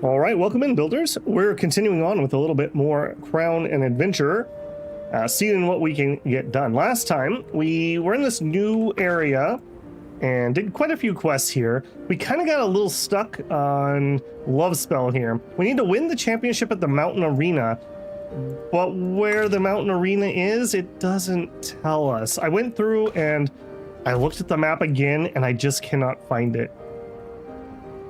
All right, welcome in, builders. We're continuing on with a little bit more Crown and Adventure, seeing what we can get done. Last time, we were in this new area and did quite a few quests here. We kind of got a little stuck on Love Spell here. We need to win the championship at the Mountain Arena, but where the Mountain Arena is, it doesn't tell us. I went through and I looked at the map again, and I just cannot find it.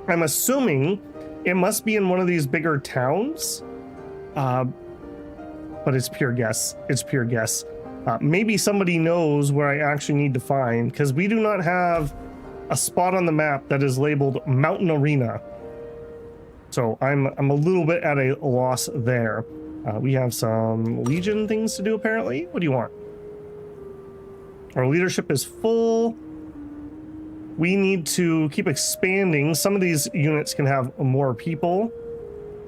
I'm assuming it must be in one of these bigger towns, but it's pure guess. It's pure guess. Maybe somebody knows where I actually need to find, because we do not have a spot on the map that is labeled Mountain Arena. So I'm a little bit at a loss there. We have some Legion things to do, apparently. What do you want? Our leadership is full. We need to keep expanding. Some of these units can have more people.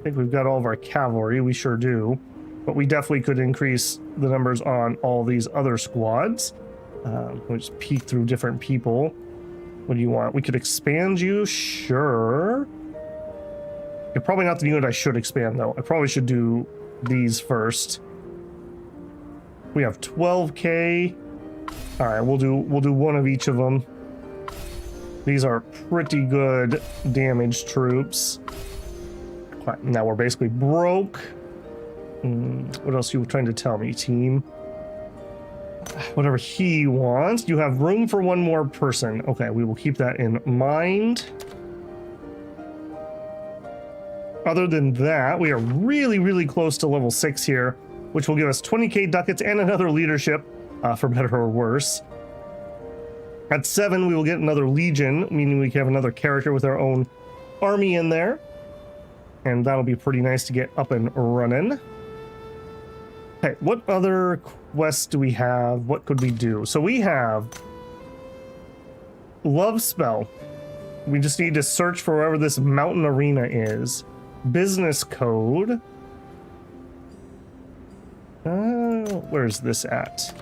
I think we've got all of our cavalry. We sure do. But we definitely could increase the numbers on all these other squads. We'll just peek through different people. What do you want? We could expand you? Sure. You're probably not the unit I should expand, though. I probably should do these first. We have 12k. All right, we'll do one of each of them. These are pretty good damage troops. Now we're basically broke. What else are you trying to tell me, team? Whatever he wants. You have room for one more person. Okay, we will keep that in mind. Other than that, we are really, really close to level 6 here, which will give us 20k ducats and another leadership, for better or worse. At 7, we will get another Legion, meaning we can have another character with our own army in there. And that'll be pretty nice to get up and running. Okay, what other quests do we have? What could we do? So we have Love Spell. We just need to search for wherever this Mountain Arena is. Business Code. Where's this at?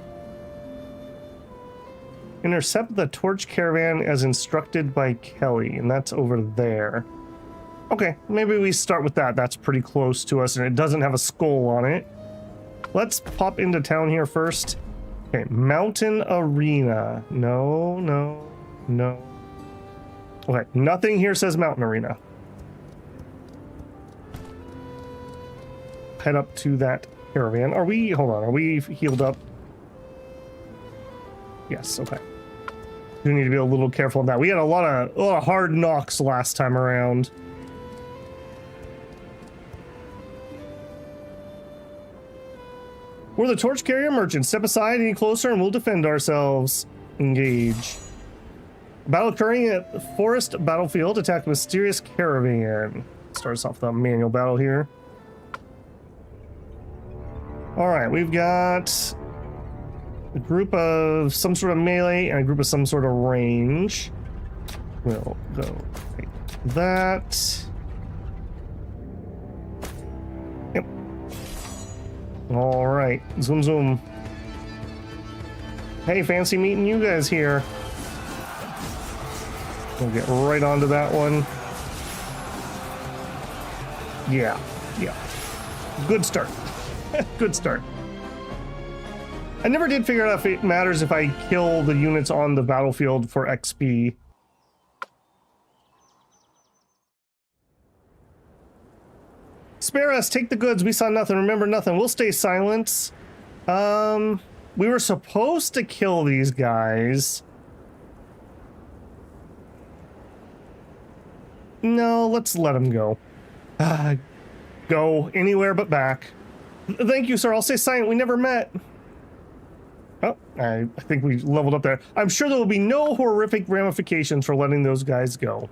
Intercept the torch caravan as instructed by Kelly, and that's over there. Okay, maybe we start with that. That's pretty close to us, and it doesn't have a skull on it. Let's pop into town here first. Okay, Mountain Arena. No. Okay, nothing here says Mountain Arena. Head up to that caravan. Are we, hold on, are we healed up? Yes, okay. Do need to be a little careful of that. We had a lot of hard knocks last time around. We're the torch carrier merchants. Step aside any closer and we'll defend ourselves. Engage. Battle occurring at Forest Battlefield. Attack mysterious caravan. Starts off the manual battle here. Alright, we've got a group of some sort of melee and a group of some sort of range. We'll go like that. Yep. All right, zoom. Hey, fancy meeting you guys here. We'll get right onto that one. Yeah. Good start. Good start. I never did figure out if it matters if I kill the units on the battlefield for XP. Spare us, take the goods, we saw nothing, remember nothing, we'll stay silent. We were supposed to kill these guys. No, let's let them go. Go anywhere but back. Thank you, sir, I'll stay silent, we never met. Oh, I think we leveled up there. I'm sure there will be no horrific ramifications for letting those guys go.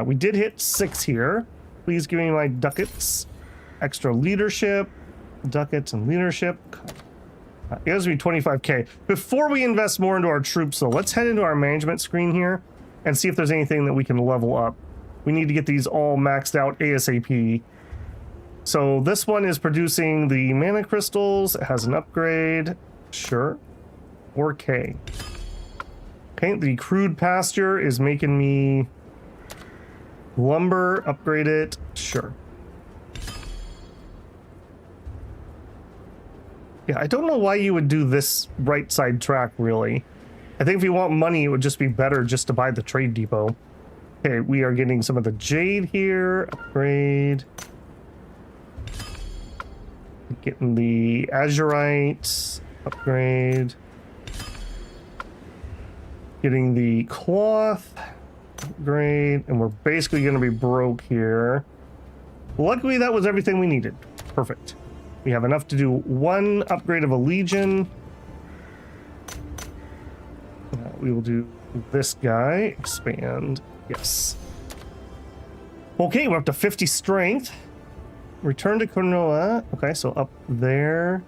We did hit 6 here. Please give me my ducats. Extra leadership. Ducats and leadership. It has to be 25k. Before we invest more into our troops, though, let's head into our management screen here and see if there's anything that we can level up. We need to get these all maxed out ASAP. So this one is producing the mana crystals. It has an upgrade. Sure. 4k. Okay, the crude pasture is making me lumber. Upgrade it. sure. Yeah, I don't know why you would do this right side track, really. I think if you want money, it would just be better just to buy the trade depot. Okay, we are getting some of the jade here. Upgrade. Getting the azurite. Upgrade. Getting the cloth. Upgrade. And we're basically going to be broke here. Luckily, that was everything we needed. Perfect. We have enough to do one upgrade of a legion. We will do this guy. Expand. Yes. Okay, we're up to 50 strength. Return to Konoha. Okay, so up there.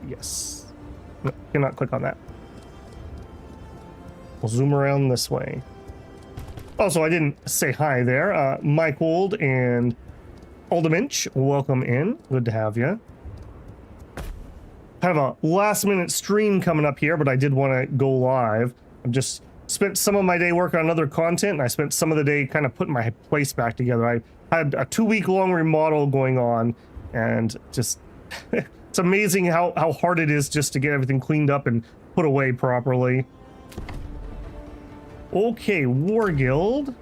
Yes. No, cannot click on that. We'll zoom around this way. Also, I didn't say hi there. Mike Wold and Aldeminch, welcome in. Good to have you. Kind of a last minute stream coming up here, but I did want to go live. I've just spent some of my day working on other content, and I spent some of the day kind of putting my place back together. I had a 2-week-long remodel going on, and just it's amazing how hard it is just to get everything cleaned up and put away properly. Okay, War Guild.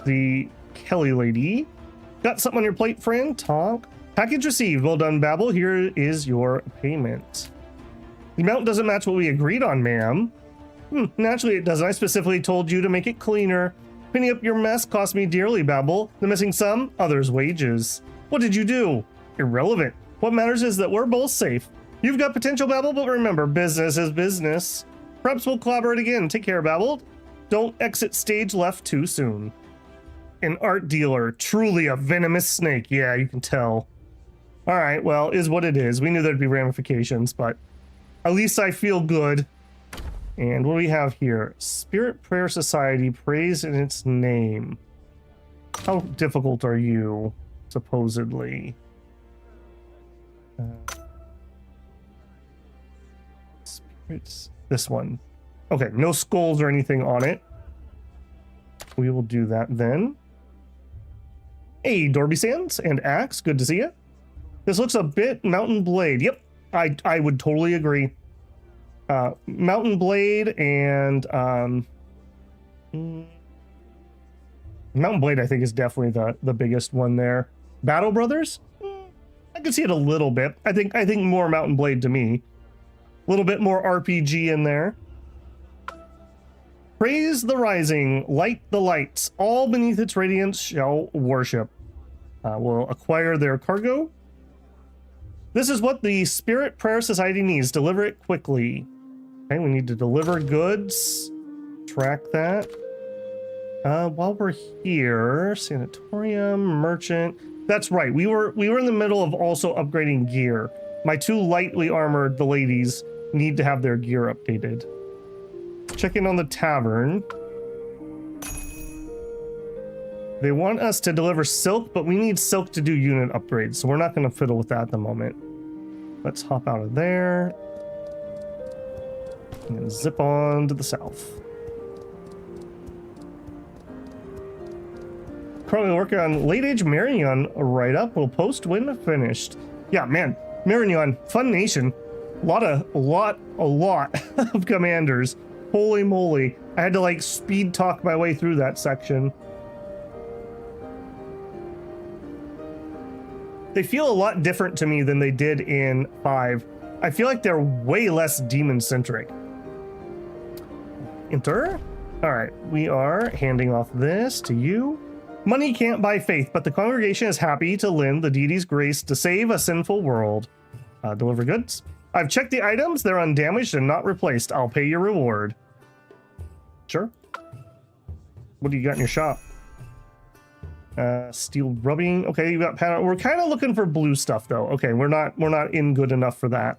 The Kelly lady. Got something on your plate, friend? Talk. Package received. Well done, Babel. Here is your payment. The amount doesn't match what we agreed on, ma'am. Naturally it doesn't. I specifically told you to make it cleaner. Cleaning up your mess cost me dearly, Babel. The missing sum? Others' wages. What did you do? Irrelevant. What matters is that we're both safe. You've got potential, Babel, but remember, business is business. Perhaps we'll collaborate again. Take care, Babel. Don't exit stage left too soon. An art dealer. Truly a venomous snake. Yeah, you can tell. Alright, well, is what it is. We knew there'd be ramifications, but at least I feel good. And what do we have here? Spirit Prayer Society, praise in its name. How difficult are you, supposedly? Spirits. This one. Okay, no skulls or anything on it. We will do that then. Hey, Dorby Sands and Axe, good to see you. This looks a bit Mountain Blade. Yep, I would totally agree. Mountain Blade and Mountain Blade, I think, is definitely the biggest one there. Battle Brothers, I can see it a little bit. I think more Mountain Blade to me. A little bit more RPG in there. Praise the rising, light the lights. All beneath its radiance shall worship. We'll acquire their cargo. This is what the Spirit Prayer Society needs. Deliver it quickly. Okay, we need to deliver goods. Track that. While we're here, sanatorium, merchant. That's right. We were in the middle of also upgrading gear. My 2 lightly armored, the ladies, need to have their gear updated. Check in on the tavern. They want us to deliver silk, but we need silk to do unit upgrades, so we're not going to fiddle with that at the moment. Let's hop out of there and zip on to the south. Currently working on late age Marignon write-up. We'll post when finished. Yeah, man, Marignon, fun nation. A lot of commanders. Holy moly. I had to like speed talk my way through that section. They feel a lot different to me than they did in 5. I feel like they're way less demon-centric. Enter. All right, we are handing off this to you. Money can't buy faith, but the congregation is happy to lend the deity's grace to save a sinful world. Deliver goods. I've checked the items. They're undamaged and not replaced. I'll pay your reward. Sure. What do you got in your shop? Steel rubbing. Okay, you got panel. We're kind of looking for blue stuff though. Okay, we're not in good enough for that.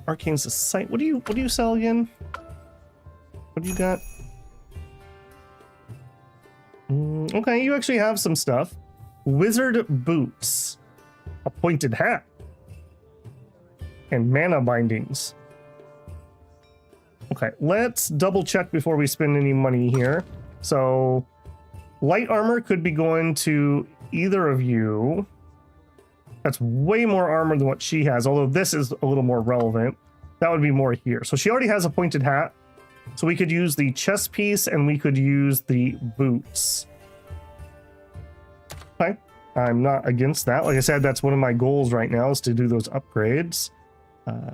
Arcane Society. What do you sell again? What do you got? Okay, you actually have some stuff. Wizard boots. A pointed hat. And mana bindings. Okay, let's double check before we spend any money here. So Light armor could be going to either of you. That's way more armor than what she has, although this is a little more relevant. That would be more here. So she already has a pointed hat. So we could use the chest piece and we could use the boots. Okay, I'm not against that. Like I said, that's one of my goals right now is to do those upgrades.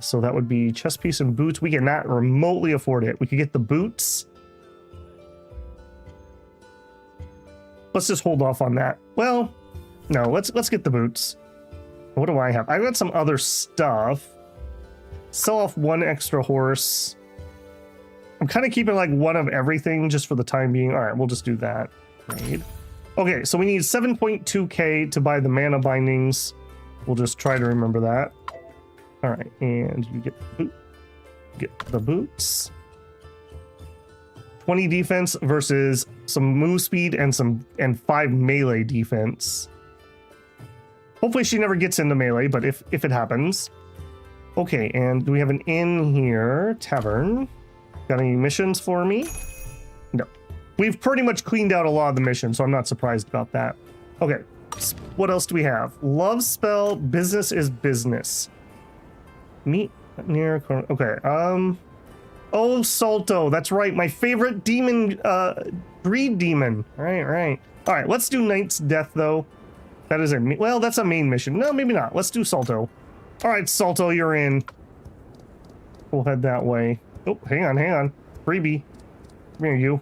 So that would be chest piece and boots. We cannot remotely afford it. We could get the boots. Let's just hold off on that. Well, no, let's get the boots. What do I have? I've got some other stuff. Sell off one extra horse. I'm kind of keeping like one of everything just for the time being. All right, we'll just do that. Right. Okay, so we need 7.2k to buy the mana bindings. We'll just try to remember that. All right, and you get the boots. 20 defense versus some move speed and 5 melee defense. Hopefully she never gets into melee, but if it happens. Okay, and do we have an inn here? Tavern. Got any missions for me? No. We've pretty much cleaned out a lot of the missions, so I'm not surprised about that. Okay, what else do we have? Love spell, business is business. Meet near, okay, oh, Salto, that's right, my favorite demon, greed demon. Right. All right, let's do Knight's Death, though. That is well, that's a main mission. No, maybe not. Let's do Salto. All right, Salto, you're in. We'll head that way. Oh, hang on. Freebie. Come here, you.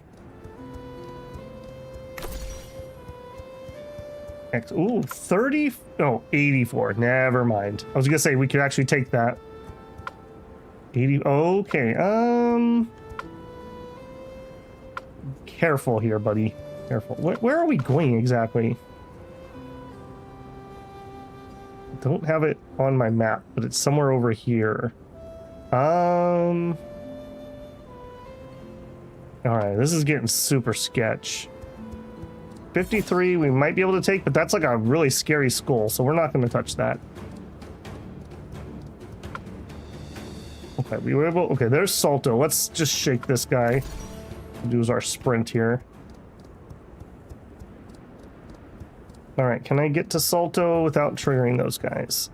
Ooh, 30. Oh, 84. Never mind. I was gonna say we could actually take that. 80. Okay. Careful here, buddy. Careful. Where are we going exactly? Don't have it on my map, but it's somewhere over here. All right, this is getting super sketch. 53 we might be able to take, but that's like a really scary skull, so we're not going to touch that. Okay, we were able. Okay, there's Salto. Let's just shake this guy. Do our sprint here. All right, can I get to Salto without triggering those guys?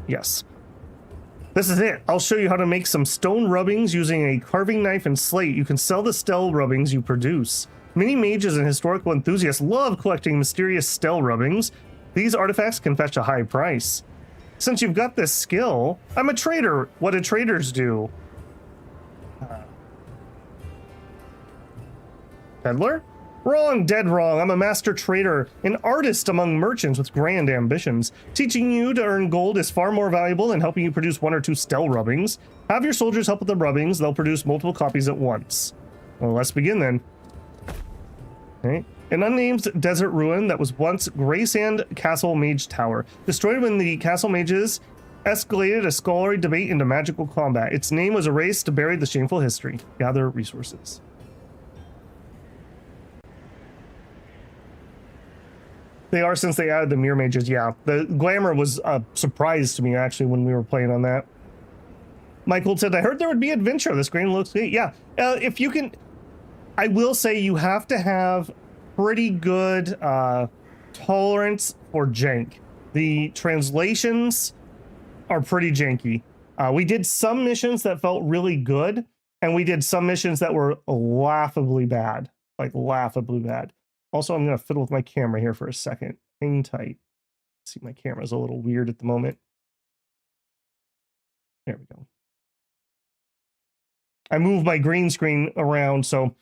Yes. This is it. I'll show you how to make some stone rubbings using a carving knife and slate. You can sell the stell rubbings you produce. Many mages and historical enthusiasts love collecting mysterious stell rubbings. These artifacts can fetch a high price. Since you've got this skill, I'm a trader. What do traders do? Peddler? Wrong, dead wrong. I'm a master trader, an artist among merchants with grand ambitions. Teaching you to earn gold is far more valuable than helping you produce 1 or 2 stell rubbings. Have your soldiers help with the rubbings. They'll produce multiple copies at once. Well, let's begin then. Okay. An unnamed desert ruin that was once Greysand Castle Mage Tower. Destroyed when the castle mages escalated a scholarly debate into magical combat. Its name was erased to bury the shameful history. Gather resources. They are, since they added the mirror mages. Yeah, the glamour was a surprise to me actually when we were playing on that. Michael said, I heard there would be adventure. This screen looks great. Yeah, if you can, I will say you have to have pretty good tolerance for jank. The translations are pretty janky. We did some missions that felt really good, and we did some missions that were laughably bad, like laughably bad. Also, I'm going to fiddle with my camera here for a second. Hang tight. See, my camera's a little weird at the moment. There we go. I move my green screen around, so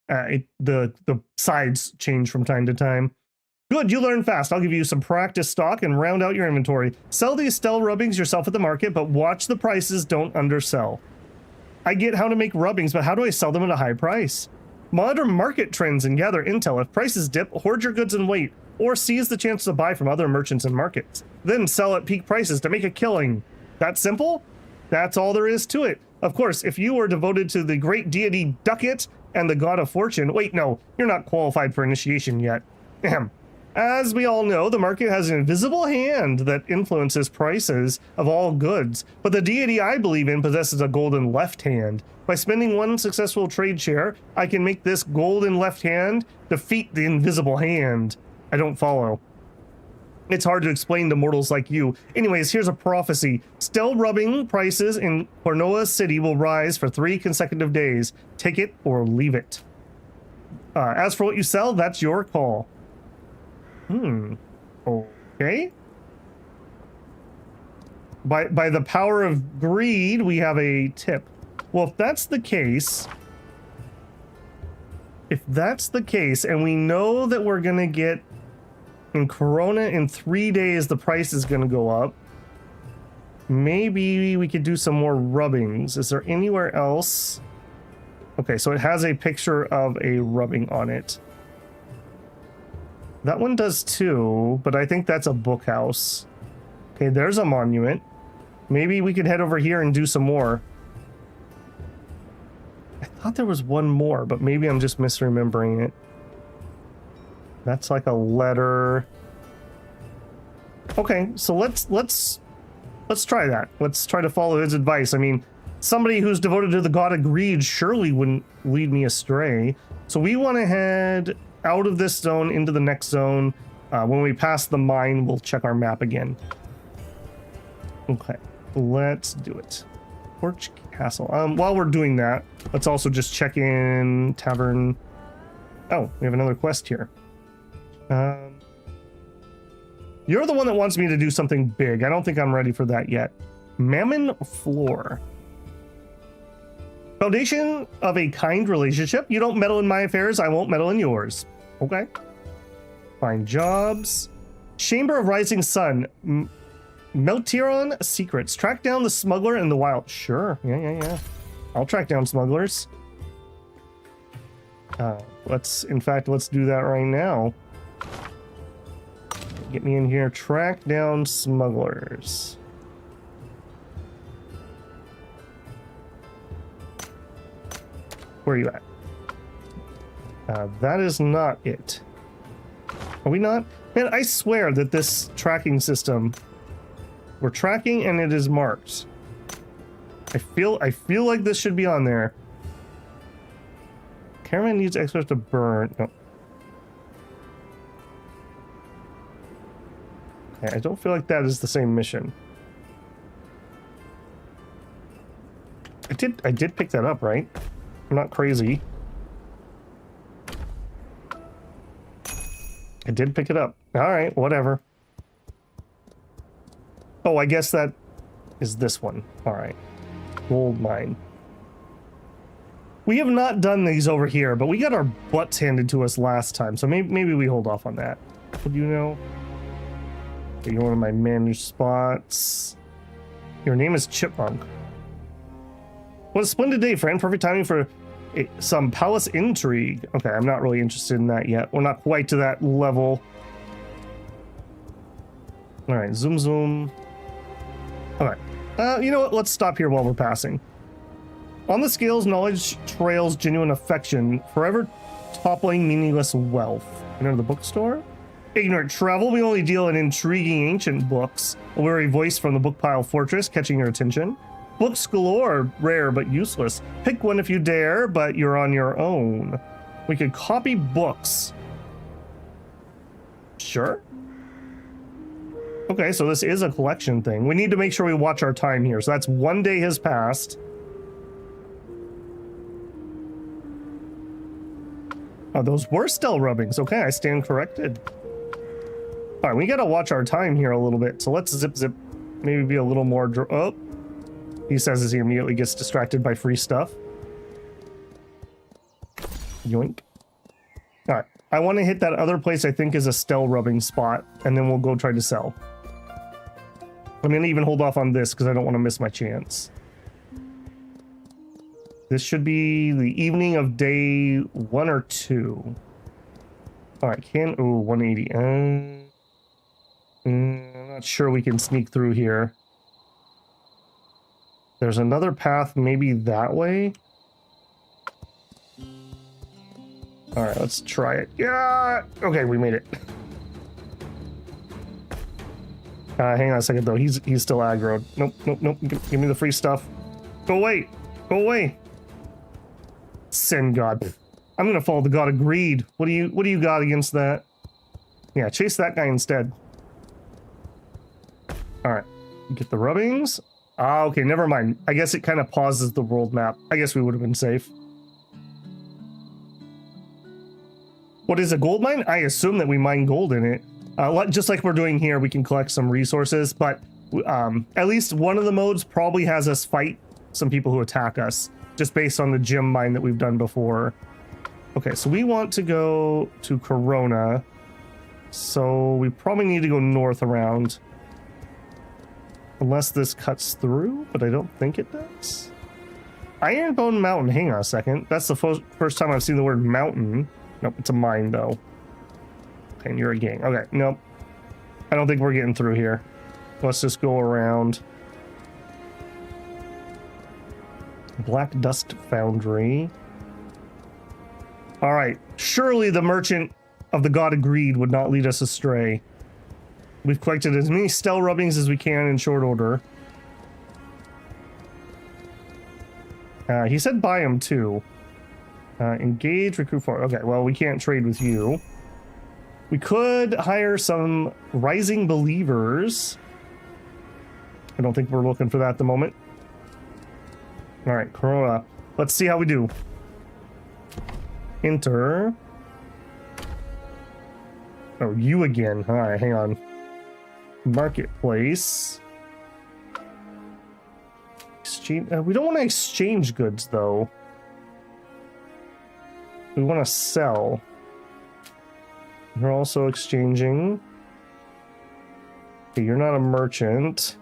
the sides change from time to time. Good, you learn fast. I'll give you some practice stock and round out your inventory. Sell these stell rubbings yourself at the market, but watch the prices, don't undersell. I get how to make rubbings, but how do I sell them at a high price? Monitor market trends and gather intel. If prices dip, hoard your goods and wait, or seize the chance to buy from other merchants and markets. Then sell at peak prices to make a killing. That simple? That's all there is to it. Of course, if you are devoted to the great deity Ducat and the god of fortune, wait, no, you're not qualified for initiation yet. Ahem. As we all know, the market has an invisible hand that influences prices of all goods, but the deity I believe in possesses a golden left hand. By spending one successful trade share, I can make this golden left hand defeat the invisible hand. I don't follow. It's hard to explain to mortals like you. Anyways, here's a prophecy. Stell rubbing prices in Pornoa City will rise for 3 consecutive days. Take it or leave it. As for what you sell, that's your call. Okay. By the power of greed, we have a tip. Well, if that's the case, and we know that we're gonna get in Corona in 3 days, the price is gonna go up. Maybe we could do some more rubbings. Is there anywhere else? Okay, so it has a picture of a rubbing on it. That one does too, but I think that's a book house. Okay, there's a monument. Maybe we could head over here and do some more. I thought there was one more, but maybe I'm just misremembering it. That's like a letter. Okay, so let's try that. Let's try to follow his advice. I mean, somebody who's devoted to the god of greed surely wouldn't lead me astray. So we want to head out of this zone into the next zone. When we pass the mine, we'll check our map again. Okay, let's do it. Porch Castle. While we're doing that, let's also just check in Tavern. Oh, we have another quest here. You're the one that wants me to do something big. I don't think I'm ready for that yet. Mammon Floor. Foundation of a kind relationship. You don't meddle in my affairs, I won't meddle in yours. Okay. Find jobs. Chamber of Rising Sun. Meltiron Secrets. Track down the smuggler in the wild. Sure. Yeah. I'll track down smugglers. Let's do that right now. Get me in here. Track down smugglers. Where are you at? That is not it. Are we not? Man, I swear that this tracking system, we're tracking and it is marked. I feel like this should be on there. Caravan needs experts to burn. No. Okay, I don't feel like that is the same mission. I did pick that up, right? I'm not crazy. I did pick it up. All right, whatever. Oh, I guess that is this one. All right. Gold mine. We have not done these over here, but we got our butts handed to us last time, so maybe we hold off on that. What do you know? You're one of my managed spots. Your name is Chipmunk. What a splendid day, friend. Perfect timing for some palace intrigue. Okay, I'm not really interested in that yet. We're not quite to that level. All right, zoom. All right. You know what? Let's stop here while we're passing. On the scales, knowledge trails genuine affection, forever toppling meaningless wealth. Enter the bookstore. Ignorant travel, we only deal in intriguing ancient books. A weary voice from the bookpile fortress catching your attention. Books galore, rare but useless. Pick one if you dare, but you're on your own. We could copy books. Sure. Okay, so this is a collection thing. We need to make sure we watch our time here. So that's 1 day has passed. Oh, those were Stell rubbings. Okay, I stand corrected. All right, we gotta watch our time here a little bit. So let's zip. Maybe be a little more. Oh, he says as he immediately gets distracted by free stuff. Yoink. All right, I want to hit that other place I think is a Stell rubbing spot, and then we'll go try to sell. I'm gonna even hold off on this because I don't want to miss my chance. This should be the evening of day 1 or 2. All right, ooh, 180. I'm not sure we can sneak through here. There's another path, maybe that way. All right, let's try it. Yeah, okay, we made it. Hang on a second though. He's still aggroed. Nope, nope, nope. Give me the free stuff. Go away. Go away. Sin god. I'm gonna follow the god of greed. What do you got against that? Yeah, chase that guy instead. All right. Get the rubbings. Ah, okay, never mind. I guess it kind of pauses the world map. I guess we would have been safe. What is a gold mine? I assume that we mine gold in it. Just like we're doing here, we can collect some resources, but at least one of the modes probably has us fight some people who attack us, just based on the gem mine that we've done before. Okay, so we want to go to Corona, so we probably need to go north around. Unless this cuts through, but I don't think it does. Ironbone Mountain, hang on a second. That's the first time I've seen the word mountain. Nope, it's a mine though. Okay, and you're a gang. Okay, nope. I don't think we're getting through here. Let's just go around. Black Dust Foundry. All right, surely the merchant of the God of Greed would not lead us astray. We've collected as many Stell rubbings as we can in short order. He said buy them too. Engage, recruit for. Okay, well, we can't trade with you. We could hire some Rising Believers. I don't think we're looking for that at the moment. All right, Corona. Let's see how we do. Enter. Oh, you again. All right, hang on. Marketplace. Exchange. We don't want to exchange goods though. We want to sell. We're also exchanging. Okay, you're not a merchant.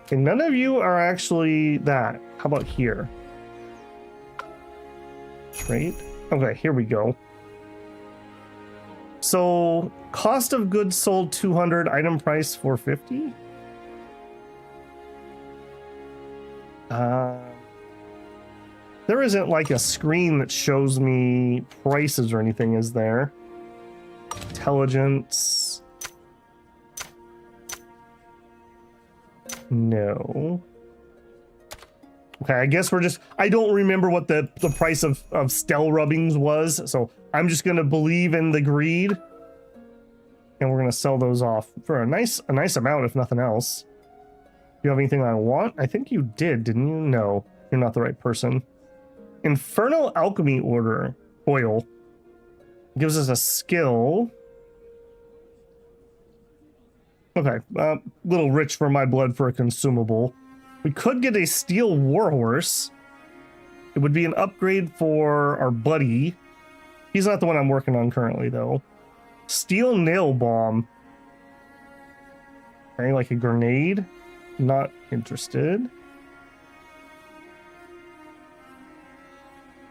Okay, none of you are actually that. How about here? Trade. Okay, here we go. So, cost of goods sold 200, item price 450. There isn't like a screen that shows me prices or anything, is there? Intelligence. No. Okay, I guess we're just... I don't remember what the price of Stell rubbings was, so I'm just going to believe in the greed. And we're going to sell those off for a nice amount, if nothing else. Do you have anything I want? I think you did, didn't you? No, you're not the right person. Infernal Alchemy Oil. Gives us a skill. Okay, little rich for my blood for a consumable. We could get a Steel Warhorse. It would be an upgrade for our buddy. He's not the one I'm working on currently, though. Steel Nail Bomb. Okay, like a grenade. Not interested.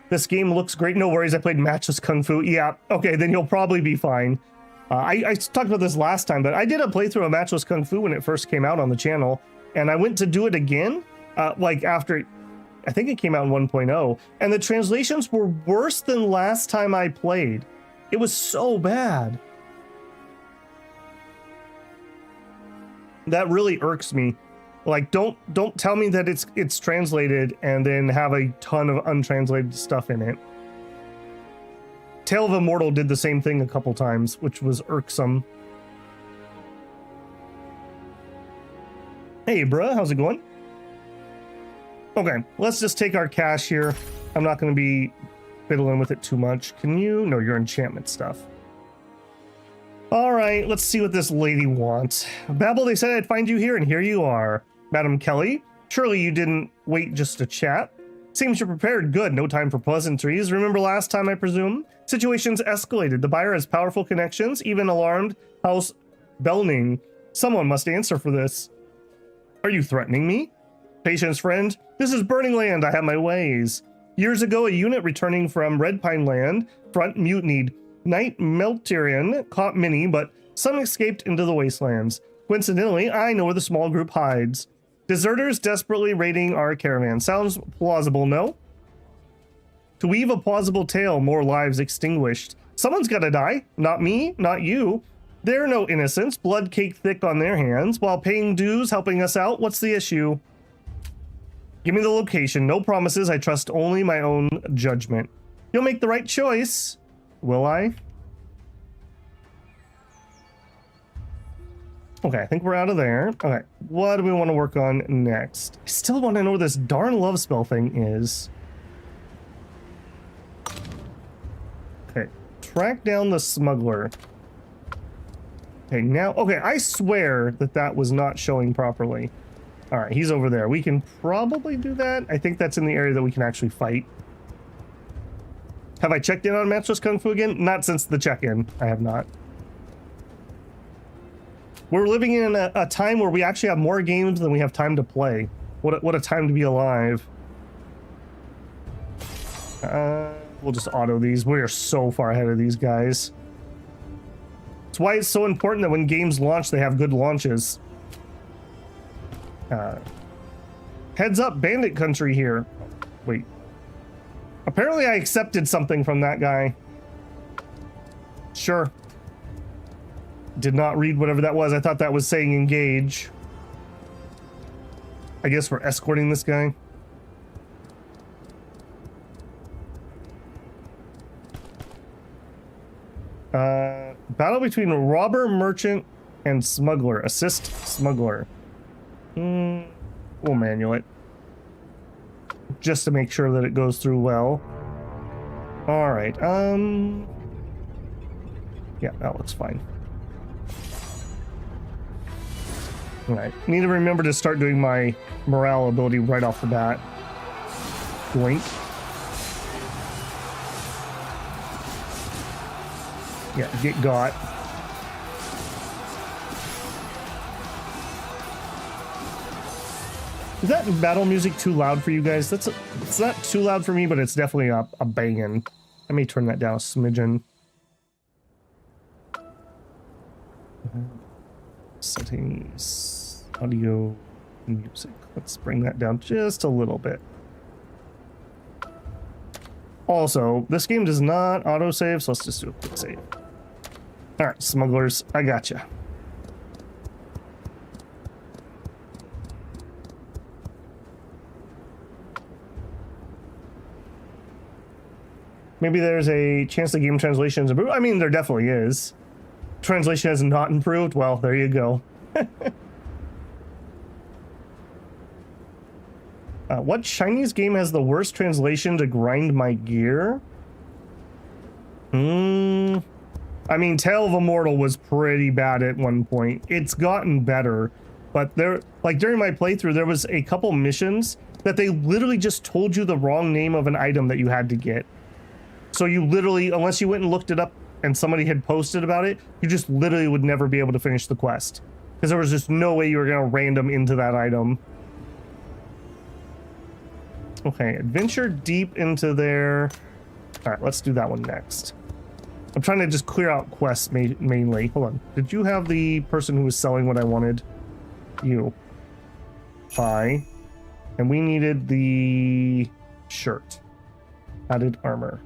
This game looks great. No worries, I played Matchless Kung Fu. Yeah, okay, then you'll probably be fine. I talked about this last time, but I did a playthrough of Matchless Kung Fu when it first came out on the channel, and I went to do it again, like after, I think it came out in 1.0, and the translations were worse than last time I played. It was so bad. That really irks me. Like, don't tell me that it's translated and then have a ton of untranslated stuff in it. Tale of Immortal did the same thing a couple times, which was irksome. Hey, bruh, how's it going? Okay, let's just take our cash here. I'm not going to be fiddling with it too much. Can you? No, your enchantment stuff. All right, let's see what this lady wants. Babel, they said I'd find you here, and here you are. Madam Kelly, surely you didn't wait just to chat. Seems you're prepared. Good. No time for pleasantries. Remember last time, I presume? Situations escalated. The buyer has powerful connections, even alarmed House Belning. Someone must answer for this. Are you threatening me? Patience, friend. This is Burning Land. I have my ways. Years ago, a unit returning from Red Pine Land front mutinied. Knight Meltirian caught many, but some escaped into the wastelands. Coincidentally, I know where the small group hides. Deserters desperately raiding our caravan. Sounds plausible, no? To weave a plausible tale, more lives extinguished. Someone's gotta die. Not me, not you. They're no innocents, blood caked thick on their hands, while paying dues, helping us out. What's the issue? Give me the location. No promises. I trust only my own judgment. You'll make the right choice. Will I? Okay, I think we're out of there. Okay, what do we want to work on next? I still want to know where this darn love spell thing is. Okay, track down the smuggler. Okay, now, okay, I swear that that was not showing properly. All right, he's over there. We can probably do that. I think that's in the area that we can actually fight. Have I checked in on Matchless Kung Fu again? Not since the check-in. I have not. We're living in a time where we actually have more games than we have time to play. What a time to be alive. We'll just auto these. We are so far ahead of these guys. That's why it's so important that when games launch, they have good launches. Heads up, Bandit Country here. Wait. Apparently I accepted something from that guy. Sure. Did not read whatever that was. I thought that was saying engage. I guess we're escorting this guy. Battle between robber, merchant, and smuggler. Assist smuggler. We'll manual it. Just to make sure that it goes through well. Alright, yeah, that looks fine. Alright, need to remember to start doing my morale ability right off the bat. Blink. Yeah, get got. Is that battle music too loud for you guys? It's not too loud for me, but it's definitely a banging. Let me turn that down a smidgen. Settings, audio, music. Let's bring that down just a little bit. Also, this game does not autosave, so let's just do a quick save. Alright, smugglers, I gotcha. Maybe there's a chance the game translation is improved. I mean, there definitely is. Translation has not improved. Well, there you go. What Chinese game has the worst translation to grind my gear? I mean, Tale of Immortal was pretty bad at one point. It's gotten better, but there, like during my playthrough, there was a couple missions that they literally just told you the wrong name of an item that you had to get. So you literally, unless you went and looked it up and somebody had posted about it, you just literally would never be able to finish the quest. Because there was just no way you were going to random into that item. Okay, adventure deep into there. Alright, let's do that one next. I'm trying to just clear out quests mainly. Hold on. Did you have the person who was selling what I wanted? You. Hi. And we needed the shirt. Added armor.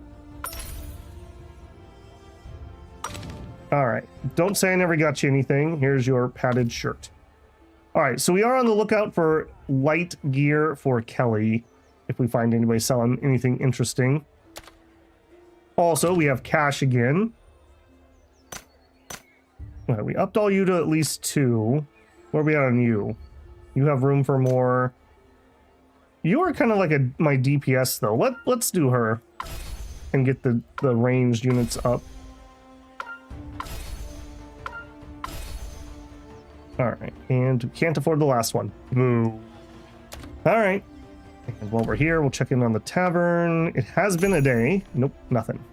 Alright, don't say I never got you anything. Here's your padded shirt. Alright, so we are on the lookout for light gear for Kelly, if we find anybody selling anything interesting. Also, we have cash again. Alright, we upped all you to at least 2. Where are we at on you? You have room for more. You are kind of like my DPS, though. Let's do her and get the ranged units up. Alright, and we can't afford the last one. Boo. Alright. And while we're here, we'll check in on the tavern. It has been a day. Nope, nothing.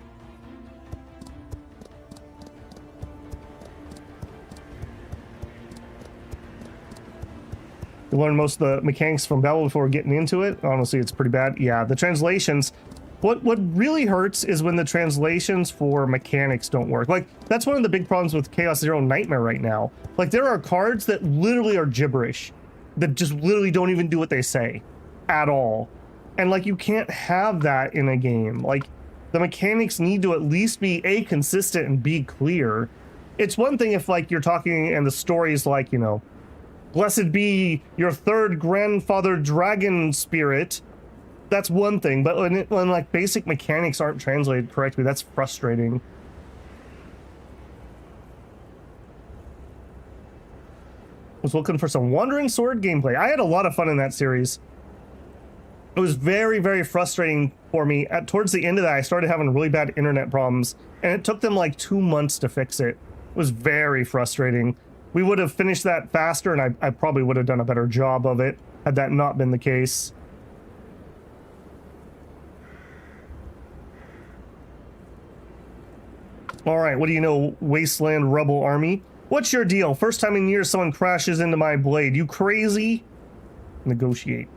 We learned most of the mechanics from Babel before getting into it. Honestly, it's pretty bad. Yeah, the translations. What really hurts is when the translations for mechanics don't work. Like, that's one of the big problems with Chaos Zero Nightmare right now. Like, there are cards that literally are gibberish. That just literally don't even do what they say. At all. And, like, you can't have that in a game. Like, the mechanics need to at least be, A, consistent and B, clear. It's one thing if like you're talking and the story's like, you know, blessed be your third grandfather dragon spirit. That's one thing, but when like basic mechanics aren't translated correctly, that's frustrating. Was looking for some Wandering Sword gameplay. I had a lot of fun in that series. It was very, very frustrating for me. Towards the end of that, I started having really bad internet problems, and it took them like 2 months to fix it. It was very frustrating. We would have finished that faster, and I probably would have done a better job of it had that not been the case. All right, what do you know, Wasteland Rebel Army? What's your deal? First time in years someone crashes into my blade. You crazy? Negotiate.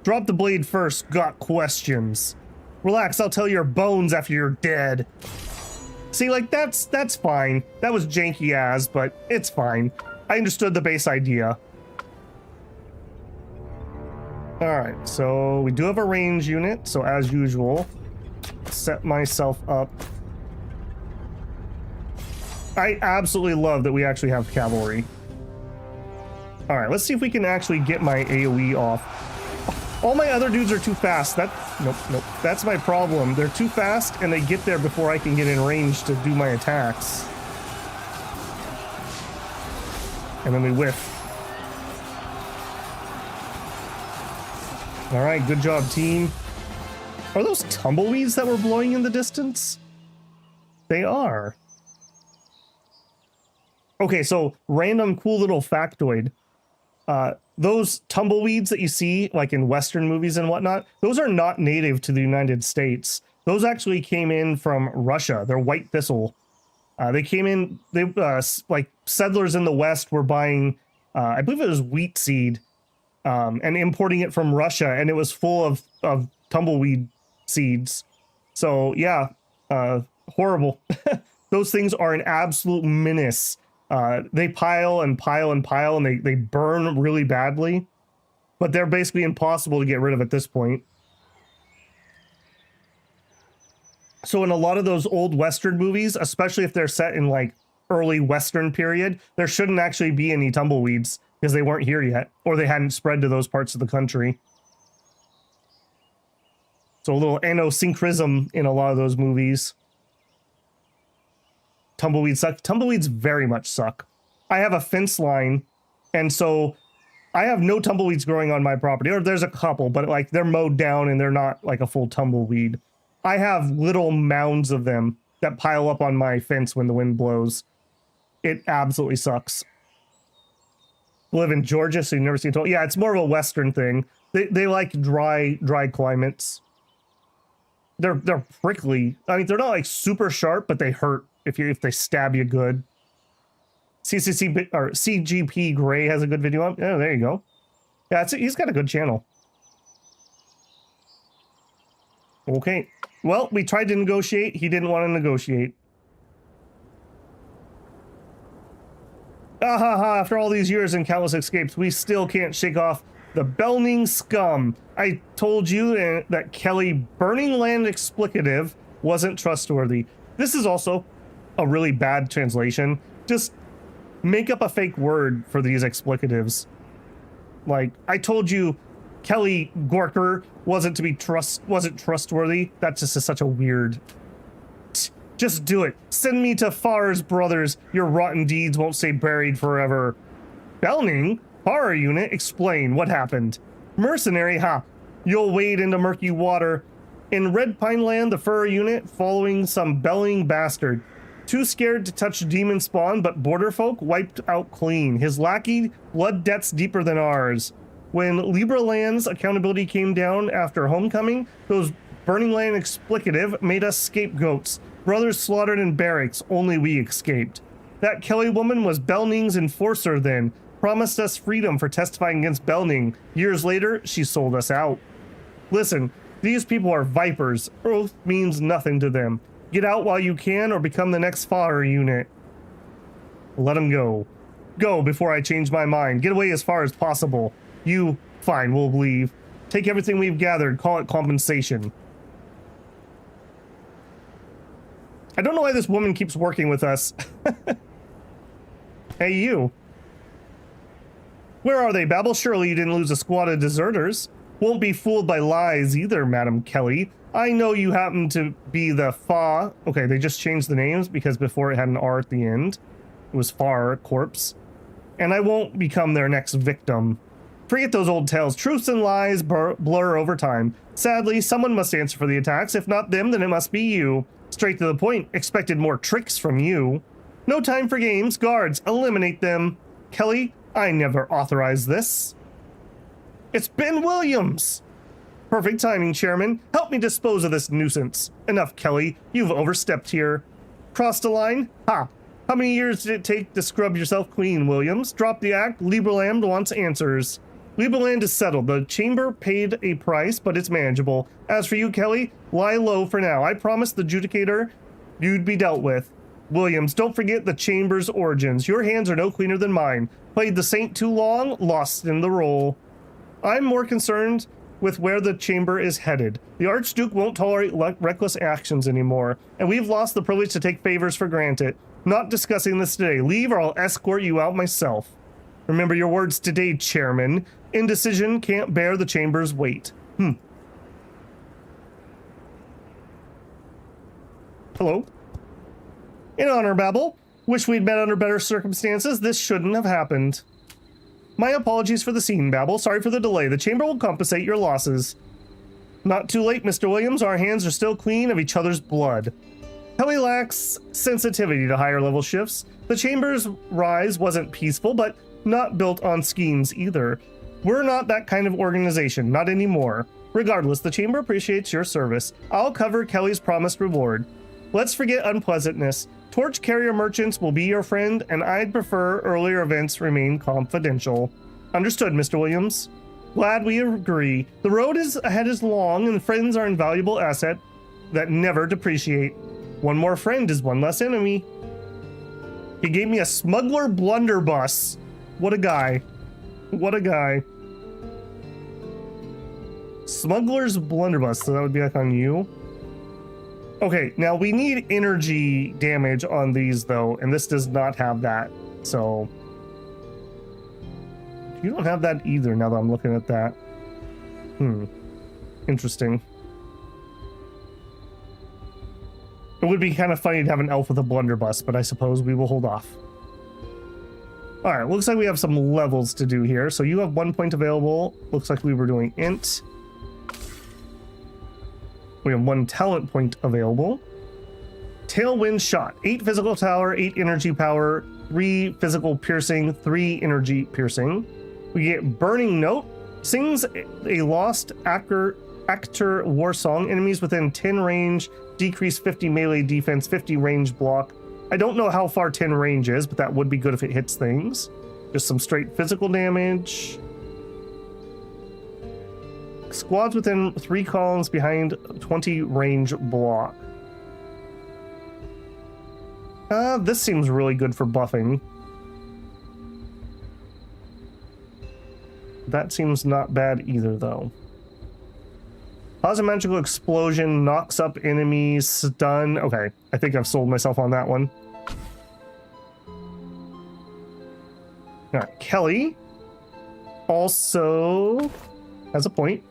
Drop the blade first. Got questions. Relax, I'll tell your bones after you're dead. See, like, that's fine. That was janky as, but it's fine. I understood the base idea. Alright, so we do have a range unit, so as usual, set myself up. I absolutely love that we actually have cavalry. Alright, let's see if we can actually get my AoE off. All my other dudes are too fast. Nope. That's my problem. They're too fast, and they get there before I can get in range to do my attacks. And then we whiff. Alright, good job, team. Are those tumbleweeds that were blowing in the distance? They are. Okay, so random cool little factoid. Those tumbleweeds that you see, like in Western movies and whatnot, those are not native to the United States. Those actually came in from Russia. They're white thistle. They came in, like settlers in the West were buying, I believe it was wheat seed, and importing it from Russia, and it was full of tumbleweed seeds. So yeah, horrible. Those things are an absolute menace. They pile and pile and pile, and they burn really badly, but they're basically impossible to get rid of at this point. So in a lot of those old Western movies, especially if they're set in like early Western period, there shouldn't actually be any tumbleweeds because they weren't here yet, or they hadn't spread to those parts of the country. So a little enosyncretism in a lot of those movies. Tumbleweeds suck. Tumbleweeds very much suck. I have a fence line, and so I have no tumbleweeds growing on my property. Or there's a couple, but like they're mowed down and they're not like a full tumbleweed. I have little mounds of them that pile up on my fence when the wind blows. It absolutely sucks. Live in Georgia, so you've never seen yeah, it's more of a Western thing. They like dry climates. They're prickly. I mean, they're not like super sharp, but they hurt if they stab you good. CCC or CGP Gray has a good video up. Oh, there you go. Yeah, he's got a good channel. Okay. Well, we tried to negotiate. He didn't want to negotiate. Ah ha ha, after all these years and countless escapes, we still can't shake off the Belning scum. I told you that Kelly Burning Land explicative wasn't trustworthy. This is also a really bad translation. Just make up a fake word for these explicatives. Like, I told you Kelly Gorker wasn't trustworthy. That's just such a weird. Just do it. Send me to Farr's brothers. Your rotten deeds won't stay buried forever. Belning? Horror unit? Explain. What happened? Mercenary? Ha. You'll wade into murky water. In Red Pine Land, the fur unit following some belling bastard. Too scared to touch demon spawn, but border folk wiped out clean. His lackey, blood debts deeper than ours. When Libra Land's accountability came down after homecoming, those Burning Land explicative made us scapegoats. Brothers slaughtered in barracks, only we escaped. That Kelly woman was Belning's enforcer then. Promised us freedom for testifying against Belning. Years later, she sold us out. Listen, these people are vipers. Oath means nothing to them. Get out while you can or become the next fodder unit. Let them go. Go before I change my mind. Get away as far as possible. You, fine, we'll leave. Take everything we've gathered, call it compensation. I don't know why this woman keeps working with us. Hey, you. Where are they, Babel? Surely you didn't lose a squad of deserters. Won't be fooled by lies either, Madam Kelly. I know you happen to be the Fa. Okay, they just changed the names because before it had an R at the end. It was Far Corpse. And I won't become their next victim. Forget those old tales. Truths and lies blur over time. Sadly, someone must answer for the attacks. If not them, then it must be you. Straight to the point. Expected more tricks from you. No time for games. Guards, eliminate them. Kelly, I never authorized this. It's Ben Williams. Perfect timing, Chairman. Help me dispose of this nuisance. Enough, Kelly. You've overstepped here. Crossed the line? Ha! How many years did it take to scrub yourself clean, Williams? Drop the act. Lieberland wants answers. Lieberland is settled. The chamber paid a price, but it's manageable. As for you, Kelly, lie low for now. I promised the adjudicator you'd be dealt with. Williams, don't forget the chamber's origins. Your hands are no cleaner than mine. Played the saint too long, lost in the role. I'm more concerned with where the chamber is headed. The Archduke won't tolerate reckless actions anymore, and we've lost the privilege to take favors for granted. Not discussing this today. Leave or I'll escort you out myself. Remember your words today, Chairman. Indecision can't bear the chamber's weight. Hello? In honor, Babel. Wish we'd met under better circumstances. This shouldn't have happened. My apologies for the scene, Babel. Sorry for the delay. The chamber will compensate your losses. Not too late, Mr. Williams. Our hands are still clean of each other's blood. Kelly lacks sensitivity to higher level shifts. The chamber's rise wasn't peaceful, but not built on schemes either. We're not that kind of organization, not anymore. Regardless, the chamber appreciates your service. I'll cover Kelly's promised reward. Let's forget unpleasantness. Torch carrier merchants will be your friend, and I'd prefer earlier events remain confidential. Understood, Mr. Williams. Glad we agree. The road ahead is long, and friends are an invaluable asset that never depreciate. One more friend is one less enemy. He gave me a smuggler blunderbuss. What a guy. What a guy. Smuggler's blunderbuss, so that would be like on you. Okay, now we need energy damage on these though, and this does not have that. So you don't have that either now that I'm looking at that. Interesting. It would be kind of funny to have an elf with a blunderbuss, but I suppose we will hold off. Alright, looks like we have some levels to do here. So you have 1 point available. Looks like we were doing int. We have 1 talent point available. Tailwind shot. 8 physical tower, 8 energy power, 3 physical piercing, 3 energy piercing. We get burning note. Sings a lost actor war song. Enemies within 10 range decrease 50 melee defense, 50 range block. I don't know how far 10 range is, but that would be good if it hits things. Just some straight physical damage. Squads within 3 columns behind 20 range block. This seems really good for buffing. That seems not bad either, though. Cause a magical explosion, knocks up enemies, stun. Okay, I think I've sold myself on that one. Alright, Kelly also has a point.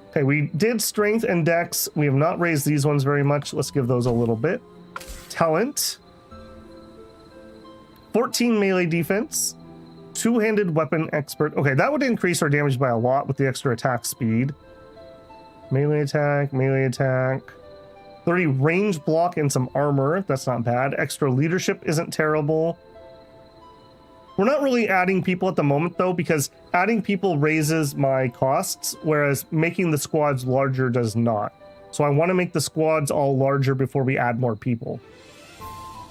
Okay, we did strength and dex. We have not raised these ones very much. Let's give those a little bit. Talent. 14 melee defense. Two-handed weapon expert. Okay, that would increase our damage by a lot with the extra attack speed. Melee attack, melee attack. 30 range block and some armor. That's not bad. Extra leadership isn't terrible. We're not really adding people at the moment, though, because adding people raises my costs, whereas making the squads larger does not. So I want to make the squads all larger before we add more people.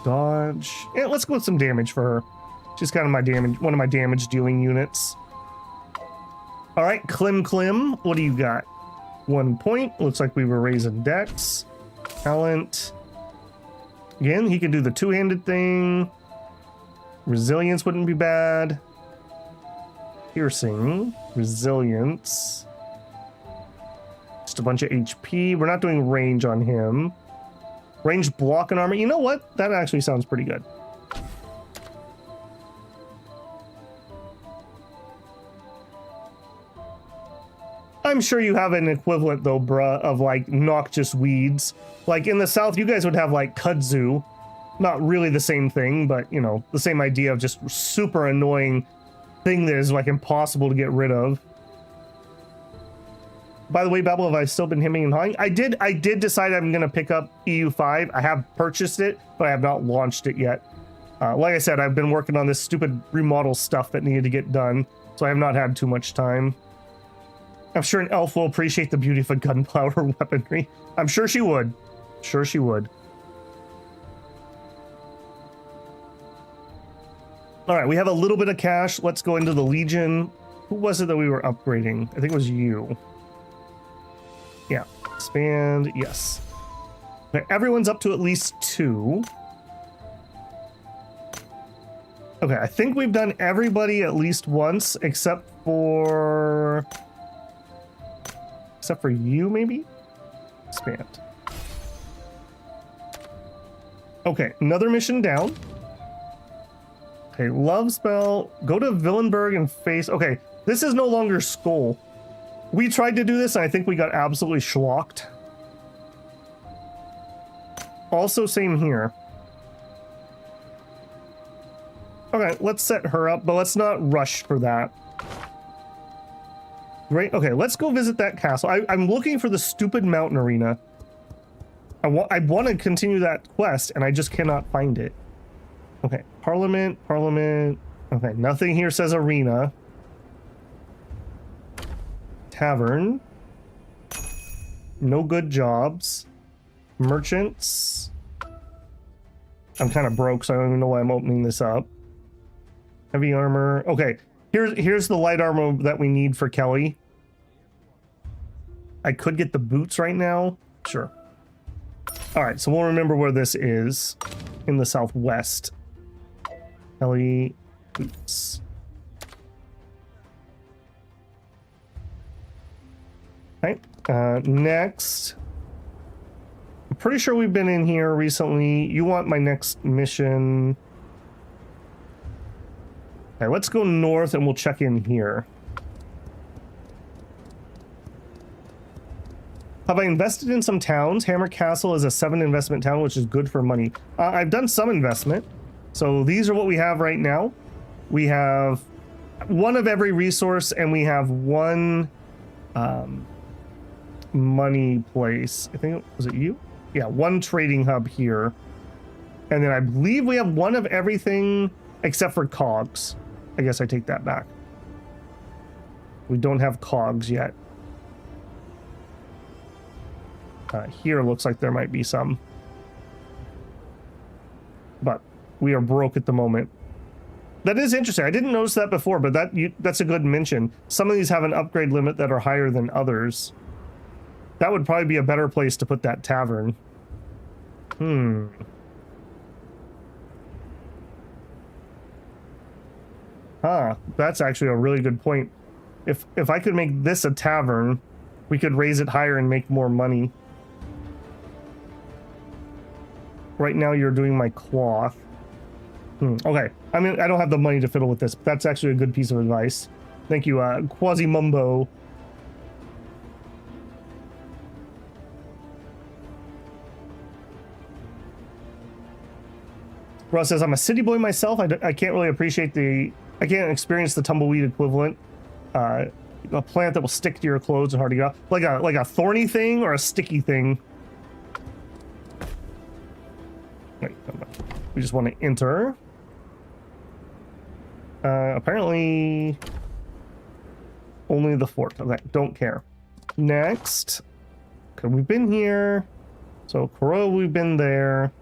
Dodge. Yeah, let's go with some damage for her. She's kind of my damage, one of my damage dealing units. All right, Clem, what do you got? 1 point. Looks like we were raising dex. Talent. Again, he could do the two-handed thing. Resilience wouldn't be bad. Piercing. Resilience. Just a bunch of HP. We're not doing range on him. Range block and armor. You know what? That actually sounds pretty good. I'm sure you have an equivalent though, bruh, of like noxious weeds. Like in the south, you guys would have like kudzu. Not really the same thing, but you know, the same idea of just super annoying thing that is like impossible to get rid of. By the way, Babel, have I still been hemming and hawing? I did decide I'm gonna pick up EU5. I have purchased it, but I have not launched it yet. Like I said, I've been working on this stupid remodel stuff that needed to get done, so I have not had too much time. I'm sure an elf will appreciate the beauty of a gunpowder weaponry. I'm sure she would. Sure she would. All right, we have a little bit of cash. Let's go into the Legion. Who was it that we were upgrading? I think it was you. Yeah, expand, yes. Okay, everyone's up to at least 2. Okay, I think we've done everybody at least once, except for you, maybe? Expand. Okay, another mission down. Okay, love spell. Go to Villenberg and face... Okay, this is no longer Skull. We tried to do this, and I think we got absolutely schlocked. Also, same here. Okay, let's set her up, but let's not rush for that. Great. Okay, let's go visit that castle. I'm looking for the stupid mountain arena. I want to continue that quest, and I just cannot find it. Okay, Parliament. Okay, nothing here says arena. Tavern. No good jobs. Merchants. I'm kind of broke, so I don't even know why I'm opening this up. Heavy armor. Okay, here's the light armor that we need for Kelly. I could get the boots right now. Sure. All right, so we'll remember where this is in the southwest. Kelly boots. Okay, next. I'm pretty sure we've been in here recently. You want my next mission. Okay, let's go north and we'll check in here. Have I invested in some towns? Hammer Castle is a 7 investment town, which is good for money. I've done some investment. So these are what we have right now. We have 1 of every resource, and we have 1 money place. I think, was it you? Yeah, 1 trading hub here. And then I believe we have 1 of everything except for cogs. I guess I take that back. We don't have cogs yet. Here looks like there might be some. But we are broke at the moment. That is interesting. I didn't notice that before, but that's a good mention. Some of these have an upgrade limit that are higher than others. That would probably be a better place to put that tavern. That's actually a really good point. If I could make this a tavern, we could raise it higher and make more money. Right now you're doing my cloth. Okay, I mean, I don't have the money to fiddle with this, but that's actually a good piece of advice. Thank you, Quasimumbo. Ross says, I'm a city boy myself. I can't really appreciate I can't experience the tumbleweed equivalent. A plant that will stick to your clothes and hard to get off. Like a thorny thing or a sticky thing. Wait, we just want to enter. Apparently only the fort. Okay, don't care. Next. Okay, we've been here. So Koro, we've been there.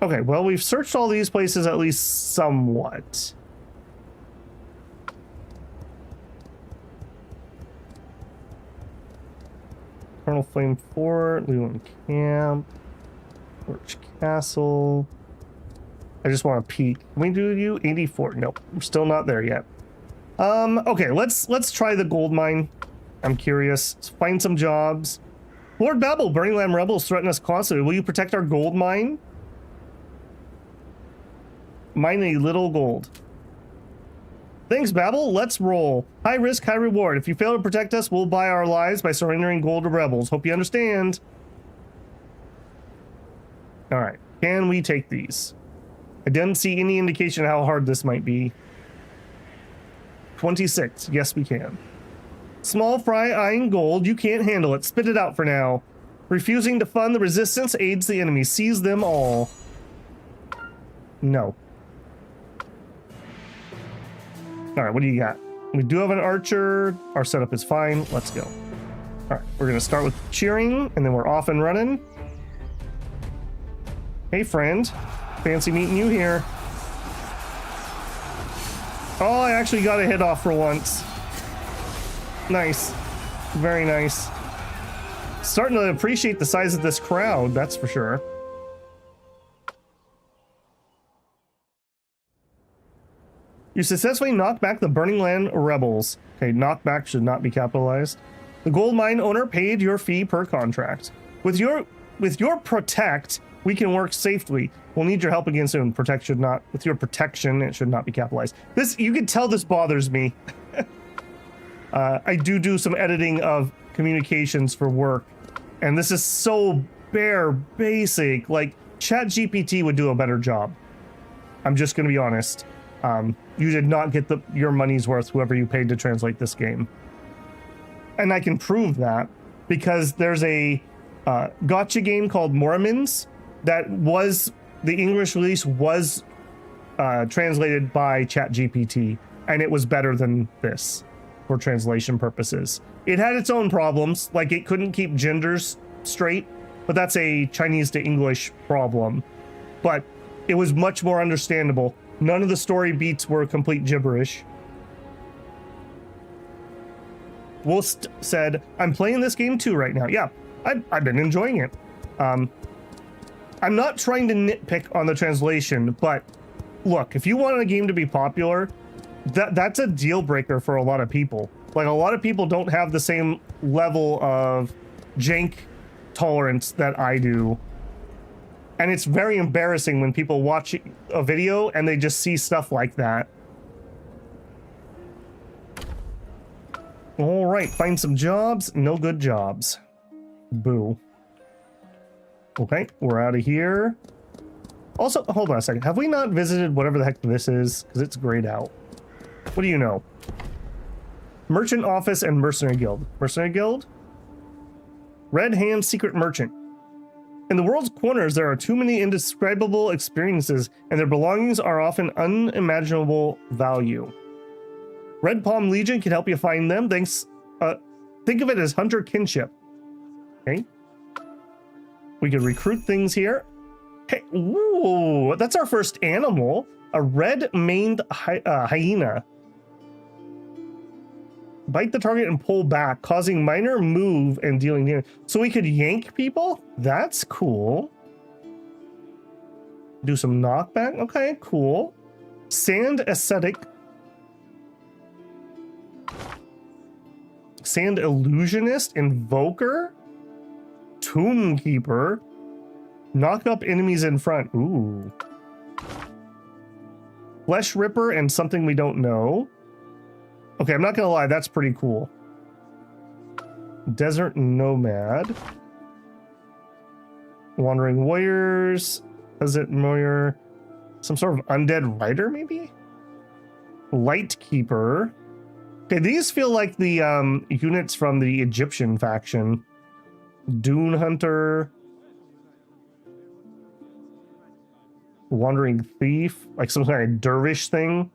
Okay, well, we've searched all these places at least somewhat. Eternal Flame Fort, Leland Camp, Lurch Castle. I just want to peek. Can we do you? 84. Nope, we're still not there yet. Okay, let's try the gold mine. I'm curious. Let's find some jobs. Lord Babel, Burning Lamb rebels threaten us constantly. Will you protect our gold mine? Mine a little gold. Thanks, Babel. Let's roll. High risk, high reward. If you fail to protect us, we'll buy our lives by surrendering gold to rebels. Hope you understand. All right. Can we take these? I didn't see any indication of how hard this might be. 26. Yes, we can. Small fry eyeing gold. You can't handle it. Spit it out for now. Refusing to fund the resistance aids the enemy. Seize them all. No. All right, what do you got? We do have an archer. Our setup is fine. Let's go. All right, we're going to start with cheering, and then we're off and running. Hey, friend. Fancy meeting you here. Oh, I actually got a hit off for once. Nice. Very nice. Starting to appreciate the size of this crowd, that's for sure. You successfully knocked back the Burning Land rebels. Okay, knockback should not be capitalized. The gold mine owner paid your fee per contract. With your protect, we can work safely. We'll need your help again soon. Protect should not, with your protection, it should not be capitalized. This, you can tell this bothers me. I do some editing of communications for work, and this is so bare basic. Like, ChatGPT would do a better job. I'm just gonna be honest. You did not get your money's worth, whoever you paid to translate this game. And I can prove that because there's a gotcha game called Mormons that was, the English release was translated by ChatGPT, and it was better than this for translation purposes. It had its own problems, like it couldn't keep genders straight, but that's a Chinese to English problem. But it was much more understandable. None of the story beats were complete gibberish. Wolst said, I'm playing this game too right now. Yeah, I've been enjoying it. I'm not trying to nitpick on the translation, but look, if you want a game to be popular, that's a deal breaker for a lot of people. Like, a lot of people don't have the same level of jank tolerance that I do. And it's very embarrassing when people watch a video and they just see stuff like that. All right, find some jobs. No good jobs. Boo. Okay, we're out of here. Also, hold on a second. Have we not visited whatever the heck this is? Because it's grayed out. What do you know? Merchant Office and Mercenary Guild. Mercenary Guild? Red Hand Secret Merchant. In the world's corners, there are too many indescribable experiences, and their belongings are often unimaginable value. Red Palm Legion can help you find them. Thanks. Think of it as hunter kinship. Okay. We can recruit things here. Hey, ooh, that's our first animal. A red-maned hyena. Bite the target and pull back, causing minor move and dealing damage. So we could yank people? That's cool. Do some knockback. Okay, cool. Sand Ascetic. Sand Illusionist. Invoker. Tomb Keeper. Knock up enemies in front. Ooh. Flesh Ripper and something we don't know. Okay, I'm not gonna lie, that's pretty cool. Desert Nomad. Wandering Warriors. Peasant Warrior. Some sort of undead rider, maybe? Light Keeper. Okay, these feel like the units from the Egyptian faction. Dune Hunter. Wandering Thief. Like some kind of dervish thing.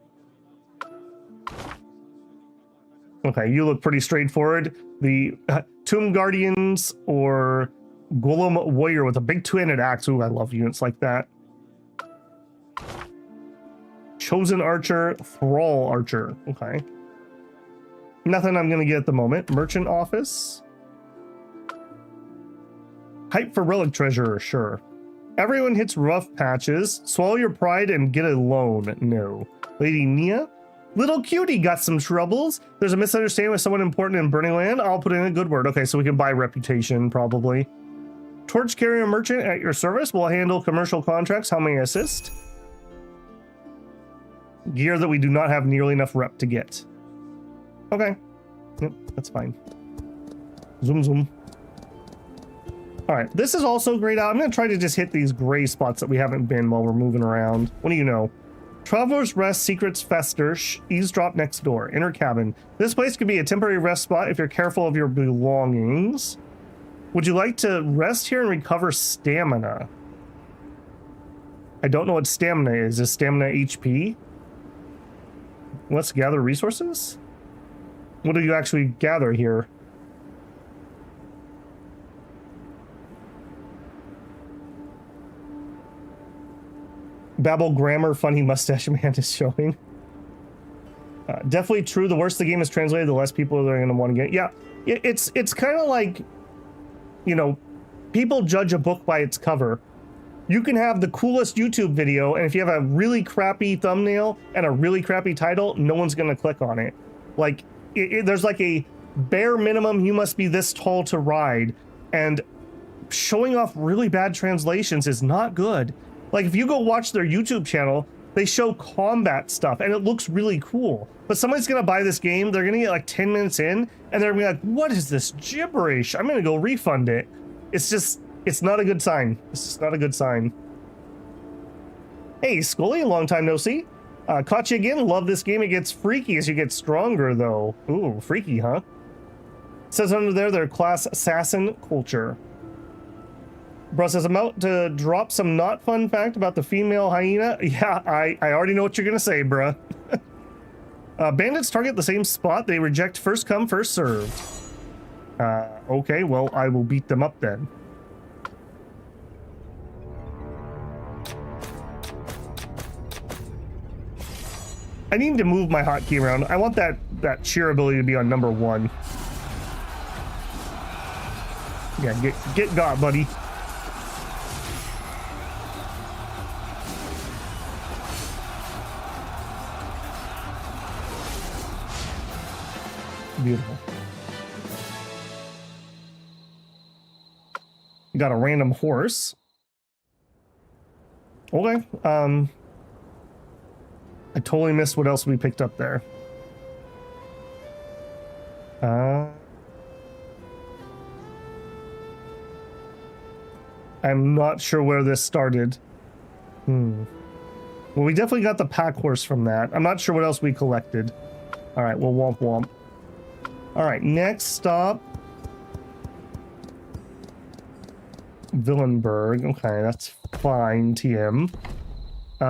Okay, you look pretty straightforward. The Tomb Guardians or Golem Warrior with a big two-handed axe. Ooh, I love units like that. Chosen Archer, Thrall Archer. Okay. Nothing I'm going to get at the moment. Merchant Office. Hype for Relic Treasurer, sure. Everyone hits rough patches. Swallow your pride and get a loan. No. Lady Nia. Little cutie got some troubles. There's a misunderstanding with someone important in Burning Land. I'll put in a good word. Okay, so we can buy reputation, probably. Torch Carrier Merchant at your service. Will handle commercial contracts. How may I assist? gear that we do not have nearly enough rep to get. Okay. Yep, that's fine. Zoom, zoom. All right, this is also grayed out. I'm going to try to just hit these gray spots that we haven't been while we're moving around. What do you know? Traveler's Rest, secrets fester, eavesdrop next door, inner cabin. This place could be a temporary rest spot if you're careful of your belongings. Would you like to rest here and recover stamina? I don't know what stamina is. Is stamina HP? Let's gather resources? What do you actually gather here? Babel grammar funny mustache man is showing. Definitely true. The worse the game is translated, the less people are going to want to get. Yeah, it's kind of like, you know, people judge a book by its cover. You can have the coolest YouTube video, and if you have a really crappy thumbnail and a really crappy title, no one's going to click on it. Like, there's like a bare minimum, you must be this tall to ride, and showing off really bad translations is not good. Like, if you go watch their YouTube channel, they show combat stuff, and it looks really cool. But somebody's gonna buy this game, they're gonna get like 10 minutes in, and they're gonna be like, what is this gibberish? I'm gonna go refund it. It's just, it's not a good sign. It's just not a good sign. Hey, Scully, long time no see. Caught you again, love this game. It gets freaky as you get stronger, though. Ooh, freaky, huh? It says under there, their class assassin culture. Bro says, I'm out to drop some not fun fact about the female hyena. Yeah, I already know what you're gonna say, bruh. Bandits target the same spot. They reject first come, first served. Okay, well, I will beat them up then. I need to move my hotkey around. I want that cheer ability to be on number 1. Yeah, get got, buddy. Beautiful. Got a random horse. Okay. I totally missed what else we picked up there. I'm not sure where this started. Well, we definitely got the pack horse from that. I'm not sure what else we collected. All right, well, womp womp. All right, next stop. Villenberg. Okay, that's fine, TM.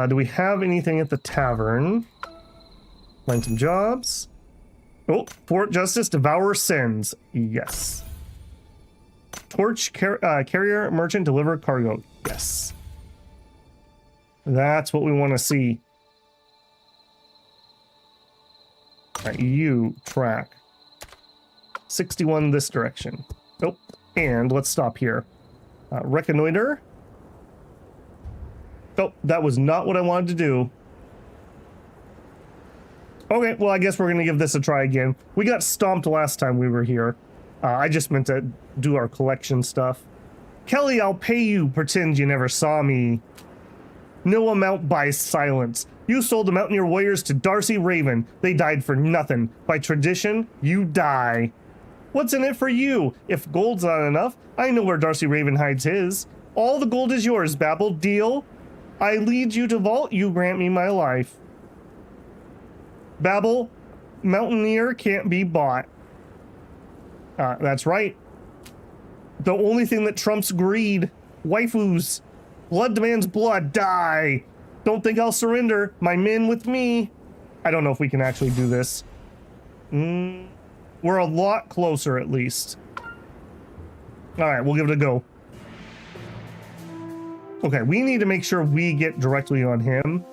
Do we have anything at the tavern? Find some jobs. Oh, Fort Justice, Devour Sins. Yes. Torch carrier merchant deliver cargo. Yes. That's what we want to see. All right, you track. 61 this direction. Nope. And let's stop here. Reconnoiter. Oh, that was not what I wanted to do. Okay, well, I guess we're going to give this a try again. We got stomped last time we were here. I just meant to do our collection stuff. Kelly, I'll pay you. Pretend you never saw me. No amount buys silence. You sold the Mountaineer Warriors to Darcy Raven. They died for nothing. By tradition, you die. What's in it for you? If gold's not enough, I know where Darcy Raven hides his. All the gold is yours, Babel. Deal? I lead you to vault, you grant me my life. Babel, Mountaineer can't be bought. That's right. The only thing that trumps greed. Waifus. Blood demands blood. Die. Don't think I'll surrender. My men with me. I don't know if we can actually do this. We're a lot closer, at least. All right, we'll give it a go. Okay, we need to make sure we get directly on him.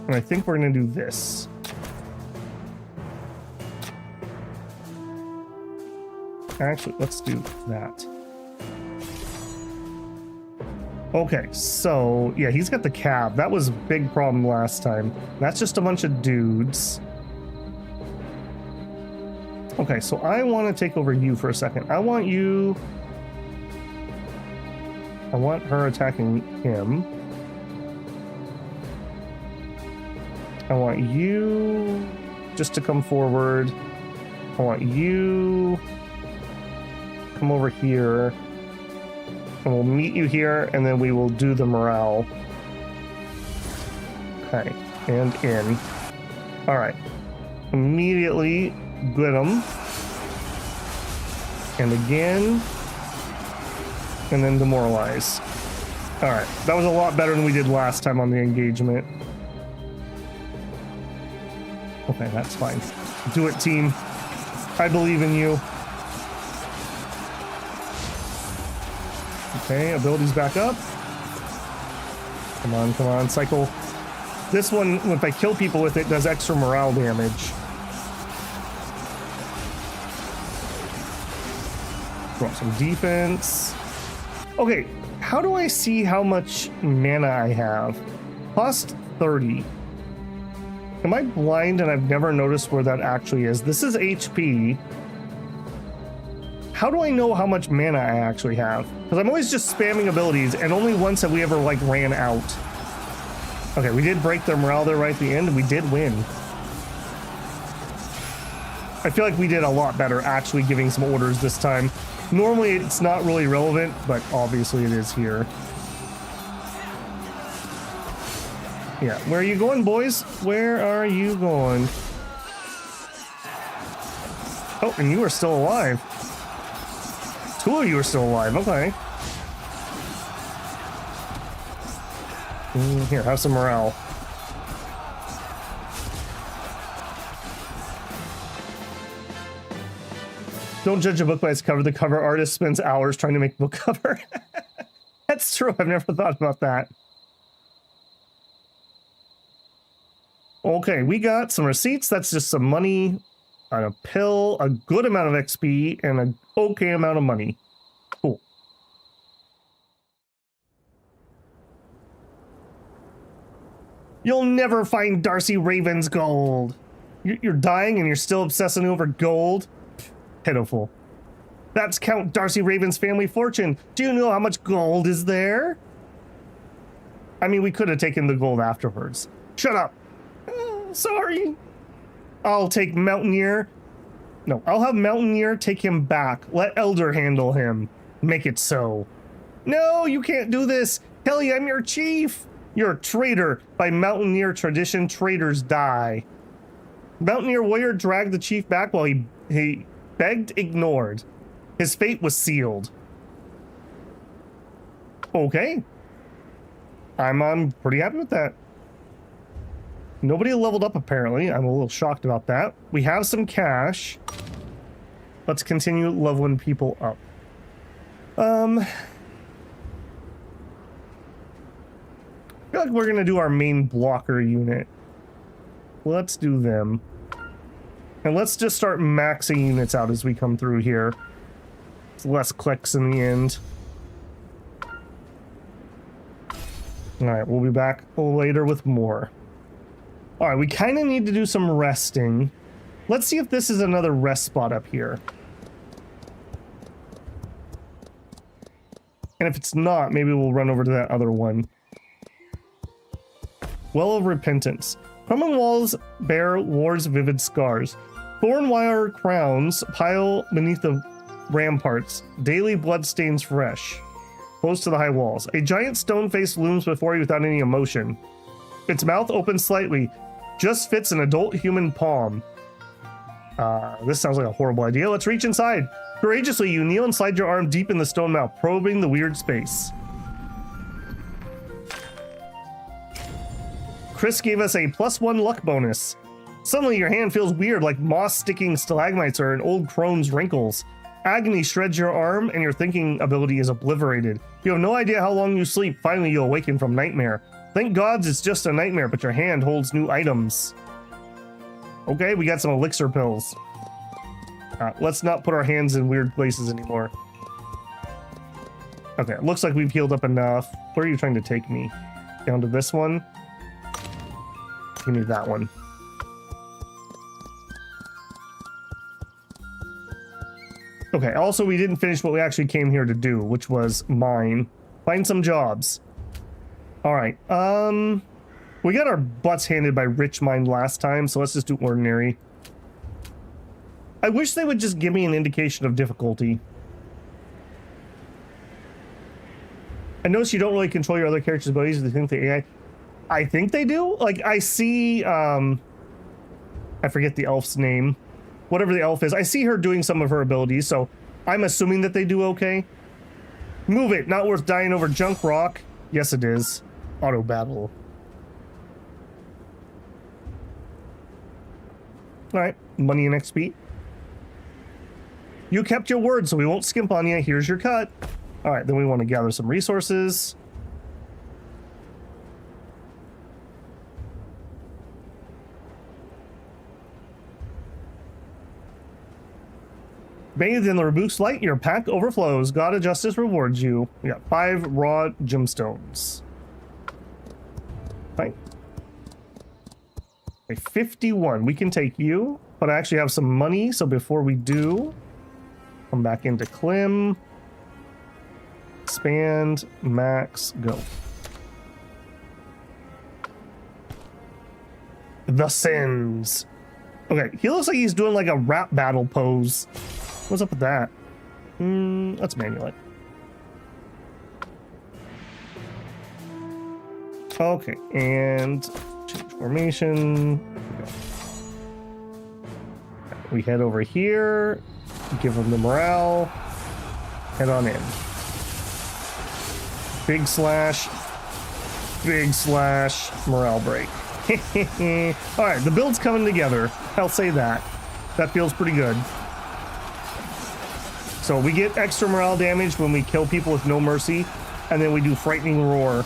And I think we're going to do this. Actually, let's do that. Okay, so, yeah, he's got the cab. That was a big problem last time. That's just a bunch of dudes. Okay, so I want to take over you for a second. I want her attacking him. I want you just to come forward. I want you come over here. And we'll meet you here, and then we will do the morale. Okay, and in. All right. Immediately get them. And again. And then demoralize. All right, that was a lot better than we did last time on the engagement. Okay, that's fine. Do it, team. I believe in you. Okay, abilities back up. Come on, cycle. This one, if I kill people with it, does extra morale damage. Drop some defense. Okay, how do I see how much mana I have? Cost 30. Am I blind and I've never noticed where that actually is? This is HP. How do I know how much mana I actually have? Because I'm always just spamming abilities, and only once have we ever, like, ran out. Okay, we did break their morale there right at the end, and we did win. I feel like we did a lot better actually giving some orders this time. Normally, it's not really relevant, but obviously it is here. Yeah, where are you going, boys? Where are you going? Oh, and you are still alive. Two of you are still alive, okay. Here, have some morale. Don't judge a book by its cover. The cover artist spends hours trying to make a book cover. That's true, I've never thought about that. Okay, we got some receipts. That's just some money on a pill, a good amount of XP, and an okay amount of money. Cool. You'll never find Darcy Raven's gold. You're dying and you're still obsessing over gold? Pitiful. That's Count Darcy Raven's family fortune. Do you know how much gold is there? I mean, we could have taken the gold afterwards. Shut up. Sorry. I'll take Mountaineer. No, I'll have Mountaineer take him back. Let Elder handle him. Make it so. No, you can't do this. Kelly, I'm your chief. You're a traitor. By Mountaineer tradition, traitors die. Mountaineer warrior dragged the chief back while he begged ignored. His fate was sealed. Okay. I'm pretty happy with that. Nobody leveled up, apparently. I'm a little shocked about that. We have some cash. Let's continue leveling people up. I feel like we're going to do our main blocker unit. Let's do them. And let's just start maxing units out as we come through here. It's less clicks in the end. Alright, we'll be back later with more. Alright, we kind of need to do some resting. Let's see if this is another rest spot up here. And if it's not, maybe we'll run over to that other one. Well of Repentance. Crumbling walls bear war's vivid scars. Thorn wire crowns pile beneath the ramparts. Daily bloodstains fresh. Close to the high walls. A giant stone face looms before you without any emotion. Its mouth opens slightly. Just fits an adult human palm. This sounds like a horrible idea. Let's reach inside. Courageously, you kneel and slide your arm deep in the stone mouth, probing the weird space. Chris gave us a +1 luck bonus. Suddenly, your hand feels weird, like moss-sticking stalagmites or an old crone's wrinkles. Agony shreds your arm, and your thinking ability is obliterated. You have no idea how long you sleep. Finally, you awaken from nightmare. Thank gods it's just a nightmare, but your hand holds new items. Okay, we got some elixir pills. Let's not put our hands in weird places anymore. Okay, it looks like we've healed up enough. Where are you trying to take me? Down to this one? Give me that one. Okay, also we didn't finish what we actually came here to do, which was mine. Find some jobs. Alright, we're We got our butts handed by Rich Mind last time, so let's just do ordinary. I wish they would just give me an indication of difficulty. I notice you don't really control your other characters' abilities. Do you think the AI... I think they do. Like, I see, I forget the elf's name. Whatever the elf is. I see her doing some of her abilities, so I'm assuming that they do okay. Move it. Not worth dying over junk rock. Yes, it is. Auto battle. Alright. Money and XP. You kept your word, so we won't skimp on you. Here's your cut. Alright, then we want to gather some resources. Bathed in the robust light, your pack overflows. God of Justice rewards you. We got 5 raw gemstones. Fine. Okay, 51. We can take you, but I actually have some money, so before we do, come back into Clim. Expand, max, go. The Sins. Okay, he looks like he's doing like a rap battle pose. What's up with that? Let's manual it. Okay, and change formation. We head over here, give him the morale, head on in. Big slash, morale break. Alright, the build's coming together. I'll say that. That feels pretty good. So we get extra morale damage when we kill people with no mercy, and then we do frightening roar.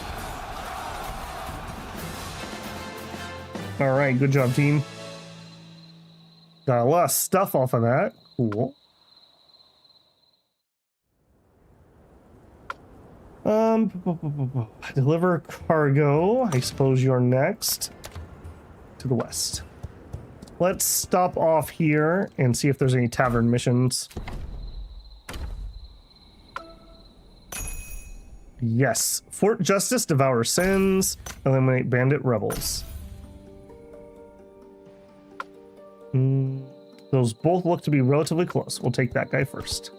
Alright, good job, team. Got a lot of stuff off of that. Cool. Deliver cargo. I suppose you're next. To the west. Let's stop off here and see if there's any tavern missions. Yes. Fort Justice, devour sins, eliminate bandit rebels. Those both look to be relatively close. We'll take that guy first.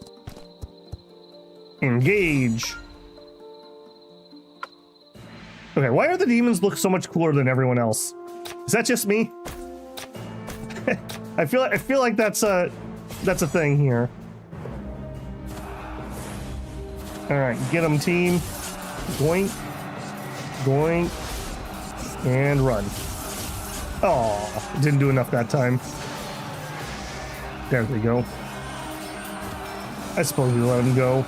Engage. Okay, why are the demons look so much cooler than everyone else? Is that just me? I feel like that's a thing here. All right, get them, team. Goink, goink, and run. Oh, didn't do enough that time. There we go. I suppose we let them go.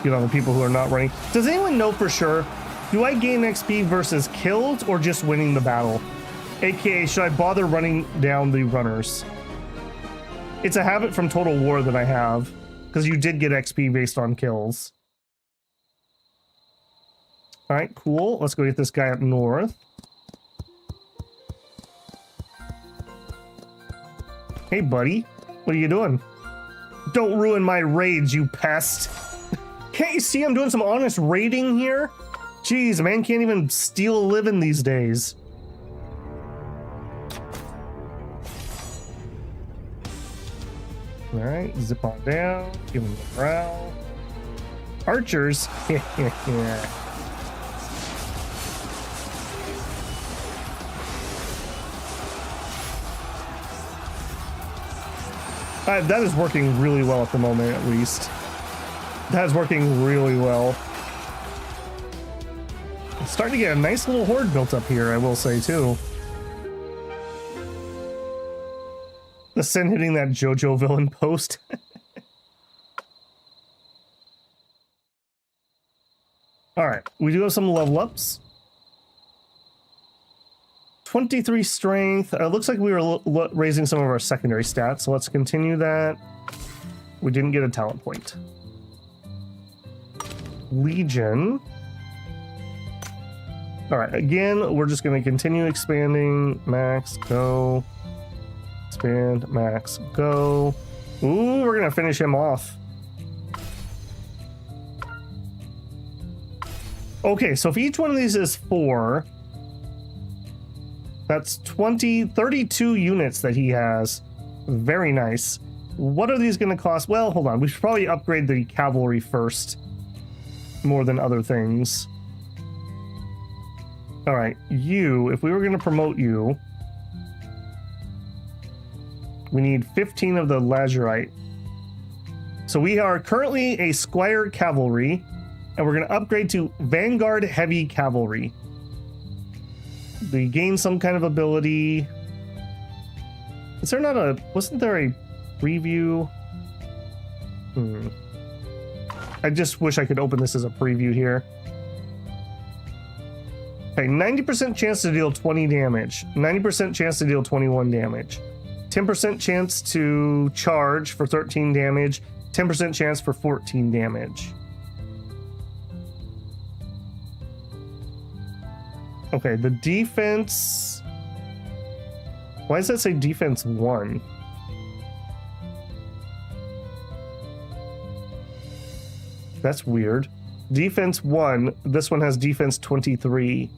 Get on the people who are not running. Does anyone know for sure? Do I gain XP versus kills or just winning the battle? AKA, should I bother running down the runners? It's a habit from Total War that I have, because you did get XP based on kills. All right, cool. Let's go get this guy up north. Hey, buddy. What are you doing? Don't ruin my raids, you pest. Can't you see I'm doing some honest raiding here? Jeez, man can't even steal a living these days. All right, zip on down. Give him the morale. Archers. Yeah. That is working really well at the moment, at least. That is working really well. It's starting to get a nice little horde built up here, I will say, too. The Sin hitting that JoJo villain post. Alright, we do have some level ups. 23 strength. Looks like we were raising some of our secondary stats, so let's continue that. We didn't get a talent point. Legion. All right, again, we're just going to continue expanding. Max, go. Expand, max, go. Ooh, we're going to finish him off. Okay, so if each one of these is 4... That's 32 units that he has. Very nice. What are these going to cost? Well, hold on. We should probably upgrade the cavalry first, more than other things. All right, you, if we were going to promote you, we need 15 of the lazurite. So we are currently a squire cavalry, and we're going to upgrade to vanguard heavy cavalry. They gain some kind of ability. Is there not a... Wasn't there a preview? I just wish I could open this as a preview here. Okay, 90% chance to deal 20 damage. 90% chance to deal 21 damage. 10% chance to charge for 13 damage. 10% chance for 14 damage. Okay, the defense... Why does that say defense 1? That's weird. Defense 1. This one has defense 23.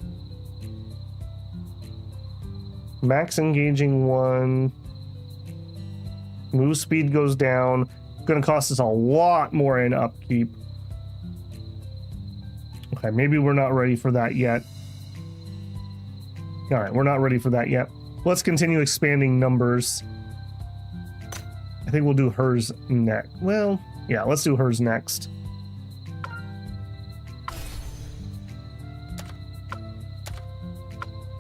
Max engaging 1. Move speed goes down. Gonna cost us a lot more in upkeep. Okay, maybe we're not ready for that yet. All right, we're not ready for that yet. Let's continue expanding numbers. I think we'll do hers next. Well, yeah, let's do hers next.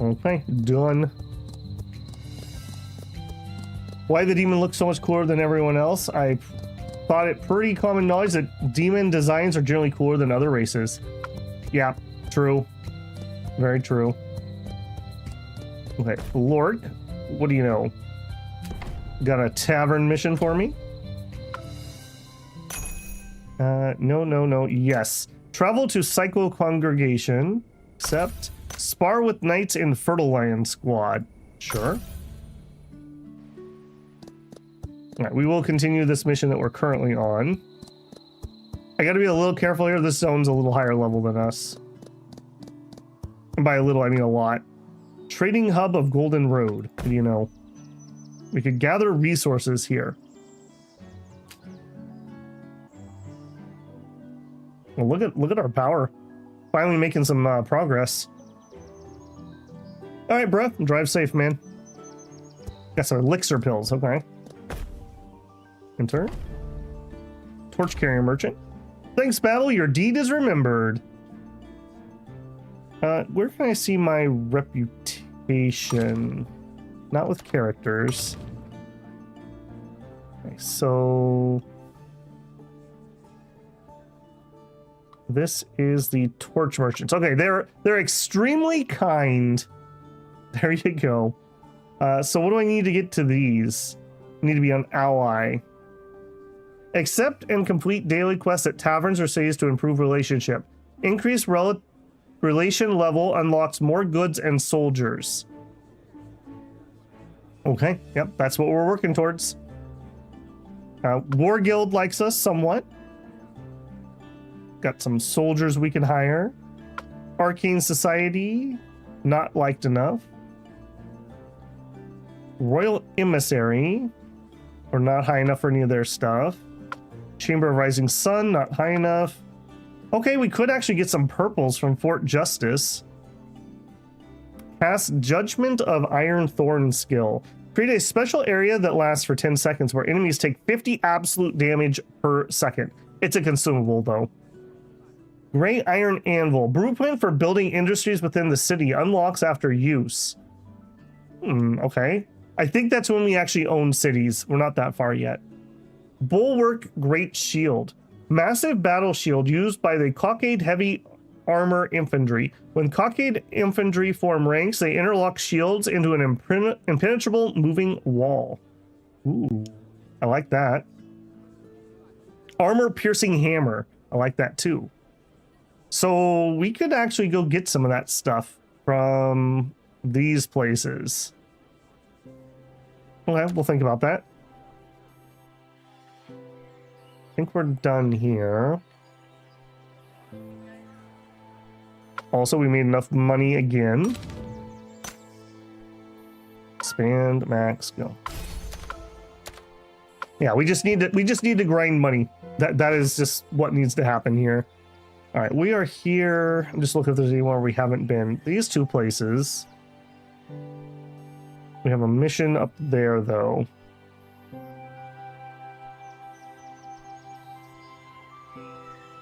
Okay, done. Why the demon looks so much cooler than everyone else? I thought it pretty common knowledge that demon designs are generally cooler than other races. Yeah, true. Very true. Okay, Lord, what do you know? Got a tavern mission for me? No. Yes. Travel to Psycho Congregation. Accept. Spar with knights in Fertile Lion Squad. Sure. Alright, we will continue this mission that we're currently on. I gotta be a little careful here. This zone's a little higher level than us. And by a little, I mean a lot. Trading hub of Golden Road. What do you know? We could gather resources here. Well, look at our power. Finally making some progress. All right, bro. Drive safe, man. Got some elixir pills. Okay. Enter. Torch carrier merchant. Thanks, Babel. Your deed is remembered. Where can I see my reputation? Not with characters. Okay, so this is the torch merchants. Okay, they're extremely kind. There you go. So what do I need to get to these? I need to be an ally. Accept and complete daily quests at taverns or cities to improve relationship. Increase relation level unlocks more goods and soldiers. Okay, yep, that's what we're working towards. War Guild likes us somewhat. Got some soldiers we can hire. Arcane Society, not liked enough. Royal Emissary, or not high enough for any of their stuff. Chamber of Rising Sun, not high enough. Okay, we could actually get some purples from Fort Justice. Cast Judgment of Iron Thorn skill. Create a special area that lasts for 10 seconds where enemies take 50 absolute damage per second. It's a consumable though. Gray Iron Anvil. Blueprint for building industries within the city. Unlocks after use. Okay. I think that's when we actually own cities. We're not that far yet. Bulwark Great Shield. Massive battle shield used by the Cockade Heavy Armor Infantry. When Cockade Infantry form ranks, they interlock shields into an impenetrable moving wall. Ooh, I like that. Armor Piercing Hammer. I like that too. So we could actually go get some of that stuff from these places. Okay, we'll think about that. I think we're done here. Also, we made enough money again. Expand, max, go. Yeah, we just need to grind money. That is just what needs to happen here. All right, we are here. I'm just looking if there's anywhere we haven't been. These two places. We have a mission up there, though.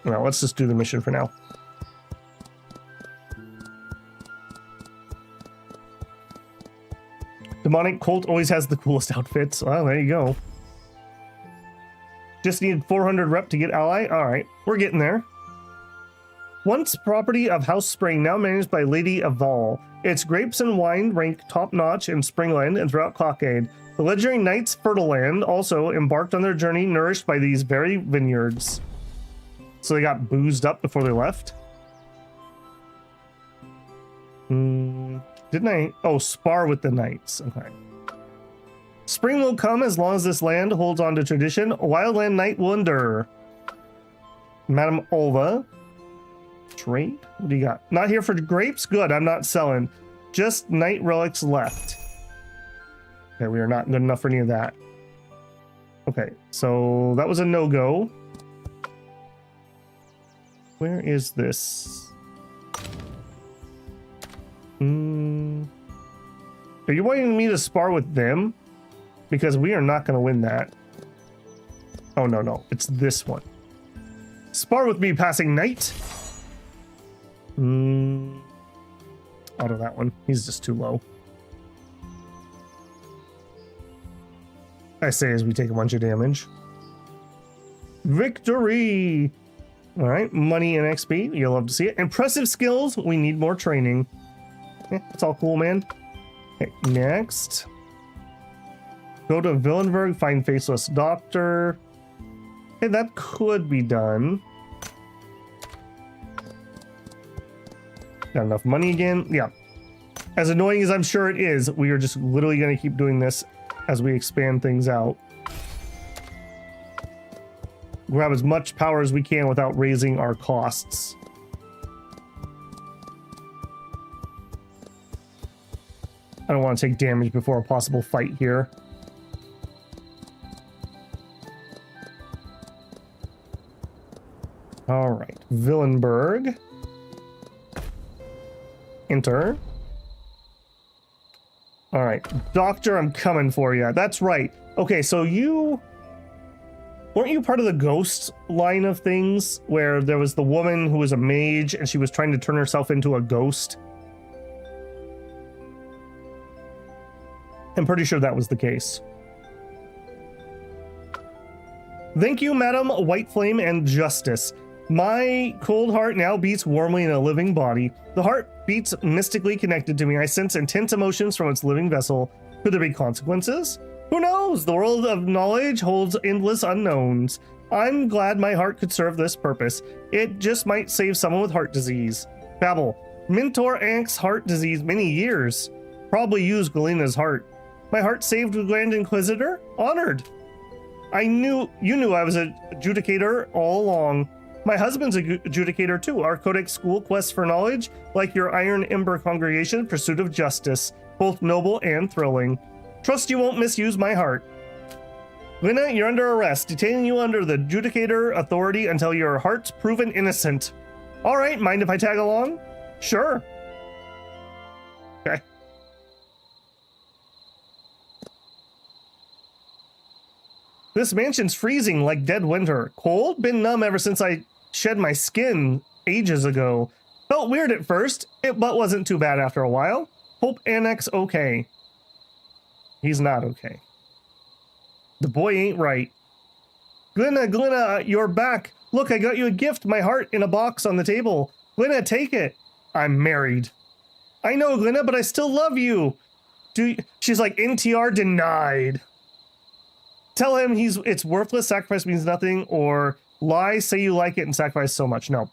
Well, let's just do the mission for now. Demonic Colt always has the coolest outfits. Well, there you go. Just needed 400 rep to get ally. All right, we're getting there. Once property of House Spring, now managed by Lady Aval. Its grapes and wine rank top-notch in Springland and throughout Clockade. The legendary Knights Fertile also embarked on their journey nourished by these very vineyards. So they got boozed up before they left? Didn't I? Oh, spar with the Knights. Okay. Spring will come as long as this land holds on to tradition. Wildland Knight will endure. Madame Olva. Trade? What do you got? Not here for grapes? Good, I'm not selling. Just Knight relics left. Okay, we are not good enough for any of that. Okay, so that was a no-go. Where is this? Are you wanting me to spar with them? Because we are not going to win that. Oh, no. It's this one. Spar with me, passing knight. Out of that one. He's just too low. I say as we take a bunch of damage. Victory! Alright, money and XP. You'll love to see it. Impressive skills. We need more training. Yeah, that's all cool, man. Okay, next. Go to Villenberg, find Faceless Doctor. Hey, that could be done. Got enough money again? Yeah. As annoying as I'm sure it is, we are just literally going to keep doing this as we expand things out. Grab as much power as we can without raising our costs. I don't want to take damage before a possible fight here. All right, Villenberg. Enter. All right, Doctor, I'm coming for you. That's right. Okay, so weren't you part of the ghost line of things where there was the woman who was a mage and she was trying to turn herself into a ghost? I'm pretty sure that was the case. Thank you, Madam White Flame and Justice. My cold heart now beats warmly in a living body. The heart beats mystically connected to me. I sense intense emotions from its living vessel. Could there be consequences? Who knows? The world of knowledge holds endless unknowns. I'm glad my heart could serve this purpose. It just might save someone with heart disease. Babel. Mentor Ank's heart disease many years. Probably used Galena's heart. My heart saved the Grand Inquisitor? Honored. You knew I was a adjudicator all along. My husband's a adjudicator too. Our codex school quests for knowledge, like your Iron Ember congregation, pursuit of justice, both noble and thrilling. Trust you won't misuse my heart. Lena, you're under arrest, detaining you under the adjudicator authority until your heart's proven innocent. All right, mind if I tag along? Sure. Okay. This mansion's freezing like dead winter. Cold? Been numb ever since I shed my skin ages ago. Felt weird at first, but wasn't too bad after a while. Hope Annex okay. He's not okay. The boy ain't right. Glenna, you're back. Look, I got you a gift, my heart, in a box on the table. Glenna, take it. I'm married. I know, Glenna, but I still love you. She's like, NTR denied. Tell him it's worthless, sacrifice means nothing, or lie, say you like it and sacrifice so much. No.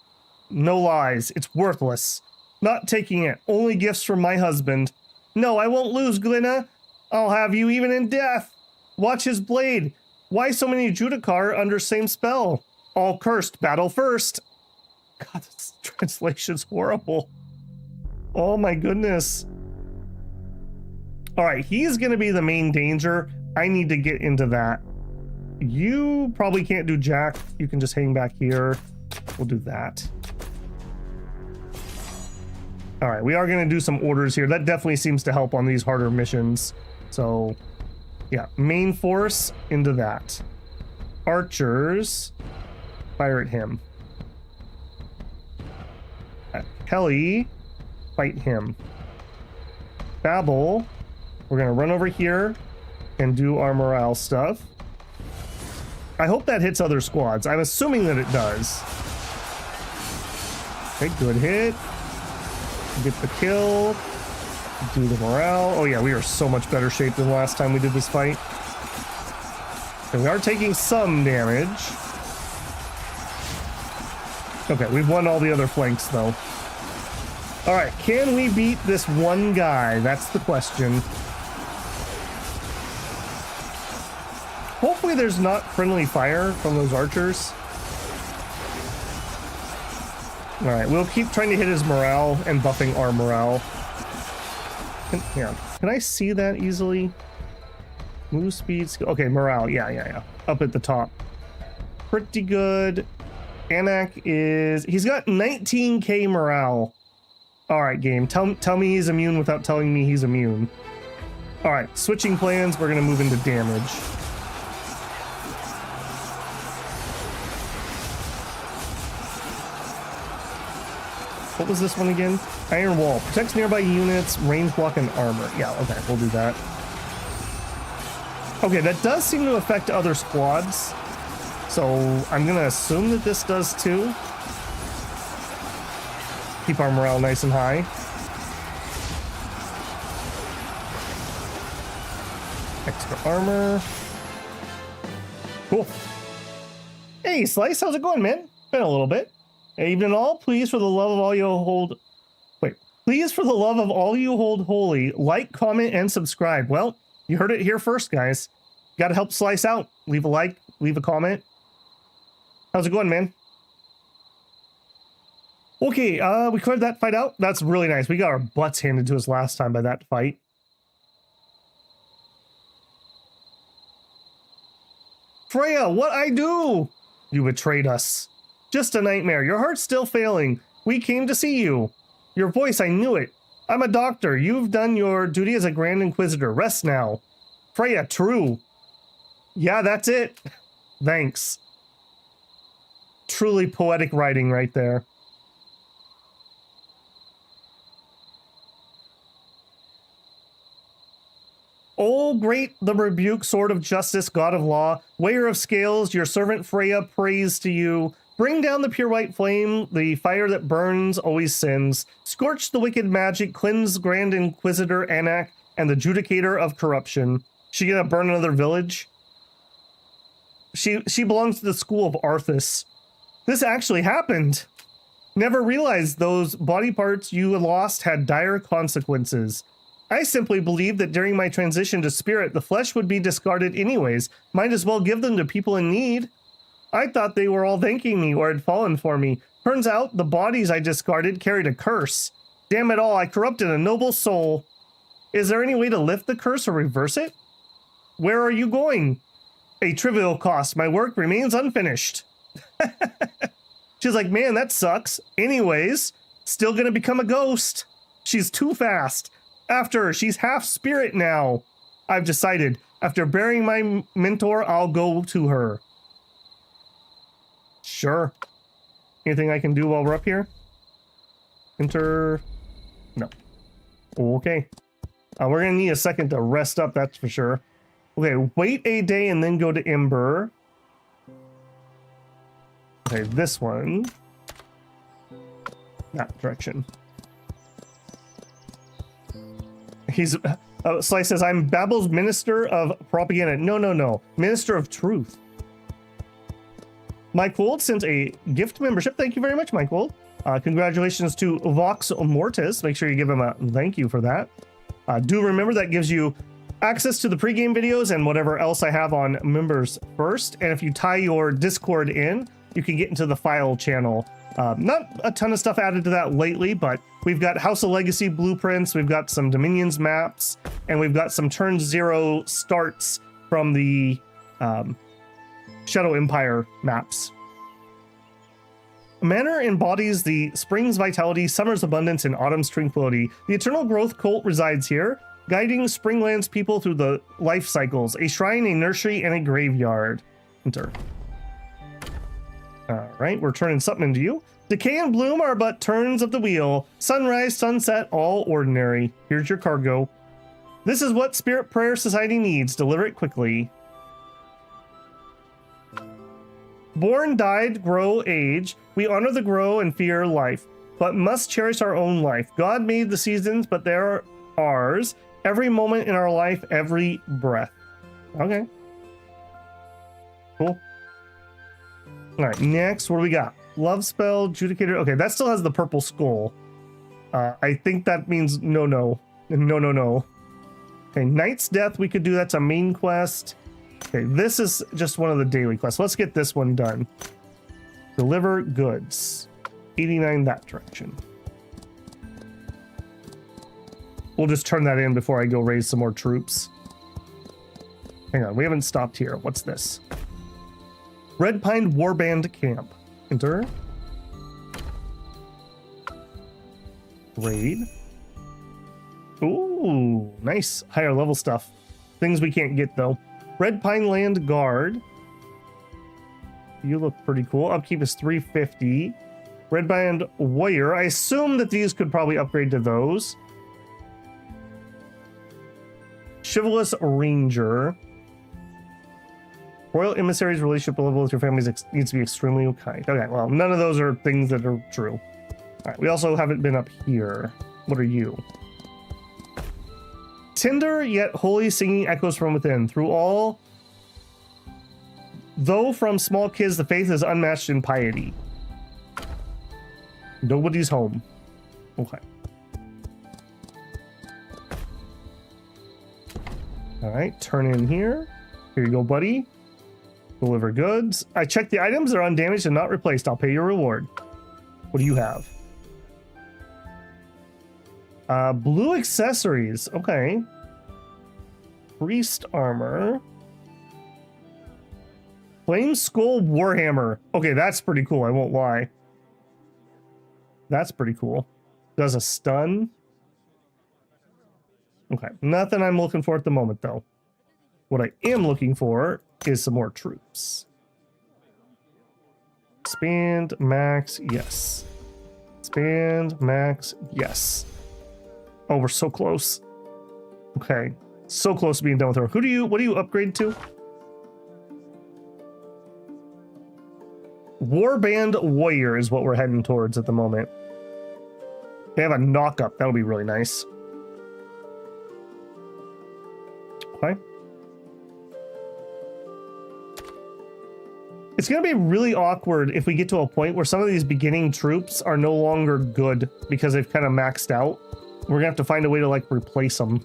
No lies. It's worthless. Not taking it. Only gifts from my husband. No, I won't lose, Glenna. I'll have you even in death. Watch his blade. Why so many Judicar under same spell? All cursed. Battle first. God, this translation's horrible. Oh my goodness. All right, he's gonna be the main danger. I need to get into that. You probably can't do jack. You can just hang back here. We'll do that. All right, we are gonna do some orders here. That definitely seems to help on these harder missions. So yeah, main force into that. Archers, fire at him. Kelly, fight him. Babel, we're gonna run over here and do our morale stuff. I hope that hits other squads. I'm assuming that it does. Okay, good hit. Get the kill. Do the morale. Oh yeah, we are so much better shape than last time we did this fight. And we are taking some damage. Okay, we've won all the other flanks though. All right, can we beat this one guy? That's the question. Hopefully there's not friendly fire from those archers. All right, we'll keep trying to hit his morale and buffing our morale. Can I see that easily? Move speed, okay, morale, yeah. Up at the top. Pretty good. Anak he's got 19k morale. All right, game, tell me he's immune without telling me he's immune. All right, switching plans, we're gonna move into damage. What was this one again? Iron Wall. Protects nearby units, range block, and armor. Yeah, okay, we'll do that. Okay, that does seem to affect other squads. So I'm gonna assume that this does too. Keep our morale nice and high. Extra armor. Cool. Hey, Slice, how's it going, man? Been a little bit. Even all, please for the love of all you hold. Wait, please for the love of all you hold holy, like, comment, and subscribe. Well, you heard it here first, guys. Got to help Slice out. Leave a like, leave a comment. How's it going, man? Okay, we cleared that fight out. That's really nice. We got our butts handed to us last time by that fight. Freya, what I do? You betrayed us. Just a nightmare. Your heart's still failing. We came to see you. Your voice, I knew it. I'm a doctor. You've done your duty as a Grand Inquisitor. Rest now. Freya, true. Yeah, that's it. Thanks. Truly poetic writing right there. Oh, great, the rebuke, sword of justice, god of law, weigher of scales, your servant Freya prays to you. Bring down the pure white flame, the fire that burns always sins. Scorch the wicked magic, cleanse Grand Inquisitor Anak, and the judicator of corruption. She gonna burn another village? She belongs to the school of Arthas. This actually happened. Never realized those body parts you lost had dire consequences. I simply believed that during my transition to spirit, the flesh would be discarded anyways. Might as well give them to people in need. I thought they were all thanking me or had fallen for me. Turns out the bodies I discarded carried a curse. Damn it all, I corrupted a noble soul. Is there any way to lift the curse or reverse it? Where are you going? A trivial cost. My work remains unfinished. She's like, man, that sucks. Anyways, still gonna become a ghost. She's too fast. After her, she's half spirit now. I've decided. After burying my mentor, I'll go to her. Sure. Anything I can do while we're up here? Enter. No. Okay. We're gonna need a second to rest up, that's for sure. Okay, wait a day and then go to Ember. Okay, this one. That direction. He's Slice says, I'm Babel's Minister of Propaganda. No. Minister of Truth. Mike Wold sent a gift membership. Thank you very much, Mike Wold. Congratulations to Vox Mortis. Make sure you give him a thank you for that. Do remember that gives you access to the pregame videos and whatever else I have on members first. And if you tie your Discord in, you can get into the file channel. Not a ton of stuff added to that lately, but We've got House of Legacy blueprints, we've got some Dominions maps, and we've got some turn 0 starts from the Shadow Empire maps. A manor embodies the spring's vitality, summer's abundance, and autumn's tranquility. The eternal growth cult resides here, guiding Springland's people through the life cycles. A shrine, a nursery, and a graveyard. Enter. All right, we're turning something into you. Decay and bloom are but turns of the wheel. Sunrise, sunset, all ordinary. Here's your cargo. This is what Spirit Prayer Society needs. Deliver it quickly. Born, died, grow, age. We honor the grow and fear life, but must cherish our own life. God made the seasons, but they're ours. Every moment in our life, every breath. Okay. Cool. All right, next, what do we got? Love spell, Judicator. Okay, that still has the purple skull. I think that means no. Okay, Knight's Death, we could do. That's a main quest. Okay, this is just one of the daily quests. Let's get this one done. Deliver goods. 89 that direction. We'll just turn that in before I go raise some more troops. Hang on, we haven't stopped here. What's this? Red Pine Warband Camp. Enter. Raid. Ooh, nice. Higher level stuff. Things we can't get though. Red Pine Land Guard. You look pretty cool. Upkeep is 350. Red Pine Warrior. I assume that these could probably upgrade to those. Chivalrous Ranger. Royal Emissary's relationship level with your family needs to be extremely kind. Okay, well, none of those are things that are true. All right, we also haven't been up here. What are you? Tender yet holy singing echoes from within. Through all, though from small kids, the faith is unmatched in piety. Nobody's home. Okay. All right, turn in here. Here you go, buddy. Deliver goods. I checked the items. They're undamaged and not replaced. I'll pay your reward. What do you have? Blue accessories. Okay. Priest armor. Flame Skull Warhammer. Okay, that's pretty cool. I won't lie. That's pretty cool. Does a stun. Okay, nothing I'm looking for at the moment, though. What I am looking for is some more troops. Expand, max, yes. Expand, max, yes. Oh, we're so close. Okay, so close to being done with her. What do you upgrade to? Warband Warrior is what we're heading towards at the moment. They have a knock-up. That'll be really nice. Okay. It's going to be really awkward if we get to a point where some of these beginning troops are no longer good because they've kind of maxed out. We're going to have to find a way to, like, replace them.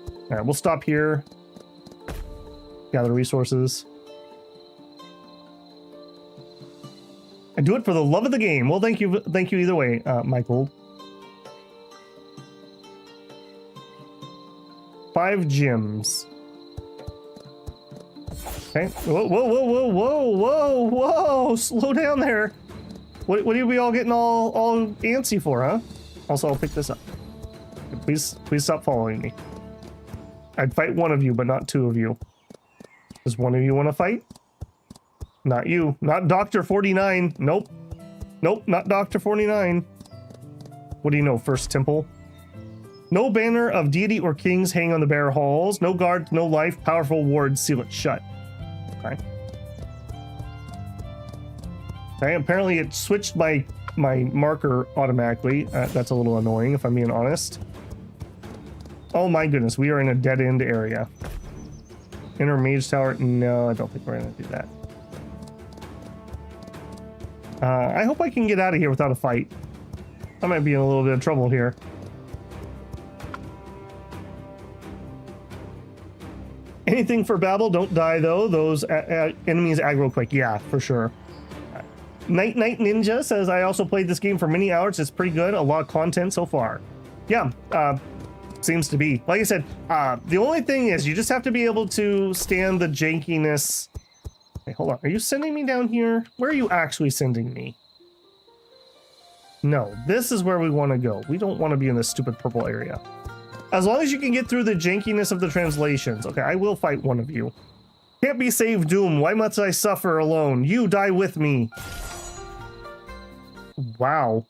All right, we'll stop here. Gather resources. I do it for the love of the game. Well, thank you either way, Michael. 5 gems. Okay. Whoa. Slow down there. What are we all getting all antsy for, huh? Also, I'll pick this up. Please stop following me. I'd fight one of you, but not 2 of you. Does one of you want to fight? Not you. Not Dr. 49. Nope. Nope, not Dr. 49. What do you know, First Temple? No banner of deity or kings hang on the bare halls. No guards, no life. Powerful wards seal it shut. Okay. Okay, apparently it switched my marker automatically. That's a little annoying, if I'm being honest. Oh my goodness, we are in a dead-end area. Inner Mage Tower. No, I don't think we're going to do that. I hope I can get out of here without a fight. I might be in a little bit of trouble here. Anything for Babel, don't die though. Those enemies aggro quick. Yeah, for sure. Night Ninja says, I also played this game for many hours. It's pretty good. A lot of content so far. Yeah, seems to be. Like I said, the only thing is you just have to be able to stand the jankiness. Hey, hold on. Are you sending me down here? Where are you actually sending me? No, this is where we want to go. We don't want to be in this stupid purple area. As long as you can get through the jankiness of the translations. Okay, I will fight one of you. Can't be saved, Doom. Why must I suffer alone? You die with me. Wow.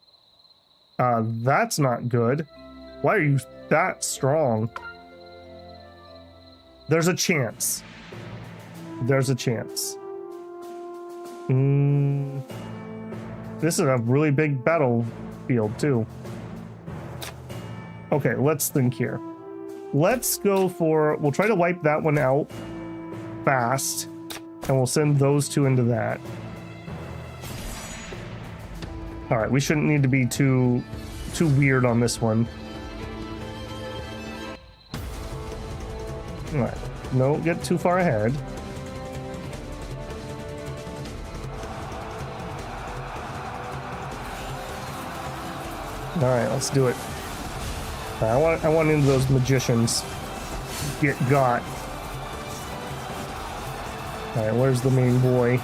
That's not good. Why are you that strong? There's a chance. There's a chance. This is a really big battlefield, too. Okay, let's think here. Let's go for... We'll try to wipe that one out fast, and we'll send those two into that. All right, we shouldn't need to be too weird on this one. All right, don't get too far ahead. All right, let's do it. I want into those magicians. Get got. All right, where's the main boy?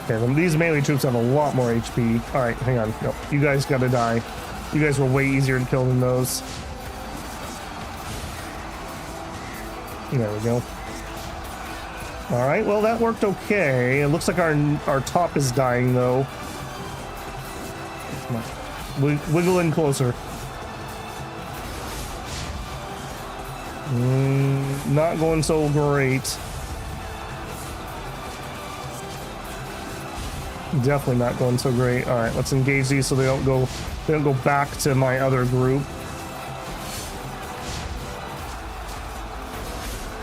Okay, these melee troops have a lot more HP. All right, hang on. Nope, you guys gotta die. You guys were way easier to kill than those. There we go. All right, well, that worked okay. It looks like our top is dying, though. Come on. Wiggle in closer. Not going so great. Definitely not going so great. All right, let's engage these so they don't go back to my other group.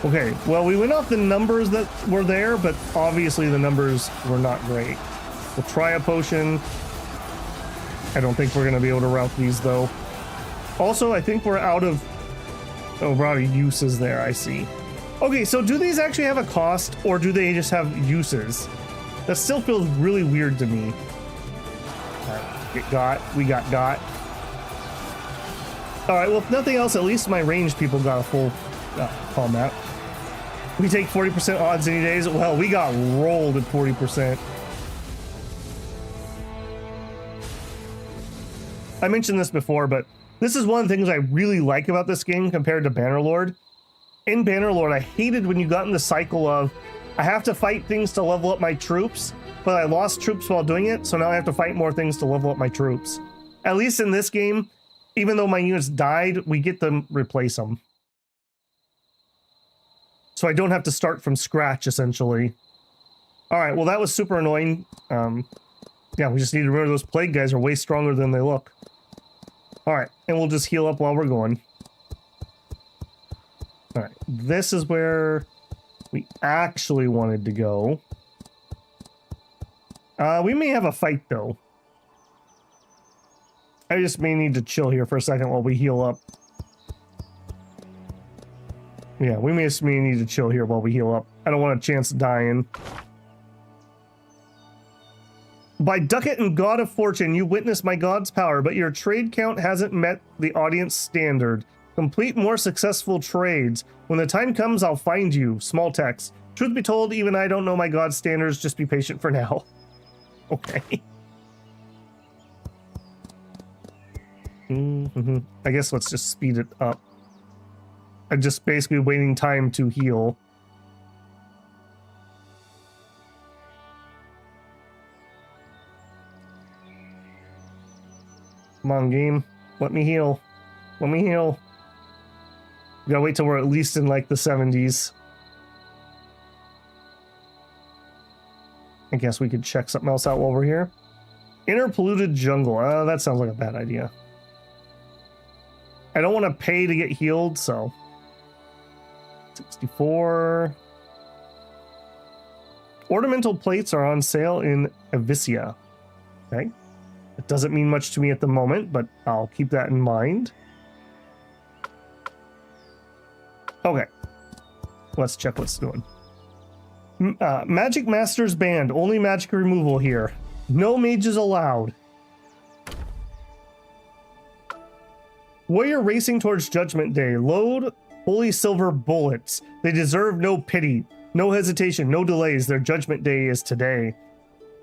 Okay, well, we went off the numbers that were there, but obviously the numbers were not great. We'll try a potion. I don't think we're going to be able to route these, though. Also, I think we're out of... Oh, we're out of uses there, I see. Okay, so do these actually have a cost, or do they just have uses? That still feels really weird to me. Get got. We got got. Alright, well, if nothing else, at least my ranged people got a full combat. We take 40% odds any days. Well, we got rolled at 40%. I mentioned this before, but this is one of the things I really like about this game compared to Bannerlord. In Bannerlord, I hated when you got in the cycle of, I have to fight things to level up my troops, but I lost troops while doing it, so now I have to fight more things to level up my troops. At least in this game, even though my units died, we get to replace them. So I don't have to start from scratch, essentially. Alright, well that was super annoying. Yeah, we just need to remember those plague guys are way stronger than they look. Alright, and we'll just heal up while we're going. Alright, this is where we actually wanted to go. We may have a fight, though. I just may need to chill here for a second while we heal up. Yeah, we may need to chill here while we heal up. I don't want a chance of dying. By Ducat and God of Fortune, you witness my god's power, but your trade count hasn't met the audience standard. Complete more successful trades. When the time comes, I'll find you. Small text. Truth be told, even I don't know my god's standards. Just be patient for now. Okay. I guess let's just speed it up. I'm just basically waiting time to heal. Come on, game. Let me heal. Let me heal. We gotta wait till we're at least in like the 70s. I guess we could check something else out while we're here. Interpolluted jungle. That sounds like a bad idea. I don't want to pay to get healed, so... 64. Ornamental plates are on sale in Avisia. Okay. It doesn't mean much to me at the moment, but I'll keep that in mind. Okay. Let's check what's doing. Magic Masters banned. Only magic removal here. No mages allowed. Warrior racing towards Judgment Day. Load holy silver bullets. They deserve no pity. No hesitation. No delays. Their Judgment Day is today.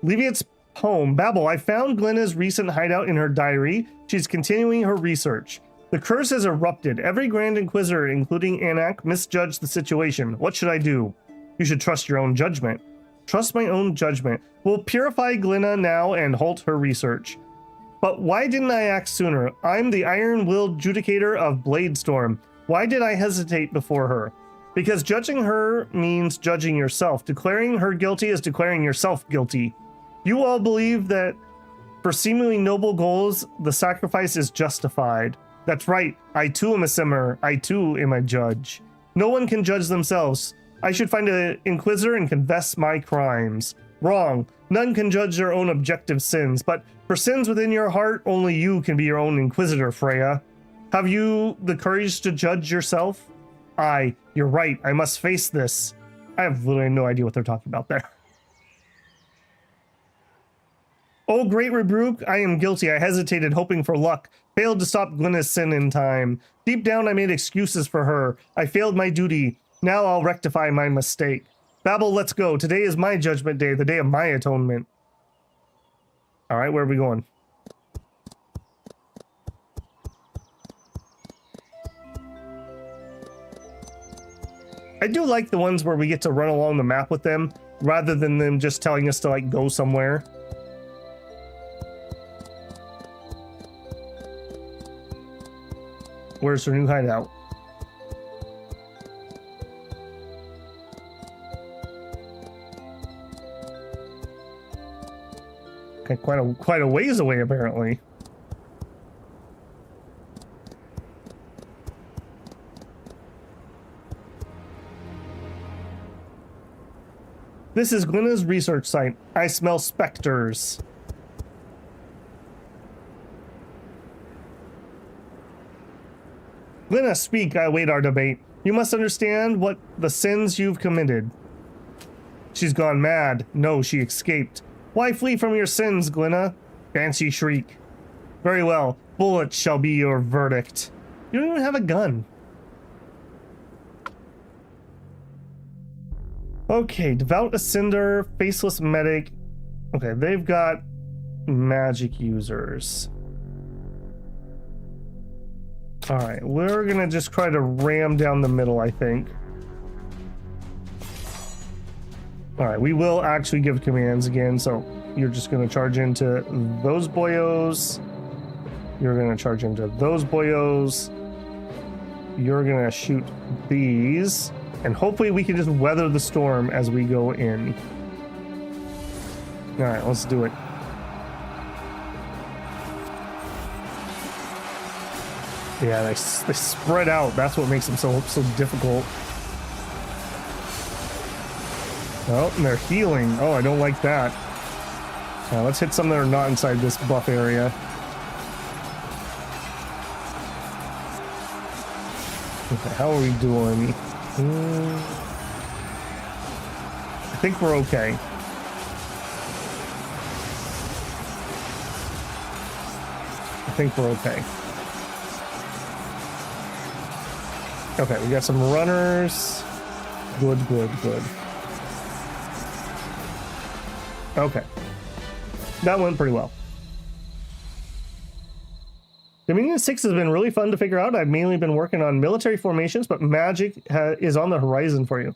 Leviat's poem. Babel. I found Glenna's recent hideout in her diary. She's continuing her research. The curse has erupted. Every Grand Inquisitor, including Anak, misjudged the situation. What should I do? You should trust your own judgment. Trust my own judgment. We'll purify Glenna now and halt her research. But why didn't I act sooner? I'm the iron-willed judicator of Bladestorm. Why did I hesitate before her? Because judging her means judging yourself. Declaring her guilty is declaring yourself guilty. You all believe that for seemingly noble goals, the sacrifice is justified. That's right. I too am a simmer. I too am a judge. No one can judge themselves. I should find an inquisitor and confess my crimes. Wrong. None can judge their own objective sins, but for sins within your heart, only you can be your own inquisitor, Freya. Have you the courage to judge yourself? Aye, you're right. I must face this. I have literally no idea what they're talking about there. Oh, great rebuke, I am guilty. I hesitated, hoping for luck. Failed to stop Glenna's sin in time. Deep down, I made excuses for her. I failed my duty. Now I'll rectify my mistake. Babel, let's go. Today is my judgment day, the day of my atonement. All right, where are we going? I do like the ones where we get to run along the map with them, rather than them just telling us to, like, go somewhere. Where's her new hideout? Okay, quite a ways away, apparently. This is Glenna's research site. I smell specters. Glenna, speak. I await our debate. You must understand what the sins you've committed. She's gone mad. No, she escaped. Why flee from your sins, Glenna? Banshee shriek. Very well. Bullets shall be your verdict. You don't even have a gun. Okay, Devout Ascender, Faceless Medic. Okay, they've got magic users. Alright, we're gonna just try to ram down the middle, I think. Alright, we will actually give commands again, so you're just gonna charge into those boyos. You're gonna charge into those boyos. You're gonna shoot these. And hopefully we can just weather the storm as we go in. Alright, let's do it. Yeah, they spread out. That's what makes them so difficult. Oh, and they're healing. Oh, I don't like that. Let's hit some that are not inside this buff area. Okay, how are we doing? I think we're okay. I think we're okay. Okay, we got some runners. Good. Okay. That went pretty well. Dominion 6 has been really fun to figure out. I've mainly been working on military formations, but magic is on the horizon for you.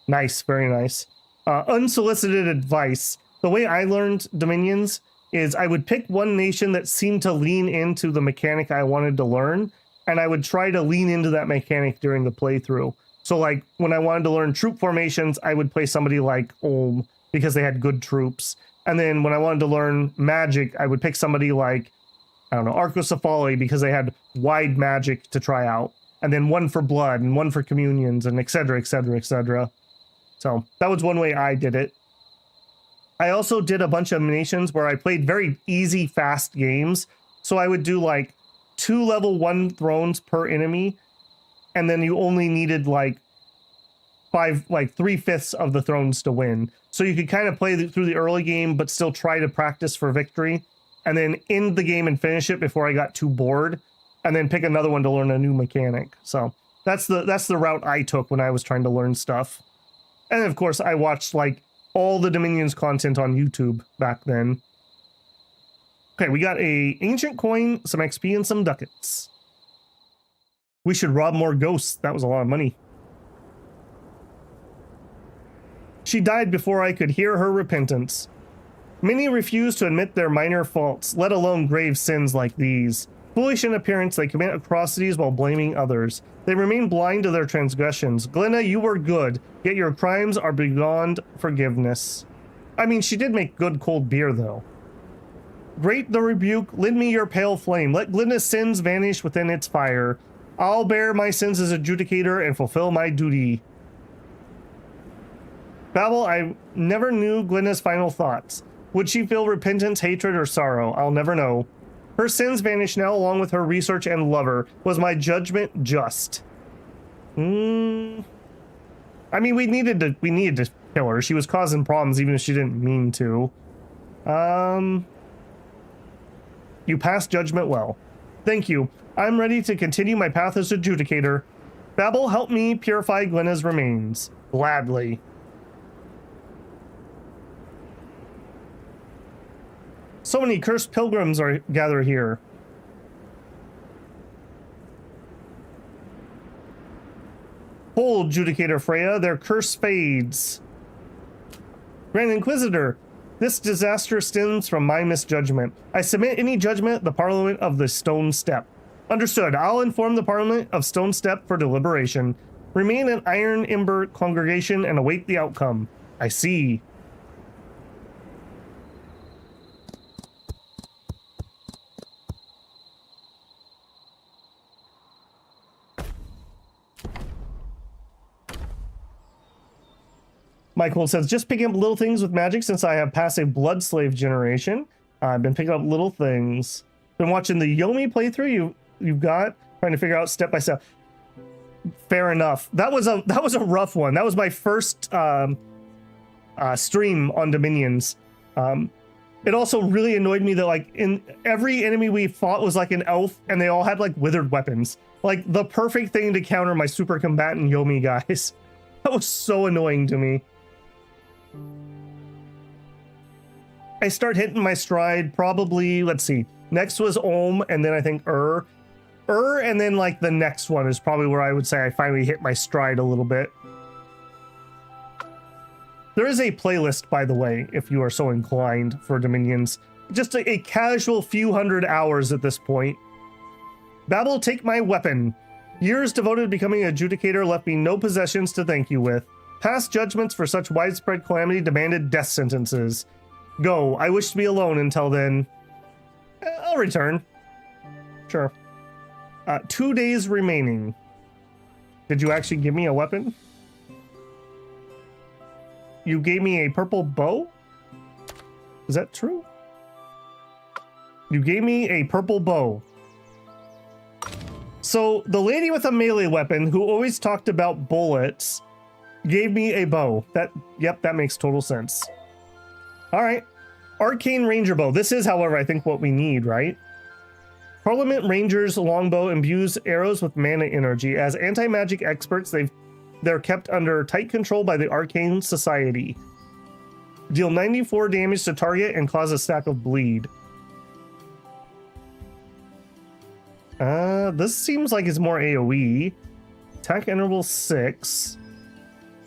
Nice, very nice. Unsolicited advice. The way I learned Dominions is I would pick one nation that seemed to lean into the mechanic I wanted to learn, and I would try to lean into that mechanic during the playthrough. So like when I wanted to learn troop formations, I would play somebody like Ulm because they had good troops. And then when I wanted to learn magic, I would pick somebody like, I don't know, Arcocephali because they had wide magic to try out. And then one for blood and one for communions and et cetera, et cetera, et cetera. So that was one way I did it. I also did a bunch of nations where I played very easy, fast games. So I would do like 2 level 1 thrones per enemy. And then you only needed like like 3/5 of the thrones to win. So you could kind of play through the early game, but still try to practice for victory, and then end the game and finish it before I got too bored, and then pick another one to learn a new mechanic. So that's the route I took when I was trying to learn stuff. And of course, I watched like all the Dominions content on YouTube back then. Okay, we got a ancient coin, some XP, and some ducats. We should rob more ghosts. That was a lot of money. She died before I could hear her repentance. Many refuse to admit their minor faults, let alone grave sins like these. Foolish in appearance, they commit atrocities while blaming others. They remain blind to their transgressions. Glenna, you were good, yet your crimes are beyond forgiveness. I mean, she did make good cold beer, though. Great the rebuke, lend me your pale flame. Let Glenna's sins vanish within its fire. I'll bear my sins as adjudicator and fulfill my duty. Babel, I never knew Glenna's final thoughts. Would she feel repentance, hatred, or sorrow? I'll never know. Her sins vanish now along with her research and lover. Was my judgment just? I mean, we needed to kill her. She was causing problems even if she didn't mean to. You passed judgment well. Thank you. I'm ready to continue my path as adjudicator. Babel, help me purify Glenna's remains. Gladly. So many cursed pilgrims are gathered here. Hold, Judicator Freya, their curse fades. Grand Inquisitor, this disaster stems from my misjudgment. I submit any judgment the Parliament of the Stone Step. Understood. I'll inform the Parliament of Stone Step for deliberation. Remain an Iron Ember congregation and await the outcome. I see. Michael says, just picking up little things with magic since I have passed a blood slave generation. I've been picking up little things. Been watching the Yomi playthrough you've got, trying to figure out step by step. Fair enough. That was a rough one. That was my first stream on Dominions. It also really annoyed me that like in every enemy we fought was like an elf and they all had like withered weapons. Like the perfect thing to counter my super combatant Yomi guys. That was so annoying to me. I start hitting my stride probably, let's see, next was Ohm, and then I think and then like the next one is probably where I would say I finally hit my stride a little bit. There is a playlist, by the way, if you are so inclined, for Dominions. Just a casual few hundred hours at this point. Babel, take my weapon. Years devoted to becoming an adjudicator left me no possessions to thank you with. Past judgments for such widespread calamity demanded death sentences. Go. I wish to be alone until then. I'll return. Sure. 2 days remaining. Did you actually give me a weapon? You gave me a purple bow? Is that true? You gave me a purple bow. So the lady with a melee weapon who always talked about bullets gave me a bow. Yep, that makes total sense. All right. Arcane Ranger Bow. This is, however, I think what we need, right? Parliament Ranger's longbow imbues arrows with mana energy. As anti-magic experts, they're kept under tight control by the Arcane Society. Deal 94 damage to target and cause a stack of bleed. This seems like it's more AoE. Attack interval 6.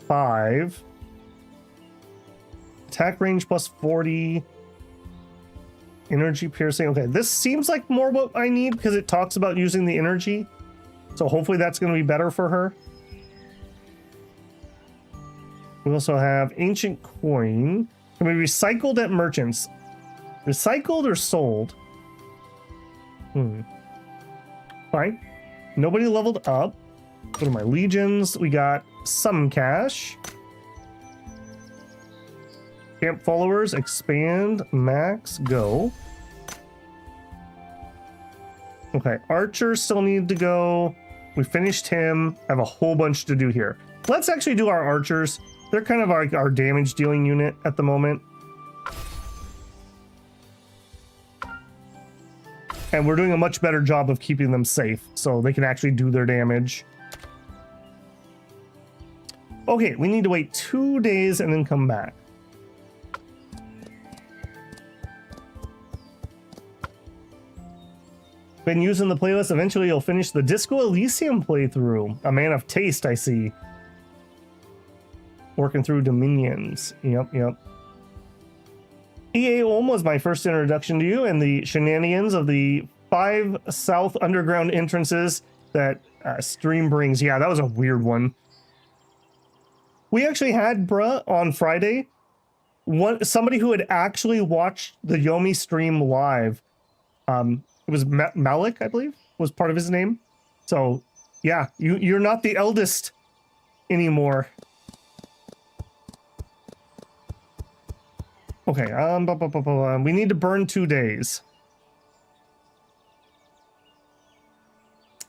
5. Attack range plus 40. Energy piercing. Okay, this seems like more what I need because it talks about using the energy. So hopefully that's going to be better for her. We also have Ancient Coin. Can be recycled at merchants. Recycled or sold? Fine. Nobody leveled up. Go to my legions. We got some cash. Camp followers, expand, max, go. Okay, Archer still need to go. We finished him. I have a whole bunch to do here. Let's actually do our archers. They're kind of like our damage dealing unit at the moment. And we're doing a much better job of keeping them safe, so they can actually do their damage. Okay, we need to wait 2 days and then come back. Been using the playlist. Eventually you'll finish the Disco Elysium playthrough. A man of taste, I see. Working through Dominions. Yep. EA Ulm was my first introduction to you, and the shenanigans of the 5 south underground entrances that stream brings. Yeah, that was a weird one. We actually had, bruh, on Friday, somebody who had actually watched the Yomi stream live. It was Malik, I believe, was part of his name. So, yeah, you're not the eldest anymore. Okay, we need to burn 2 days.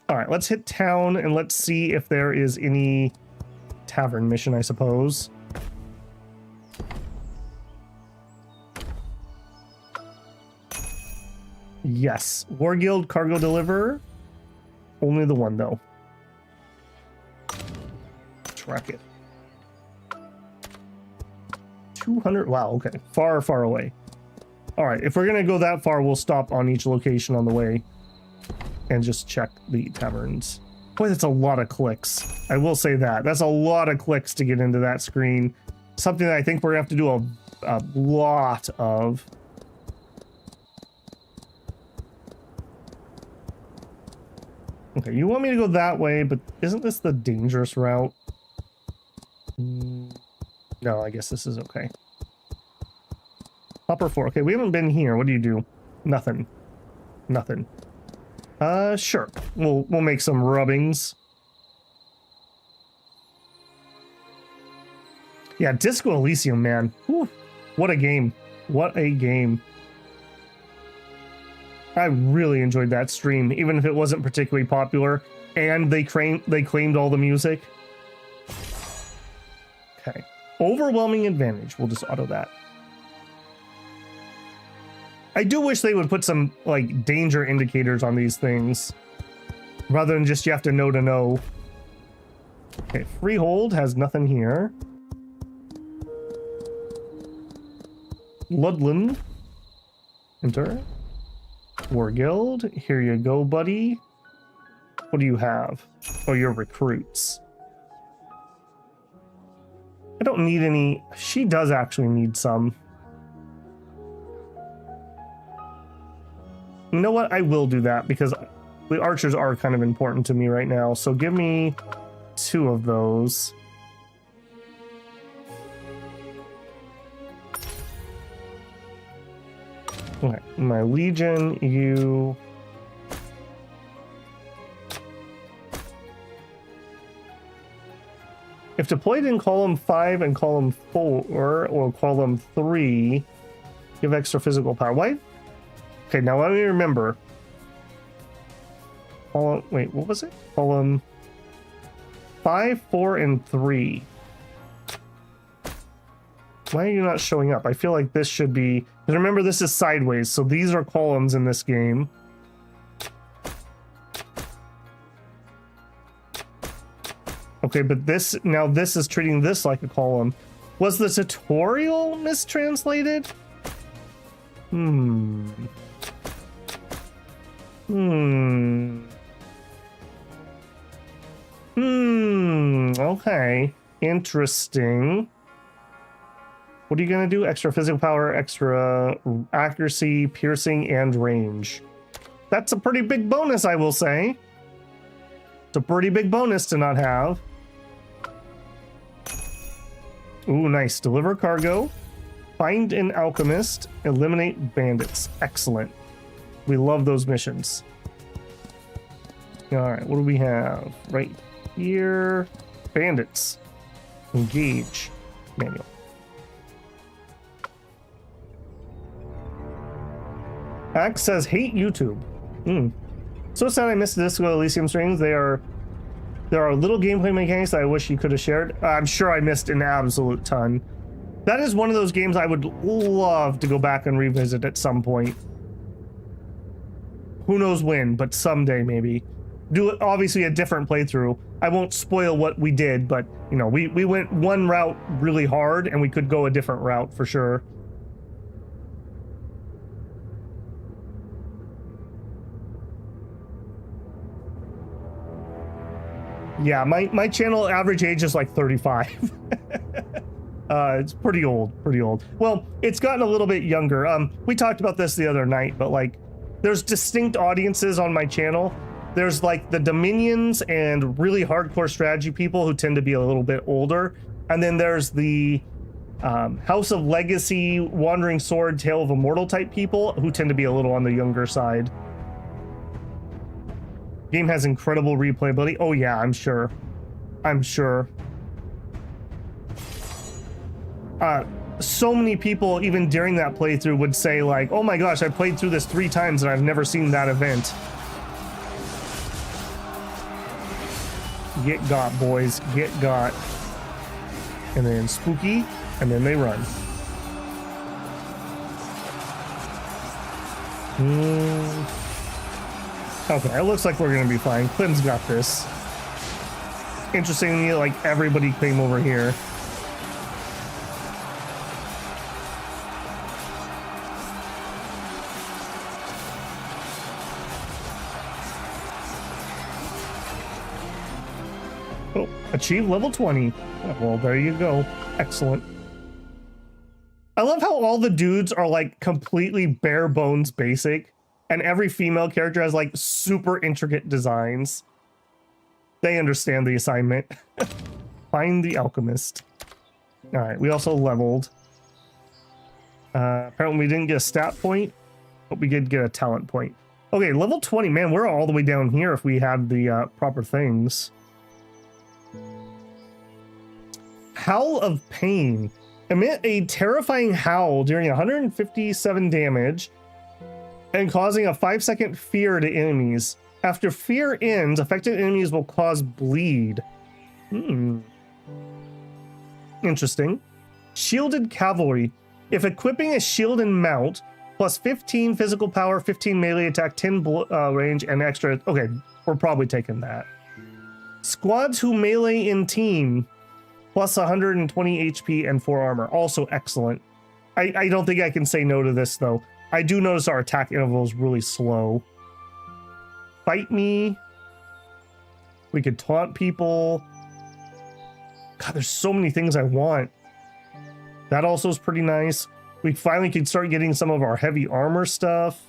All right, let's hit town and let's see if there is any tavern mission, I suppose. Yes, War Guild cargo deliverer. Only the one though. Track it. 200. Wow, okay. Far, far away. All right, if we're gonna go that far, we'll stop on each location on the way and just check the taverns. Boy, that's a lot of clicks. I will say that. That's a lot of clicks to get into that screen. Something that I think we're gonna have to do a lot of. Okay, you want me to go that way, but isn't this the dangerous route? No, I guess this is okay. Hopper 4. Okay, we haven't been here. What do you do? Nothing. Nothing. Sure. We'll make some rubbings. Yeah, Disco Elysium, man. Whew. What a game. What a game. I really enjoyed that stream, even if it wasn't particularly popular, and they claimed all the music. Okay. Overwhelming advantage. We'll just auto that. I do wish they would put some, like, danger indicators on these things, rather than just you have to know. Okay, Freehold has nothing here. Ludland. Enter. War Guild. Here you go, buddy. What do you have? Oh, you're recruits. I don't need any. She does actually need some. You know what? I will do that because the archers are kind of important to me right now. So give me 2 of those. Okay, my legion, you. If deployed in column 5 and column 4 or column 3, give extra physical power. Why? Okay, now let me remember. Wait, what was it? Column 5, 4, and 3. Why are you not showing up? I feel like this should be... Because remember, this is sideways, so these are columns in this game. Okay, but this... Now this is treating this like a column. Was the tutorial mistranslated? Okay. Interesting. What are you going to do? Extra physical power, extra accuracy, piercing, and range. That's a pretty big bonus, I will say. It's a pretty big bonus to not have. Ooh, nice. Deliver cargo. Find an alchemist. Eliminate bandits. Excellent. We love those missions. All right, what do we have? Right here. Bandits. Engage. Manual. Axe says, hate YouTube. So sad I missed the Disco Elysium streams. They are There are little gameplay mechanics that I wish you could have shared. I'm sure I missed an absolute ton. That is one of those games I would love to go back and revisit at some point. Who knows when, but someday maybe. Do obviously a different playthrough. I won't spoil what we did, but you know, we went one route really hard and we could go a different route for sure. Yeah, my channel average age is like 35. It's pretty old. Well, it's gotten a little bit younger. We talked about this the other night, but like, there's distinct audiences on my channel. There's like the Dominions and really hardcore strategy people who tend to be a little bit older. And then there's the House of Legacy, Wandering Sword, Tale of Immortal type people who tend to be a little on the younger side. Game has incredible replayability. Oh yeah, I'm sure. So many people, even during that playthrough, would say like, oh my gosh, I played through this 3 times and I've never seen that event. Get got, boys. Get got. And then spooky, and then they run. Okay, it looks like we're gonna be fine. Clem's got this. Interestingly, like everybody came over here. Oh, achieve level 20. Oh, well, there you go. Excellent. I love how all the dudes are like completely bare bones basic, and every female character has like super intricate designs. They understand the assignment. Find the alchemist. All right, we also leveled. Apparently we didn't get a stat point, but we did get a talent point. Okay, level 20. Man, we're all the way down here if we had the proper things. Howl of Pain. Emit a terrifying howl during 157 damage and causing a 5-second fear to enemies. After fear ends, affected enemies will cause bleed. Interesting. Shielded Cavalry. If equipping a shield and mount, plus 15 physical power, 15 melee attack, 10 range, and extra... Okay, we're probably taking that. Squads who melee in team, plus 120 HP and 4 armor. Also excellent. I don't think I can say no to this, though. I do notice our attack interval is really slow. Fight me. We could taunt people. God, there's so many things I want. That also is pretty nice. We finally could start getting some of our heavy armor stuff.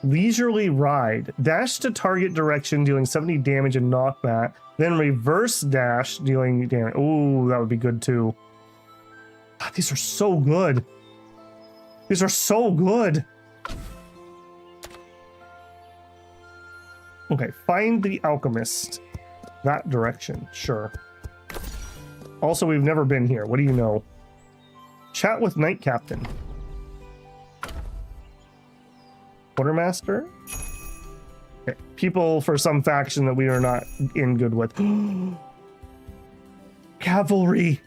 Leisurely Ride. Dash to target direction, dealing 70 damage and knockback. Then reverse dash, dealing damage. Ooh, that would be good too. God, these are so good. These are so good. Okay, find the alchemist. That direction, sure. Also, we've never been here. What do you know? Chat with Knight Captain. Quartermaster? Okay. People for some faction that we are not in good with. Cavalry!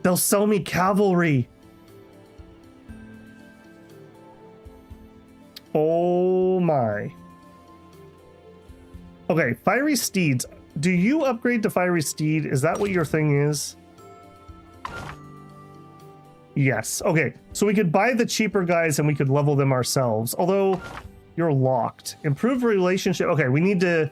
They'll sell me cavalry! Oh my. Okay, Fiery Steeds. Do you upgrade to Fiery Steed? Is that what your thing is? Yes. Okay, so we could buy the cheaper guys and we could level them ourselves. Although, you're locked. Improve relationship. Okay, we need to...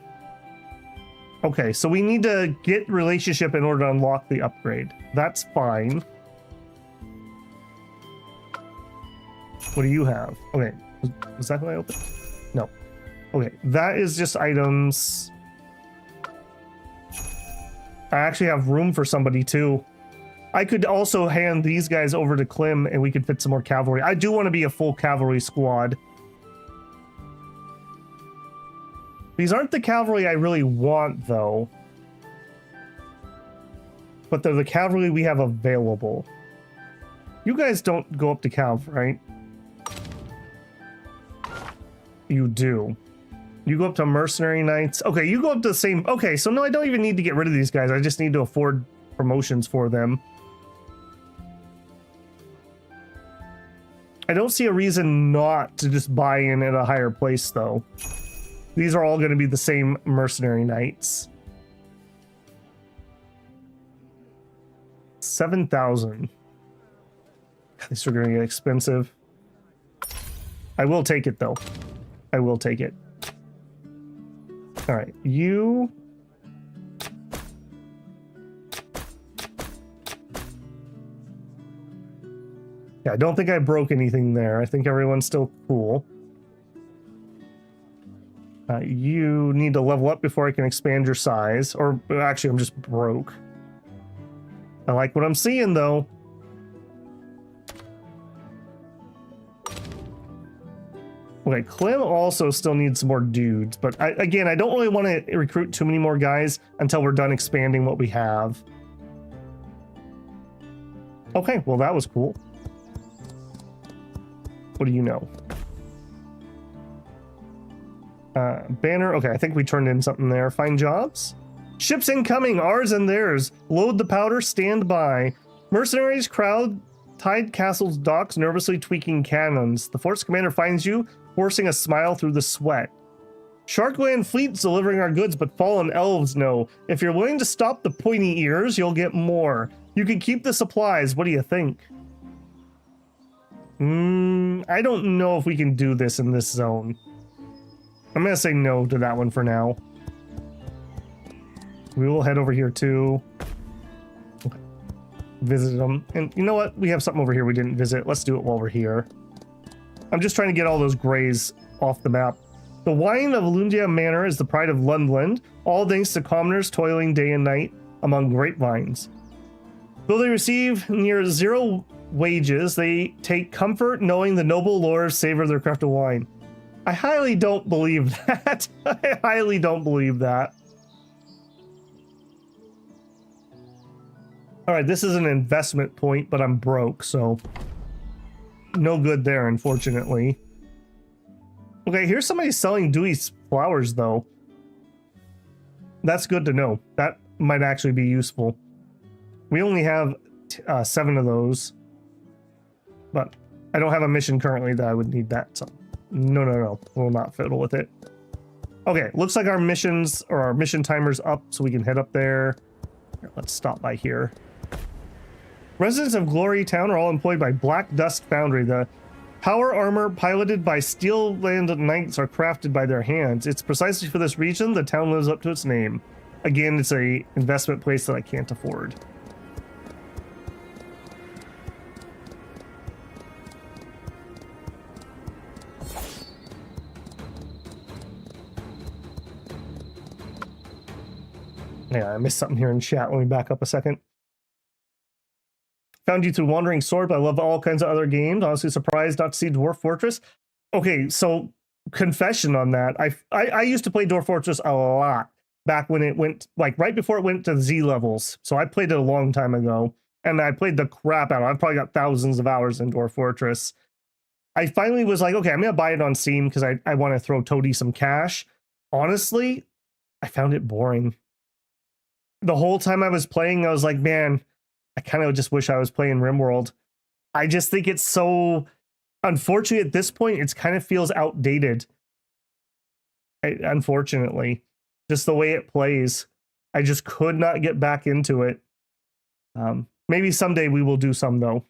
Okay, so we need to get relationship in order to unlock the upgrade. That's fine. What do you have? Okay, was that who I opened? No. Okay, that is just items. I actually have room for somebody too. I could also hand these guys over to Clem and we could fit some more cavalry. I do want to be a full cavalry squad. These aren't the cavalry I really want though. But they're the cavalry we have available. You guys don't go up to cav, right? You do. You go up to mercenary knights. Okay, you go up to the same. Okay, so no, I don't even need to get rid of these guys. I just need to afford promotions for them. I don't see a reason not to just buy in at a higher place, though. These are all going to be the same mercenary knights. 7,000. These are going to get expensive. I will take it, though. I will take it. All right, you... Yeah, I don't think I broke anything there. I think everyone's still cool. You need to level up before I can expand your size. Or actually, I'm just broke. I like what I'm seeing, though. Okay, Clem also still needs some more dudes, but again, I don't really want to recruit too many more guys until we're done expanding what we have. Okay, well, that was cool. What do you know? Banner, okay, I think we turned in something there. Find jobs. Ships incoming, ours and theirs. Load the powder, stand by. Mercenaries crowd Tide Castle's docks, nervously tweaking cannons. The force commander finds you, forcing a smile through the sweat. Sharkland fleet's delivering our goods, but fallen elves know. If you're willing to stop the pointy ears, you'll get more. You can keep the supplies. What do you think? I don't know if we can do this in this zone. I'm gonna say no to that one for now. We will head over here too. Okay. Visit them. And you know what? We have something over here we didn't visit. Let's do it while we're here. I'm just trying to get all those grays off the map. The wine of Lundia Manor is the pride of Lundland, all thanks to commoners toiling day and night among grapevines. Though they receive near zero wages, they take comfort knowing the noble lords savor their craft of wine. I highly don't believe that. I highly don't believe that. All right, this is an investment point, but I'm broke, so no good there, unfortunately. Okay, here's somebody selling Dewey's flowers, though. That's good to know. That might actually be useful. We only have 7 of those, but I don't have a mission currently that I would need that. So no, we'll not fiddle with it. Okay, looks like our missions or our mission timer's up, so we can head up there. Here, let's stop by here. Residents of Glory Town are all employed by Black Dust Foundry. The power armor piloted by Steel Land Knights are crafted by their hands. It's precisely for this reason the town lives up to its name. Again, it's a investment place that I can't afford. Yeah, I missed something here in chat. Let me back up a second. Found you through Wandering Sword, but I love all kinds of other games. Honestly surprised not to see Dwarf Fortress. Okay, so confession on that. I used to play Dwarf Fortress a lot back when it went, like right before it went to Z levels. So I played it a long time ago, and I played the crap out of it. I've probably got thousands of hours in Dwarf Fortress. I finally was like, okay, I'm going to buy it on Steam because I want to throw Toady some cash. Honestly, I found it boring. The whole time I was playing, I was like, man, I kind of just wish I was playing RimWorld. I just think it's so, unfortunately, at this point, it kind of feels outdated. Unfortunately, just the way it plays. I just could not get back into it. Maybe someday we will do some, though.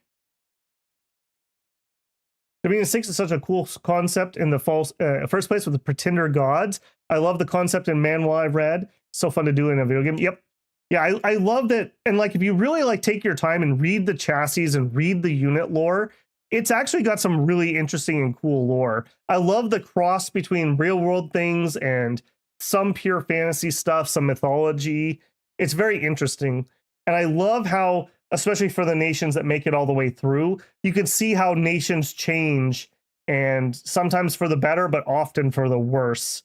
Dominion 6 is such a cool concept in the first place with the Pretender Gods. I love the concept in Manual I've read. So fun to do in a video game. Yep. Yeah, I love that. And like, if you really like take your time and read the chassis and read the unit lore, it's actually got some really interesting and cool lore. I love the cross between real world things and some pure fantasy stuff, some mythology. It's very interesting. And I love how, especially for the nations that make it all the way through, you can see how nations change, and sometimes for the better, but often for the worse,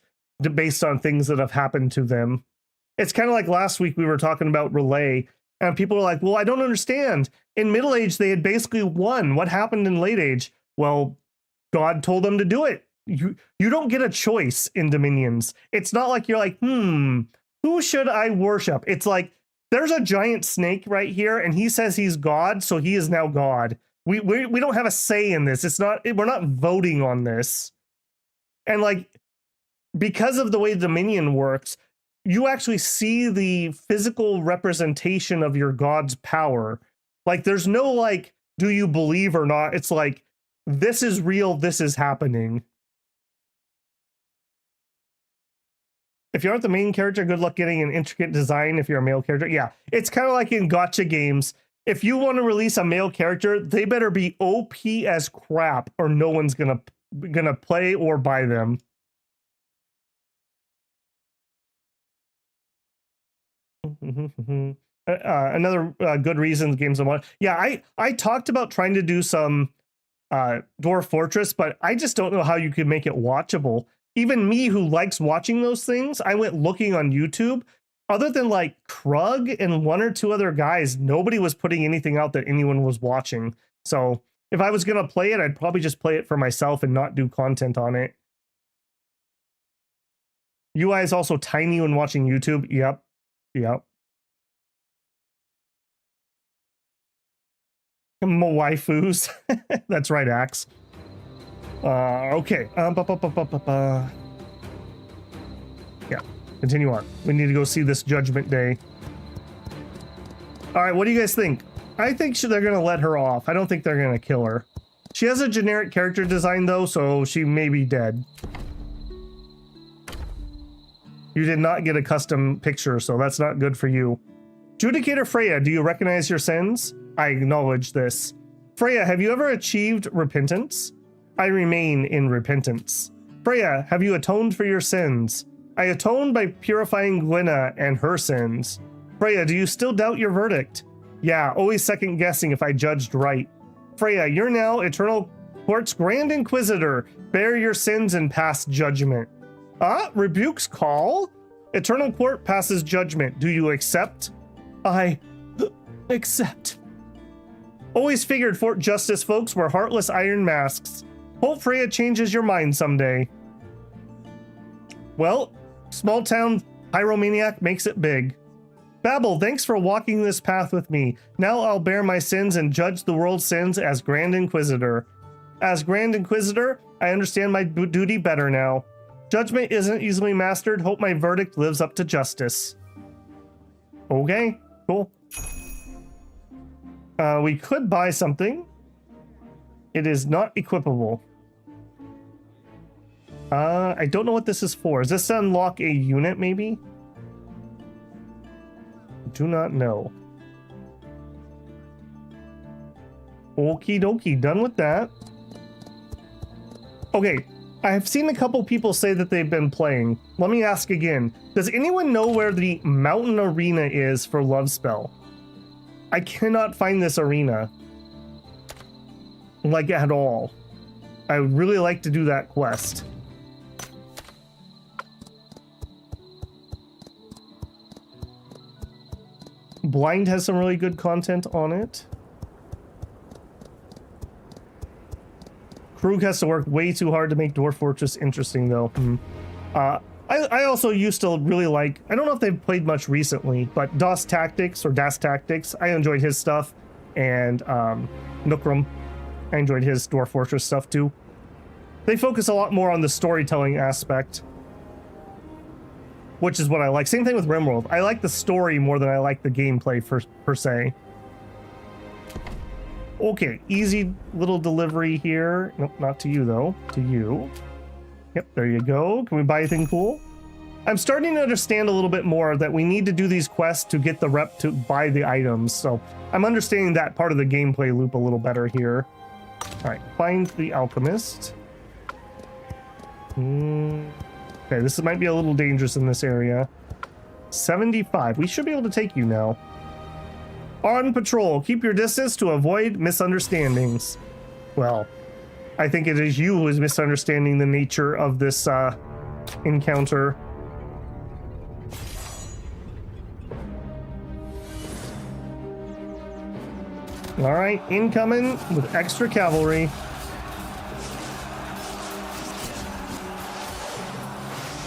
based on things that have happened to them. It's kind of like last week we were talking about Relay, and people are like, well, I don't understand. In Middle Age, they had basically won. What happened in Late Age? Well, God told them to do it. you don't get a choice in Dominions. It's not like you're like, who should I worship? It's like there's a giant snake right here, and he says he's God, so he is now God. We don't have a say in this. We're not voting on this. And like, because of the way Dominion works, you actually see the physical representation of your God's power. Like, there's no like, do you believe or not? It's like, this is real, this is happening. If you aren't the main character, good luck getting an intricate design if you're a male character. Yeah, it's kind of like in gacha games. If you want to release a male character, they better be OP as crap, or no one's gonna play or buy them. Another good reason games I want. Yeah, I talked about trying to do some Dwarf Fortress, but I just don't know how you could make it watchable. Even me, who likes watching those things, I went looking on YouTube. Other than like Krug and one or two other guys, nobody was putting anything out that anyone was watching. So if I was going to play it, I'd probably just play it for myself and not do content on it. UI is also tiny when watching YouTube. Yep. Waifus. That's right, Axe. Okay. Yeah. Continue on. We need to go see this Judgment Day. All right, what do you guys think? I think they're going to let her off. I don't think they're going to kill her. She has a generic character design, though, so she may be dead. You did not get a custom picture, so that's not good for you. Judicator Freya, do you recognize your sins? I acknowledge this. Freya, have you ever achieved repentance? I remain in repentance. Freya, have you atoned for your sins? I atoned by purifying Glenna and her sins. Freya, do you still doubt your verdict? Yeah, always second guessing if I judged right. Freya, you're now Eternal Court's Grand Inquisitor. Bear your sins and pass judgment. Rebuke's call? Eternal Court passes judgment. Do you accept? I accept. Always figured Fort Justice folks were heartless iron masks. Hope Freya changes your mind someday. Well, small town pyromaniac makes it big. Babel, thanks for walking this path with me. Now I'll bear my sins and judge the world's sins as Grand Inquisitor. As Grand Inquisitor, I understand my duty better now. Judgment isn't easily mastered. Hope my verdict lives up to justice. Okay, cool. We could buy something. It is not equipable. I don't know what this is for. Is this to unlock a unit, maybe? Do not know. Okie dokie, done with that. Okay, I have seen a couple people say that they've been playing. Let me ask again. Does anyone know where the mountain arena is for Lovespell? I cannot find this arena. Like, at all. I would really like to do that quest. Blind has some really good content on it. Krug has to work way too hard to make Dwarf Fortress interesting, though. I also used to really like, I don't know if they've played much recently, but Das Tactics, I enjoyed his stuff. And Nookrum, I enjoyed his Dwarf Fortress stuff too. They focus a lot more on the storytelling aspect, which is what I like. Same thing with RimWorld. I like the story more than I like the gameplay per se. Okay, easy little delivery here. Nope, not to you though. To you. Yep, there you go. Can we buy anything cool? I'm starting to understand a little bit more that we need to do these quests to get the rep to buy the items. So I'm understanding that part of the gameplay loop a little better here. All right, find the alchemist. Okay, this might be a little dangerous in this area. 75. We should be able to take you now. On patrol. Keep your distance to avoid misunderstandings. Well, I think it is you who is misunderstanding the nature of this encounter. All right, incoming with extra cavalry.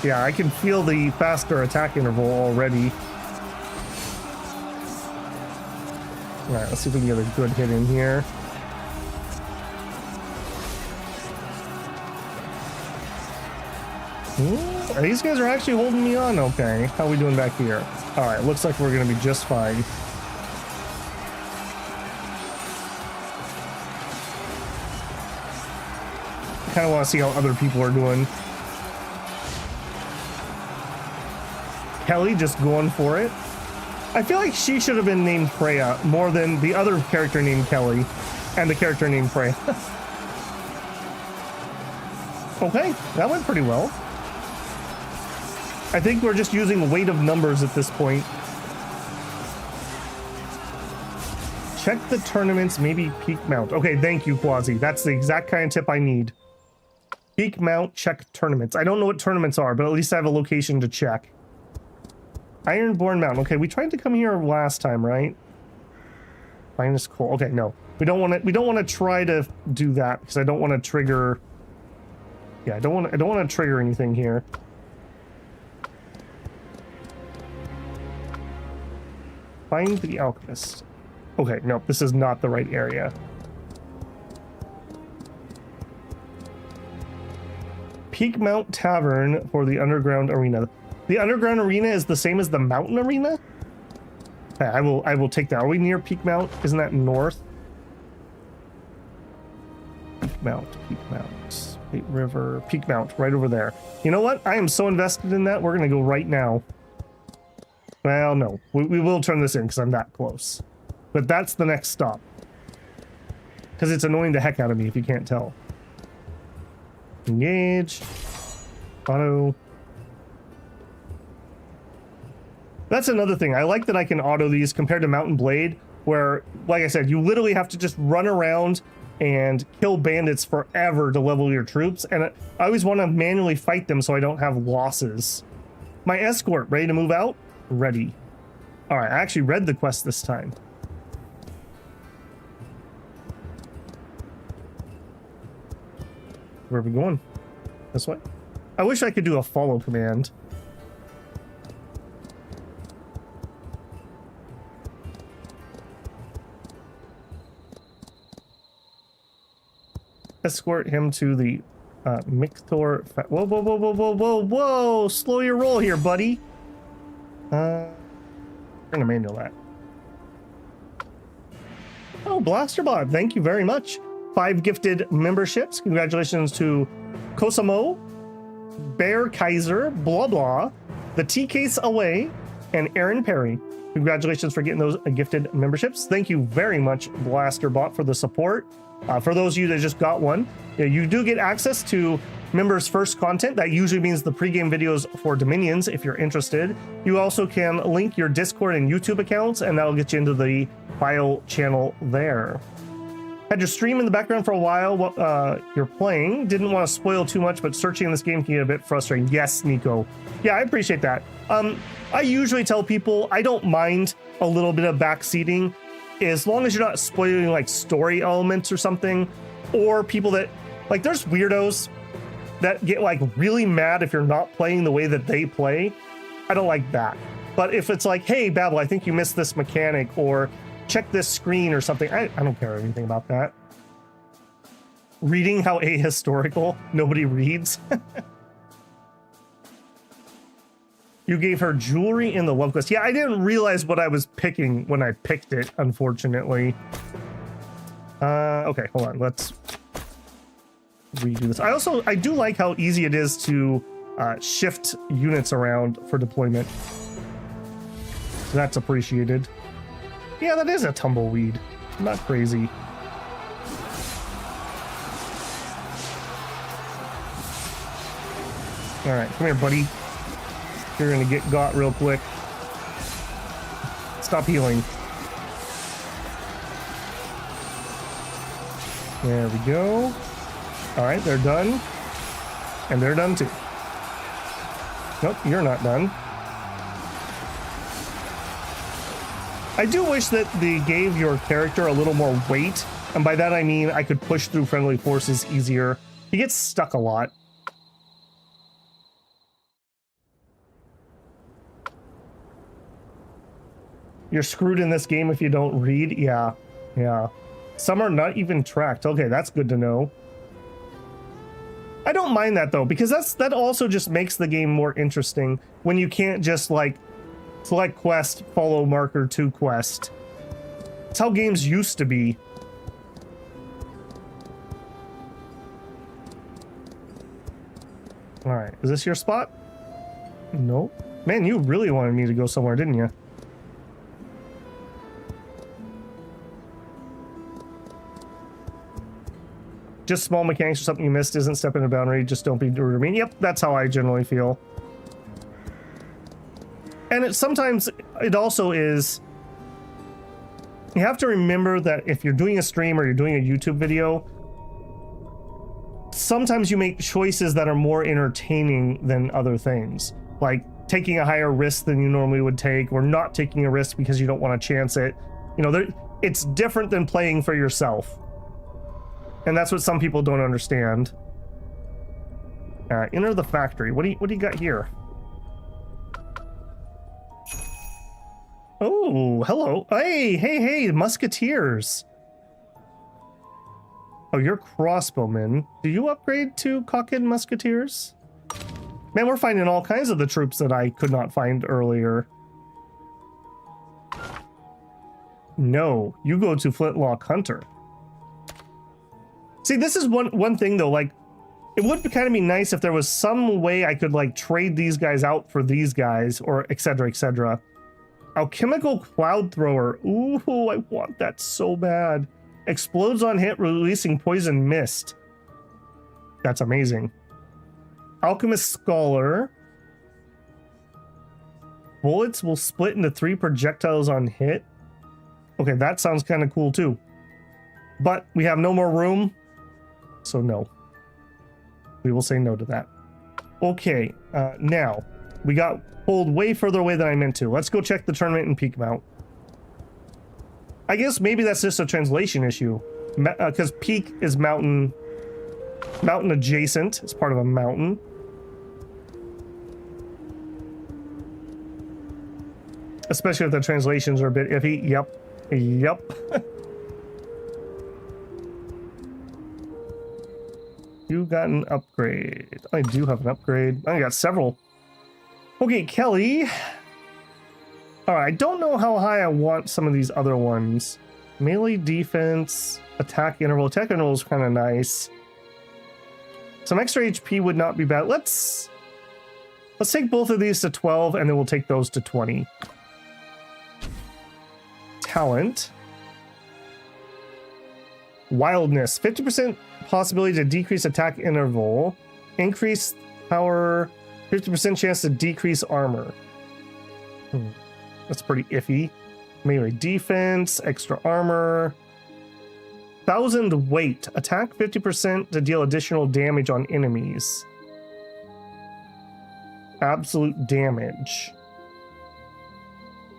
Yeah, I can feel the faster attack interval already. All right, let's see if we can get a good hit in here. These guys are actually holding me on okay. How are we doing back here? All right, looks like we're going to be just fine. Kind of want to see how other people are doing. Kelly just going for it. I feel like she should have been named Freya more than the other character named Kelly and the character named Freya. Okay, that went pretty well. I think we're just using weight of numbers at this point. Check the tournaments, maybe peak mount. Okay, thank you, Quasi. That's the exact kind of tip I need. Peak mount, check tournaments. I don't know what tournaments are, but at least I have a location to check. Ironborn Mountain. Okay, we tried to come here last time, right? Finest coal. Okay, no. We don't want to try to do that because I don't want to trigger. Yeah, I don't want to trigger anything here. Find the alchemist. Okay, no, this is not the right area. Peak Mount Tavern for the underground arena. The underground arena is the same as the mountain arena? Okay, I will take that. Are we near Peak Mount? Isn't that north? Peak Mount, State River, Peak Mount, right over there. You know what? I am so invested in that, we're gonna go right now. Well, no, we will turn this in because I'm that close. But that's the next stop. Because it's annoying the heck out of me if you can't tell. Engage. Auto. That's another thing. I like that I can auto these compared to Mountain Blade, where, like I said, you literally have to just run around and kill bandits forever to level your troops. And I always want to manually fight them so I don't have losses. My escort, ready to move out? Ready. All right, I actually read the quest this time. Where are we going? This way? I wish I could do a follow command. Escort him to the Mictor. Whoa, whoa, whoa, whoa, whoa, whoa, whoa! Slow your roll here, buddy. I'm gonna manual that. Oh, Blasterbot, thank you very much. 5 gifted memberships. Congratulations to Cosimo, Bear Kaiser, Blah Blah, the T-Case Away, and Aaron Perry. Congratulations for getting those gifted memberships. Thank you very much, Blasterbot, for the support. For those of you that just got one, you do get access to members first content. That usually means the pregame videos for Dominions if you're interested. You also can link your Discord and YouTube accounts, and that'll get you into the file channel there. Had your stream in the background for a while while you're playing. Didn't want to spoil too much, but searching this game can get a bit frustrating. Yes, Nico. Yeah, I appreciate that. I usually tell people I don't mind a little bit of backseating as long as you're not spoiling like story elements or something, or people that like there's weirdos that get like really mad if you're not playing the way that they play. I don't like that. But if it's like, hey, Babel, I think you missed this mechanic, or check this screen or something, I don't care anything about that. Reading how ahistorical nobody reads. You gave her jewelry in the love quest. Yeah, I didn't realize what I was picking when I picked it, unfortunately. Okay, hold on. Let's redo this. I do like how easy it is to shift units around for deployment. That's appreciated. Yeah, that is a tumbleweed. Not crazy. All right, come here, buddy. You're gonna get got real quick. Stop healing. There we go. All right, they're done. And they're done too. Nope, you're not done. I do wish that they gave your character a little more weight. And by that I mean I could push through friendly forces easier. He gets stuck a lot. You're screwed in this game if you don't read. Yeah, yeah. Some are not even tracked. Okay, that's good to know. I don't mind that though, because that also just makes the game more interesting when you can't just like select quest, follow marker to quest. It's how games used to be. All right, is this your spot? Nope. Man, you really wanted me to go somewhere, didn't you? Just small mechanics or something you missed isn't stepping a boundary, just don't be rude to me. Yep, that's how I generally feel. And sometimes it also is, you have to remember that if you're doing a stream or you're doing a YouTube video, sometimes you make choices that are more entertaining than other things. Like taking a higher risk than you normally would take, or not taking a risk because you don't want to chance it. You know, it's different than playing for yourself. And that's what some people don't understand. Enter the factory. What do you got here? Oh, hello. Hey, musketeers. Oh, you're crossbowmen. Do you upgrade to cocked musketeers? Man, we're finding all kinds of the troops that I could not find earlier. No, you go to Flintlock Hunter. See, this is one thing though, like, it would kind of be nice if there was some way I could like trade these guys out for these guys, or etc, etc. Alchemical Cloud Thrower. Ooh, I want that so bad. Explodes on hit, releasing poison mist. That's amazing. Alchemist Scholar. Bullets will split into 3 projectiles on hit. Okay, that sounds kind of cool too. But we have no more room, so no. We will say no to that. Okay, now, we got pulled way further away than I meant to. Let's go check the tournament and peak mount. I guess maybe that's just a translation issue, because peak is mountain adjacent. It's part of a mountain. Especially if the translations are a bit iffy. Yep. You got an upgrade. I do have an upgrade. I got several. Okay, Kelly. Alright, I don't know how high I want some of these other ones. Melee defense, attack interval. Attack interval is kind of nice. Some extra HP would not be bad. Let's take both of these to 12, and then we'll take those to 20. Talent. Wildness. 50% possibility to decrease attack interval. Increase power. 50% chance to decrease armor. That's pretty iffy. Melee defense. Extra armor. 1000 weight. Attack 50% to deal additional damage on enemies. Absolute damage.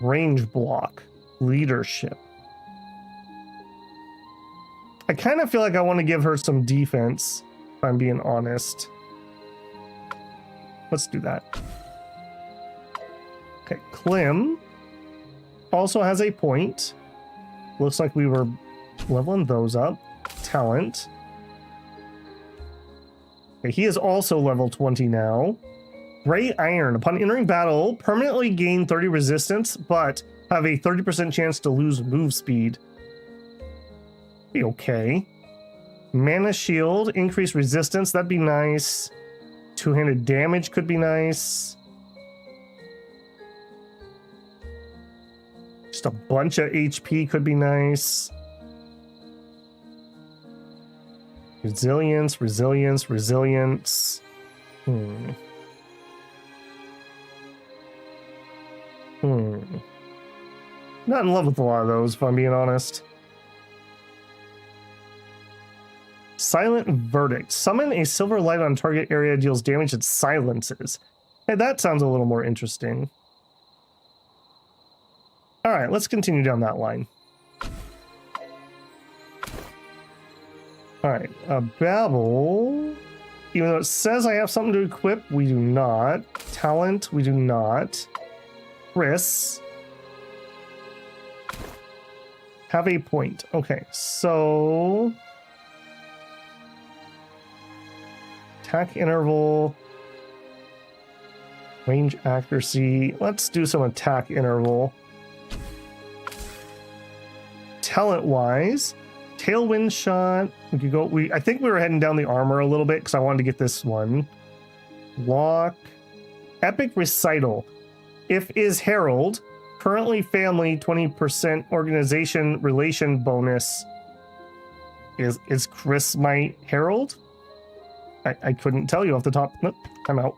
Range block. Leadership. I kind of feel like I want to give her some defense, if I'm being honest. Let's do that. Okay, Clem also has a point. Looks like we were leveling those up. Talent. Okay, he is also level 20 now. Gray Iron. Upon entering battle, permanently gain 30 resistance, but have a 30% chance to lose move speed. Be okay. Mana Shield. Increase resistance. That'd be nice. Two-handed damage could be nice. Just a bunch of HP could be nice. Resilience, resilience, resilience. Not in love with a lot of those, if I'm being honest. Silent Verdict. Summon a silver light on target area, deals damage it silences. Hey, that sounds a little more interesting. Alright, let's continue down that line. Alright, Babel. Even though it says I have something to equip, we do not. Talent, we do not. Chris. Have a point. Okay, so attack interval, range accuracy. Let's do some attack interval. Talent wise, tailwind shot. We could go. I think we were heading down the armor a little bit because I wanted to get this one. Lock, epic recital. If is herald, currently family 20% organization relation bonus. Is Chris my herald? I couldn't tell you off the top. Nope, I'm out.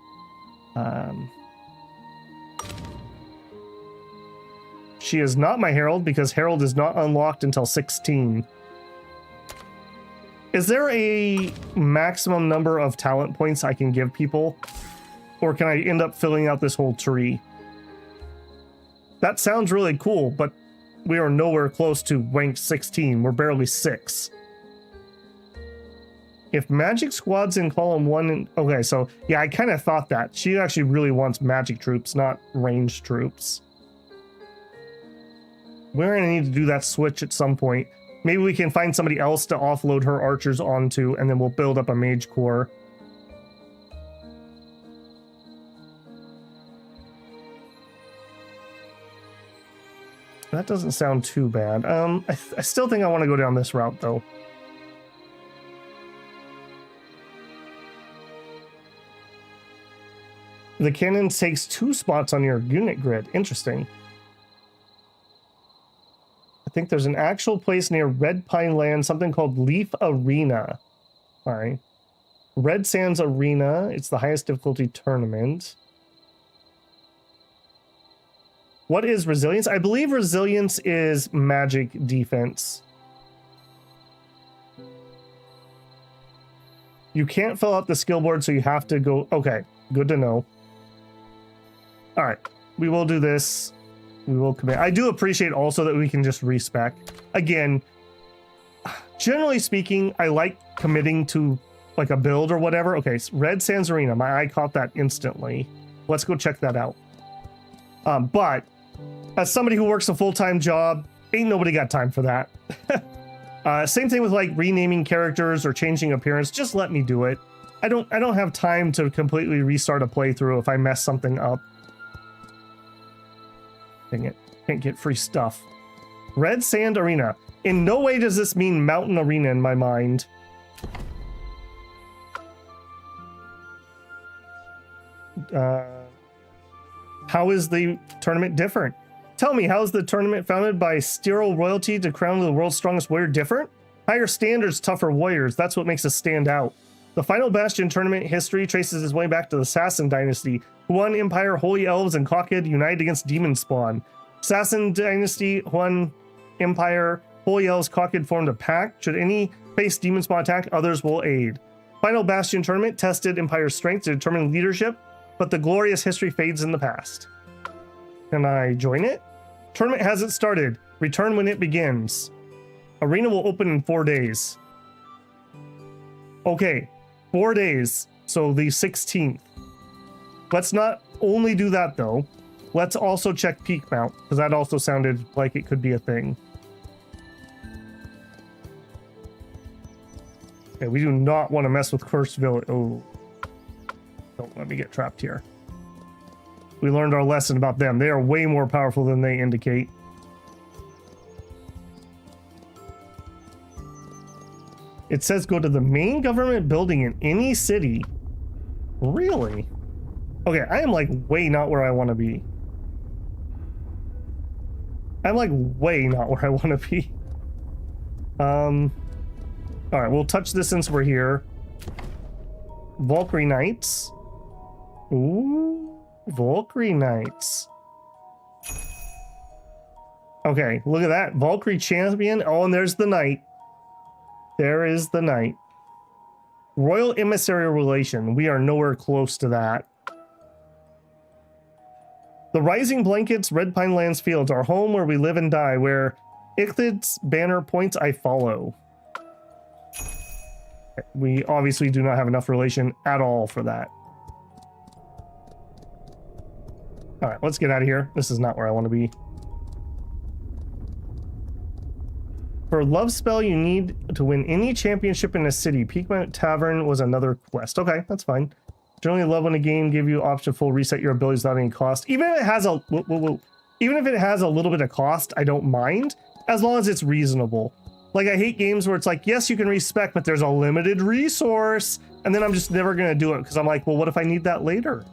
She is not my herald because herald is not unlocked until 16. Is there a maximum number of talent points I can give people? Or can I end up filling out this whole tree? That sounds really cool, but we are nowhere close to rank 16. We're barely 6. If magic squads in column 1... Okay, so yeah, I kind of thought that. She actually really wants magic troops, not ranged troops. We're going to need to do that switch at some point. Maybe we can find somebody else to offload her archers onto, and then we'll build up a mage corps. That doesn't sound too bad. I still think I want to go down this route, though. The cannon takes 2 spots on your unit grid. Interesting. I think there's an actual place near Red Pine Land, something called Leaf Arena. All right. Red Sands Arena. It's the highest difficulty tournament. What is resilience? I believe resilience is magic defense. You can't fill out the skill board, so you have to go... Okay, good to know. All right, we will do this. We will commit. I do appreciate also that we can just respec. Again, generally speaking, I like committing to like a build or whatever. Okay, Red Sands Arena. My eye caught that instantly. Let's go check that out. But as somebody who works a full-time job, ain't nobody got time for that. Same thing with like renaming characters or changing appearance. Just let me do it. I don't have time to completely restart a playthrough if I mess something up. Dang it. Can't get free stuff. Red Sand Arena. In no way does this mean Mountain Arena in my mind. How is the tournament different? Tell me, how is the tournament founded by sterile royalty to crown the world's strongest warrior different? Higher standards, tougher warriors. That's what makes us stand out. The final Bastion tournament history traces its way back to the Sassan Dynasty. Huan Empire, Holy Elves, and Cockhead united against Demon Spawn. Sassan Dynasty, Huan Empire, Holy Elves, Cockhead formed a pact. Should any face Demon Spawn attack, others will aid. Final Bastion tournament tested Empire's strength to determine leadership, but the glorious history fades in the past. Can I join it? Tournament hasn't started. Return when it begins. Arena will open in 4 days. Okay, 4 days. So the 16th. Let's not only do that though. Let's also check peak mount, because that also sounded like it could be a thing. Okay, we do not want to mess with Cursed Village. Oh, don't let me get trapped here. We learned our lesson about them. They are way more powerful than they indicate. It says go to the main government building in any city. Really? Okay, I am like way not where I want to be. I'm like way not where I want to be. All right, we'll touch this since we're here. Valkyrie Knights. Ooh. Valkyrie Knights. Okay, look at that. Valkyrie Champion. Oh, and there's the Knight. There is the Knight. Royal Emissary Relation. We are nowhere close to that. The Rising Blankets, Red Pine Lands Fields, our home where we live and die, where Ichdid's banner points I follow. We obviously do not have enough relation at all for that. All right, let's get out of here. This is not where I want to be. For love spell, you need to win any championship in a city. Peak Mount Tavern was another quest. Okay, that's fine. Generally love when a game give you option full reset your abilities without any cost. Even if it has a even if it has a little bit of cost, I don't mind, as long as it's reasonable. Like, I hate games where it's like, yes, you can respec, but there's a limited resource, and then I'm just never gonna do it because I'm like, well, what if I need that later?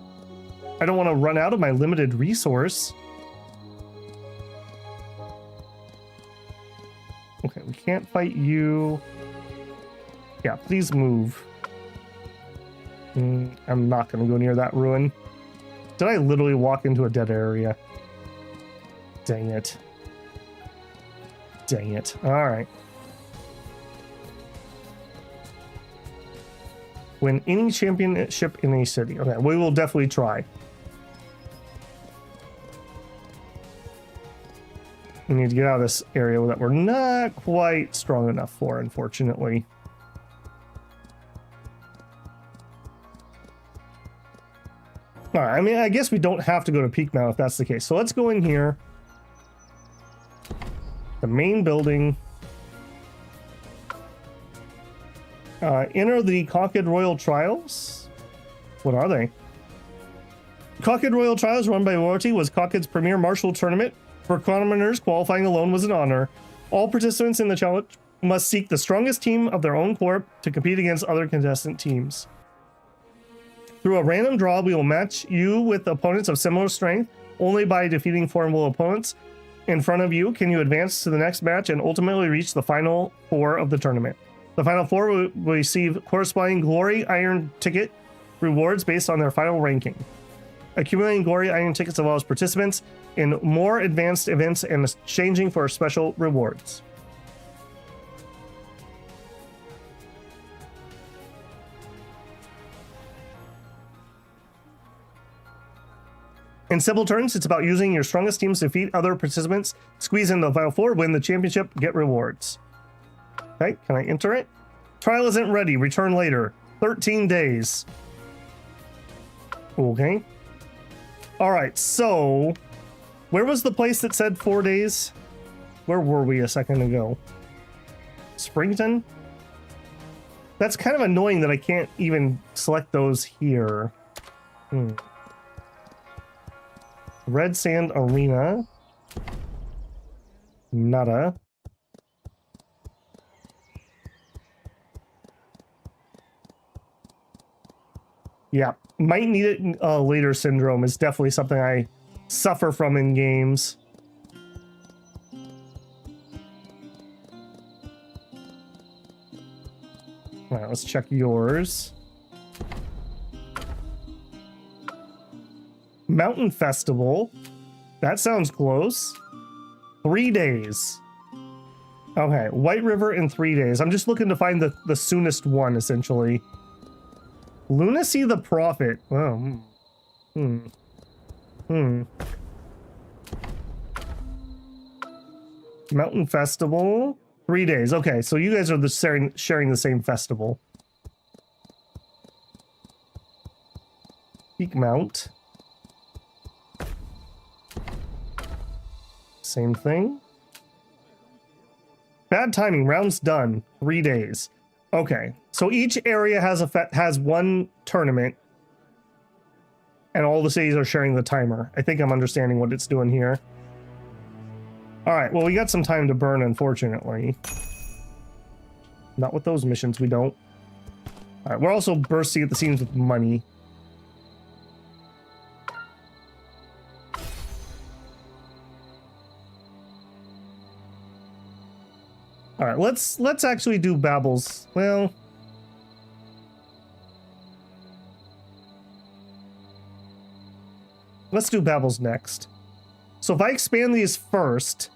I don't want to run out of my limited resource. Okay, we can't fight you. Yeah, please move. I'm not gonna go near that ruin. Did I literally walk into a dead area? Dang it. Dang it. All right. Win any championship in a city. Okay, we will definitely try. We need to get out of this area that we're not quite strong enough for, unfortunately. All right, I mean, I guess we don't have to go to Peak Mount if that's the case. So let's go in here. The main building. Enter the Conquered Royal Trials. What are they? Conquered Royal Trials, run by Royalty, was Conquered's premier martial tournament. For commoners, qualifying alone was an honor. All participants in the challenge must seek the strongest team of their own corp to compete against other contestant teams. Through a random draw, we will match you with opponents of similar strength. Only by defeating formidable opponents in front of you can you advance to the next match and ultimately reach the final four of the tournament. The final four will receive corresponding Glory Iron ticket rewards based on their final ranking. Accumulating Glory Iron tickets allows participants in more advanced events and exchanging for special rewards. In simple terms, it's about using your strongest teams to defeat other participants, squeeze into the final four, win the championship, get rewards. Okay, can I enter it? Trial isn't ready. Return later. 13 days. Okay. All right, so where was the place that said 4 days? Where were we a second ago? Springton? That's kind of annoying that I can't even select those here. Red Sand Arena. Nada. Yeah, might need it later syndrome is definitely something I suffer from in games. All right, let's check yours. Mountain Festival. That sounds close. 3 days. Okay, White River in 3 days. I'm just looking to find the soonest one, essentially. Lunacy the Prophet. Oh. Mountain Festival. 3 days. Okay, so you guys are sharing the same festival. Peak Mount. Same thing. Bad timing. Round's done. 3 days. Okay, so each area has one tournament, and all the cities are sharing the timer. I think I'm understanding what it's doing here. All right, well, we got some time to burn, unfortunately. Not with those missions, we don't. All right, we're also bursting at the seams with money. All right, let's actually do Babel's. Well, let's do Babel's next. So if I expand these first,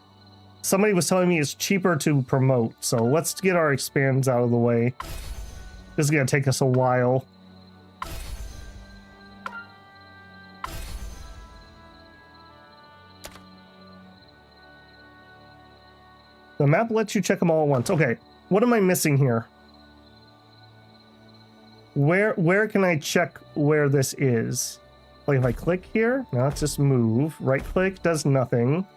somebody was telling me it's cheaper to promote. So let's get our expands out of the way. This is gonna take us a while. The map lets you check them all at once. Okay, what am I missing here? Where can I check where this is? Like if I click here, now let's just move. Right click does nothing.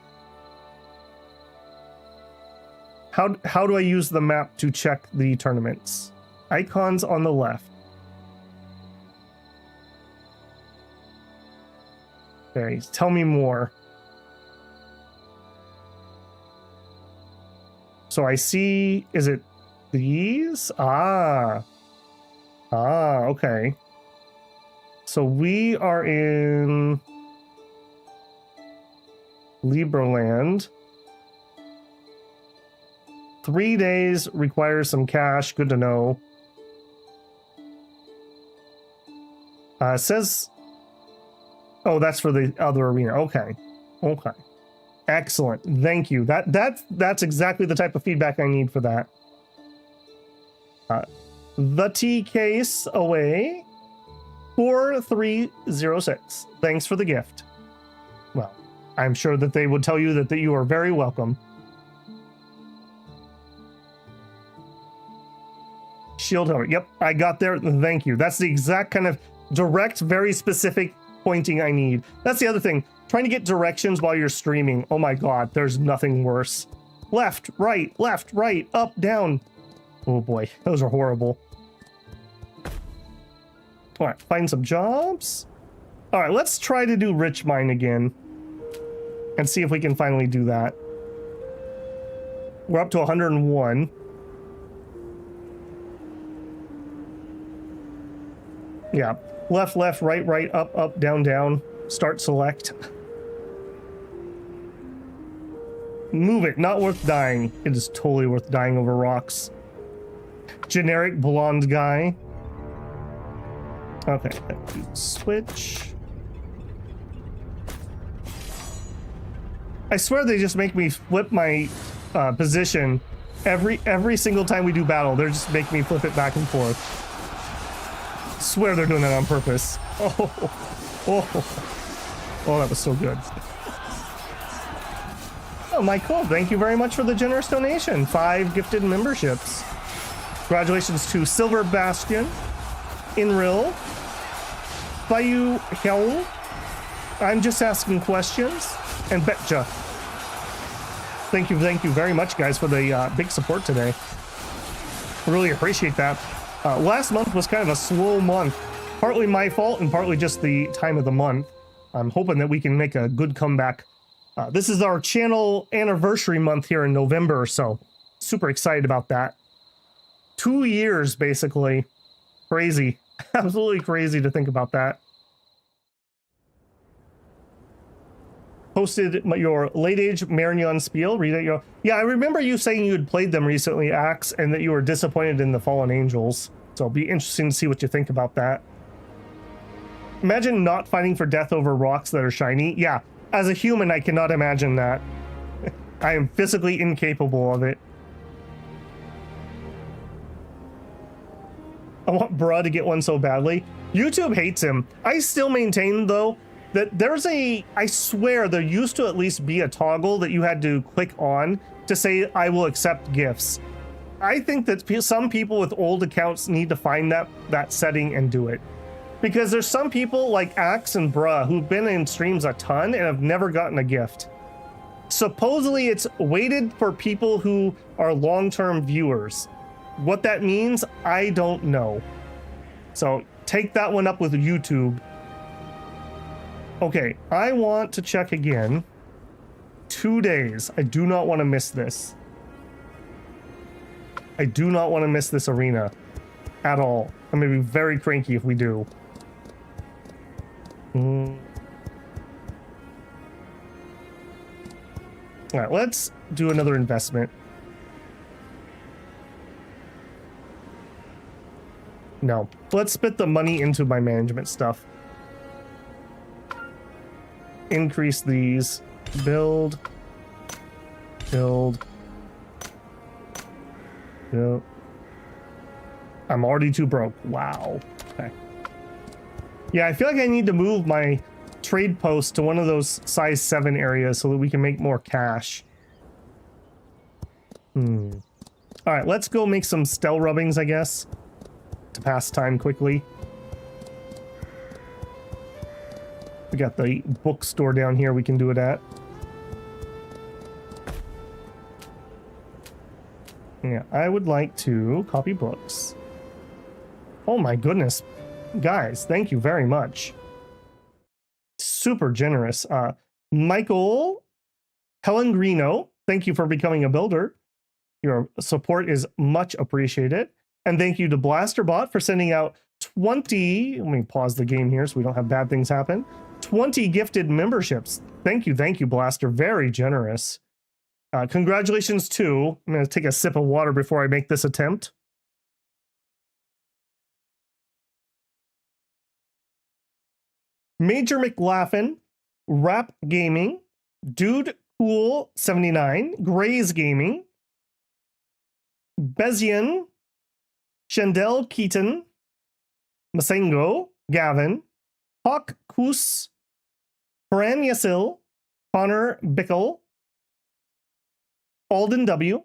How do I use the map to check the tournaments? Icons on the left. Okay, tell me more. So I see, is it these? Okay. So we are in Liberland. 3 days requires some cash. Good to know. It says, oh, that's for the other arena. Okay. Okay. Excellent. Thank you. That's exactly the type of feedback I need for that. The T case away. 4306. Thanks for the gift. Well, I'm sure that they would tell you that you are very welcome. Shield helmet. Yep, I got there. Thank you. That's the exact kind of direct, very specific pointing I need. That's the other thing. Trying to get directions while you're streaming. Oh my god, there's nothing worse. Left, right, up, down. Oh boy, those are horrible. All right, find some jobs. All right, let's try to do Rich Mine again and see if we can finally do that. We're up to 101. Yeah, left, right, up, down, start, select. Move it, not worth dying. It is totally worth dying over rocks. Generic blonde guy. Okay, switch. I swear they just make me flip my position every single time we do battle. They're just making me flip it back and forth. Swear they're doing that on purpose. Oh, that was so good. Oh, Michael, thank you very much for the generous donation. 5 gifted memberships. Congratulations to Silver Bastion, Inril, Bayou Helm, I'm just asking questions, and Betja. Thank you very much, guys, for the big support today. Really appreciate that. Last month was kind of a slow month. Partly my fault and partly just the time of the month. I'm hoping that we can make a good comeback. This is our channel anniversary month here in November, so super excited about that. 2 years, basically. Crazy. Absolutely crazy to think about that. Posted your late age Marignon spiel. Read it. Yeah, I remember you saying you had played them recently, Axe, and that you were disappointed in the Fallen Angels. So it'll be interesting to see what you think about that. Imagine not fighting for death over rocks that are shiny. Yeah, as a human, I cannot imagine that. I am physically incapable of it. I want Bruh to get one so badly. YouTube hates him. I still maintain, though, that there's I swear there used to at least be a toggle that you had to click on to say, I will accept gifts. I think that some people with old accounts need to find that setting and do it. Because there's some people like Axe and Bruh who've been in streams a ton and have never gotten a gift. Supposedly it's weighted for people who are long-term viewers. What that means, I don't know. So take that one up with YouTube. Okay, I want to check again. 2 days. I do not want to miss this. I do not want to miss this arena at all. I'm going to be very cranky if we do. All right, let's do another investment. No, let's spit the money into my management stuff. Increase these. Build. I'm already too broke. Wow. Okay. Yeah, I feel like I need to move my trade post to one of those size 7 areas so that we can make more cash. All right, let's go make some Stel rubbings, I guess, to pass time quickly. We got the bookstore down here we can do it at. Yeah, I would like to copy books. Oh my goodness. Guys, thank you very much. Super generous. Michael Pellegrino, thank you for becoming a builder. Your support is much appreciated. And thank you to Blasterbot for sending out 20, let me pause the game here so we don't have bad things happen. 20 gifted memberships. Thank you, Blaster. Very generous. Congratulations too. I'm going to take a sip of water before I make this attempt. Major McLaughlin, Rap Gaming, Dude Cool 79, Grays Gaming, Bezian, Shendel Keaton, Masengo, Gavin, Hawk Kus, Paran Yasil, Connor Bickle, Alden W,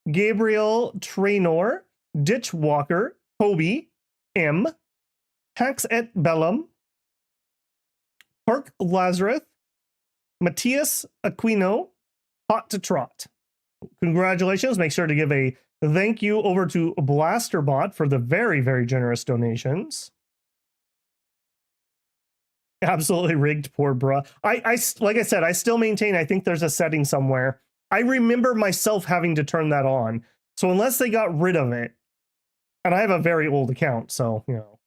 Gabriel Traynor, Ditch Walker, Kobe, M, Hax et Bellum, Park Lazarus, Matthias Aquino, Hot to Trot. Congratulations. Make sure to give a thank you over to Blasterbot for the very, very generous donations. Absolutely rigged, poor bruh. I like I said, I still maintain I think there's a setting somewhere. I remember myself having to turn that on. So unless they got rid of it, and I have a very old account, so, you know.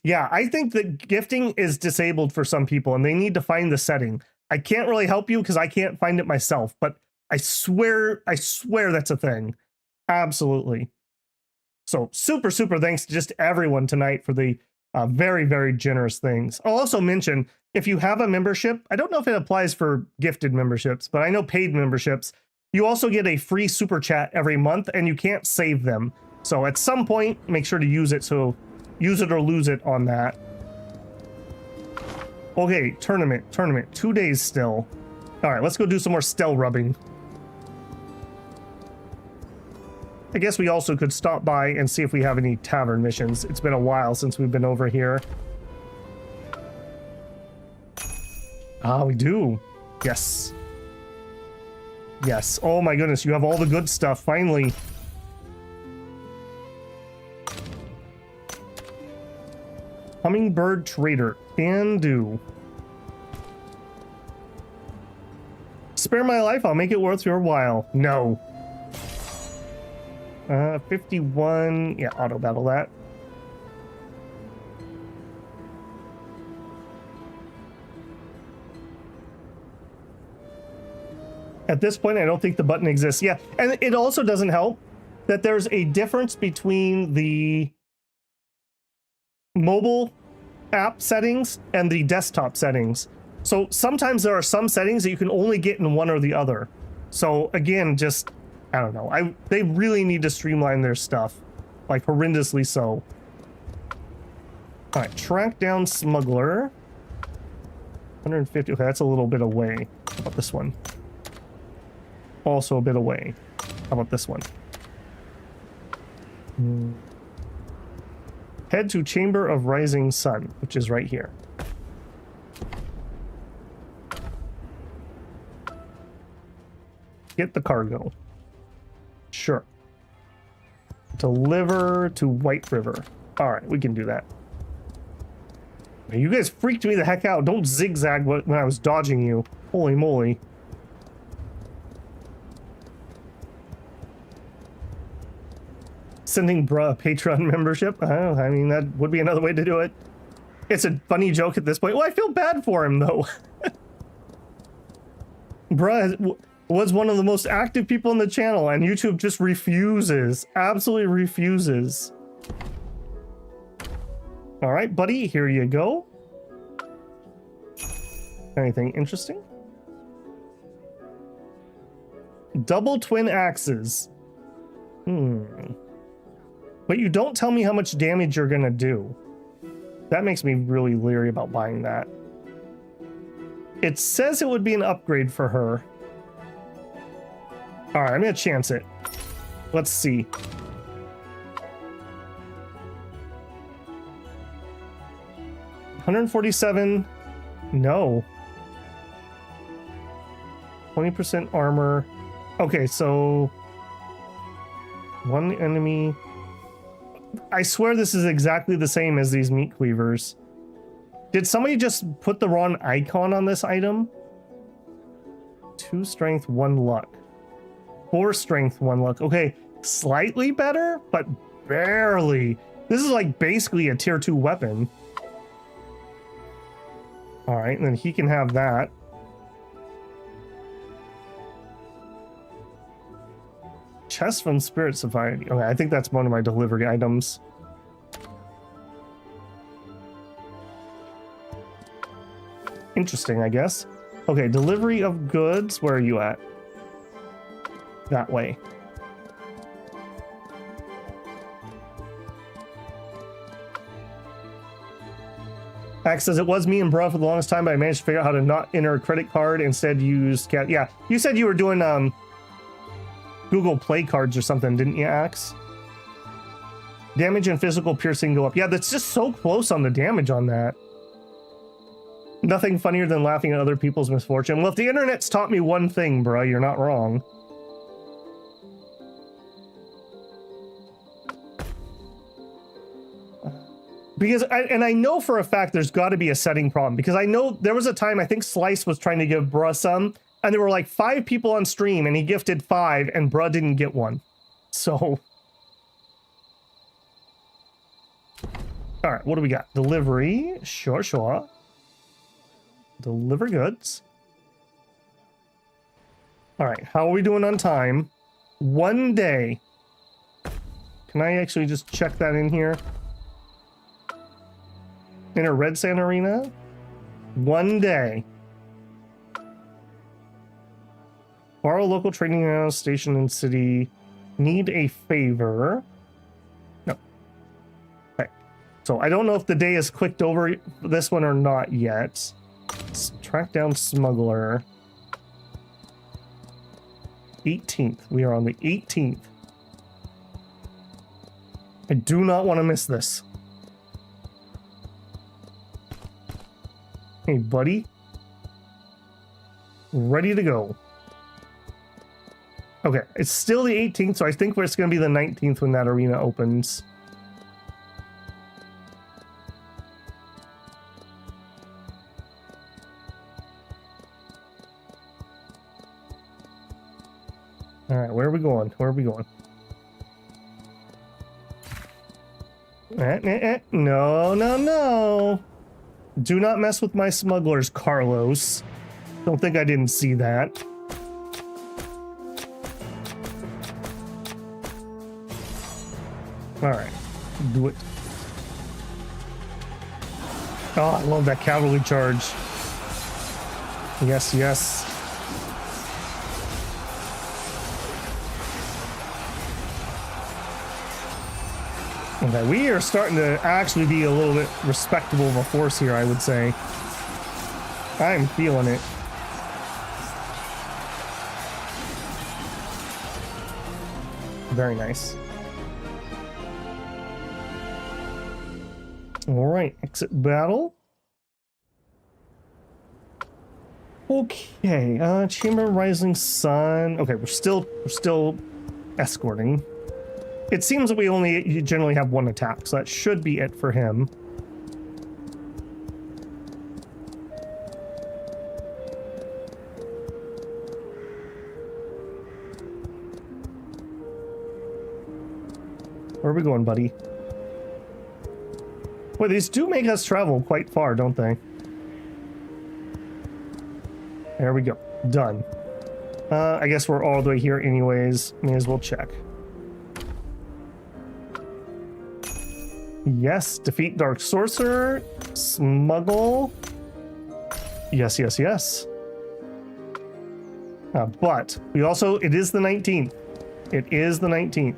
Yeah, I think that gifting is disabled for some people and they need to find the setting. I can't really help you because I can't find it myself, but I swear that's a thing. Absolutely. So super thanks to just everyone tonight for the very, very generous things. I'll also mention, if you have a membership, I don't know if it applies for gifted memberships, but I know paid memberships, you also get a free super chat every month and you can't save them. So at some point, make sure to use it. So use it or lose it on that. Okay, tournament. 2 days still. All right, let's go do some more Stell rubbing. I guess we also could stop by and see if we have any tavern missions. It's been a while since we've been over here. Ah, we do. Yes. Yes. Oh my goodness, you have all the good stuff, finally. Hummingbird Trader. Can do. Spare my life, I'll make it worth your while. No. 51. Yeah, auto battle that. At this point, I don't think the button exists. Yeah, and it also doesn't help that there's a difference between the mobile app settings and the desktop settings. So sometimes there are some settings that you can only get in one or the other. So again, just, I don't know. They really need to streamline their stuff, like horrendously so. All right, track down smuggler. 150. Okay, that's a little bit away. How about this one? Also a bit away. How about this one? Head to Chamber of Rising Sun, which is right here. Get the cargo. Sure. Deliver to White River. All right, we can do that. You guys freaked me the heck out. Don't zigzag when I was dodging you. Holy moly. Sending bruh a Patreon membership. I mean, that would be another way to do it. It's a funny joke at this point. Well, I feel bad for him, though. Bruh was one of the most active people on the channel, and YouTube just refuses. Absolutely refuses. All right, buddy, here you go. Anything interesting? Double twin axes. But you don't tell me how much damage you're gonna do. That makes me really leery about buying that. It says it would be an upgrade for her. All right, I'm gonna chance it. Let's see. $147. No. 20% armor. Okay, so one enemy. I swear this is exactly the same as these meat cleavers. Did somebody just put the wrong icon on this item? 2 strength, 1 luck. 4 strength, 1 luck. Okay, slightly better, but barely. This is like basically a tier 2 weapon. All right, and then he can have that. Chest from Spirit Society. Okay, I think that's one of my delivery items. Interesting, I guess. Okay, delivery of goods. Where are you at? That way. Axe says, it was me and bruh for the longest time, but I managed to figure out how to not enter a credit card, instead use cat. Yeah, you said you were doing Google Play cards or something, didn't you, Axe? Damage and physical piercing go up. Yeah, that's just so close on the damage on that. Nothing funnier than laughing at other people's misfortune. Well, if the internet's taught me one thing, bruh, you're not wrong. Because, I know for a fact there's got to be a setting problem, because I know there was a time I think Slice was trying to give bruh some, and there were like 5 people on stream, and he gifted 5, and bruh didn't get one. So... Alright, what do we got? Delivery. Sure, sure. Deliver goods. Alright, how are we doing on time? 1 day. Can I actually just check that in here? In a Red Sand Arena? 1 day. Borrow local trading station in city. Need a favor. No. Okay. So I don't know if the day has clicked over this one or not yet. Let's track down smuggler. 18th. We are on the 18th. I do not want to miss this. Hey, buddy. Ready to go. Okay, it's still the 18th, so I think it's going to be the 19th when that arena opens. All right, where are we going? Where are we going? No, no, no. Do not mess with my smugglers, Carlos. Don't think I didn't see that. All right, do it. Oh, I love that cavalry charge. Yes, yes. Okay, we are starting to actually be a little bit respectable of a force here, I would say. I'm feeling it. Very nice. All right, exit battle. Okay, Chamber of Rising Sun. Okay, we're still escorting. It seems that we only generally have 1 attack, so that should be it for him. Where are we going, buddy? Well, these do make us travel quite far, don't they? There we go. Done. I guess we're all the way here anyways. May as well check. Yes, defeat Dark Sorcerer, smuggle. Yes, yes, yes. But we also, it is the 19th. It is the 19th.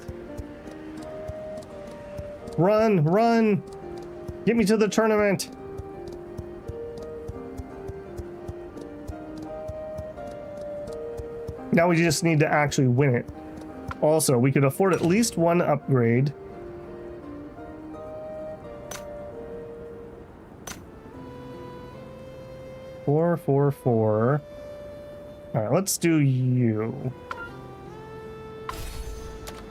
Run, run. Get me to the tournament. Now we just need to actually win it. Also, we could afford at least 1 upgrade. Four. All right, let's do you.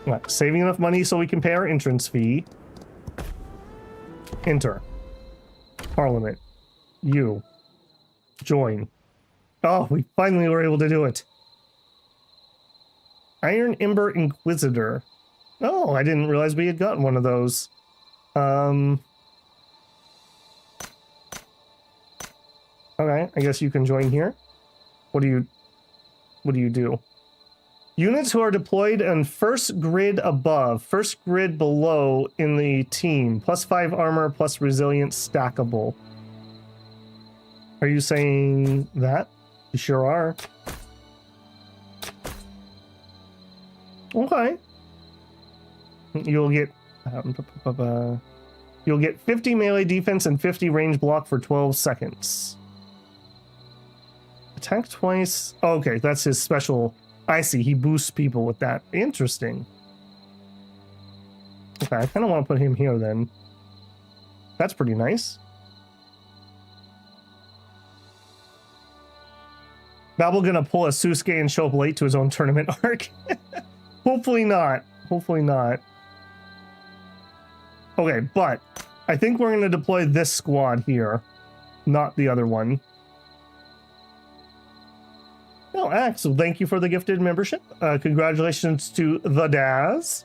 Right, saving enough money so we can pay our entrance fee. Enter. Parliament. You. Join. Oh, we finally were able to do it. Iron Ember Inquisitor. Oh, I didn't realize we had gotten one of those. Okay, I guess you can join here. What do you do? Units who are deployed on first grid above, first grid below in the team. +5 armor, plus resilience stackable. Are you saying that? You sure are. Okay. You'll get 50 melee defense and 50 range block for 12 seconds. Attack twice. Oh, okay, that's his special. I see. He boosts people with that. Interesting. Okay, I kind of want to put him here then. That's pretty nice. Babel gonna pull a Susuke and show up late to his own tournament arc. Hopefully not. Hopefully not. Okay, but I think we're gonna deploy this squad here, not the other one. Oh, Axel, thank you for the gifted membership. Congratulations to the Daz.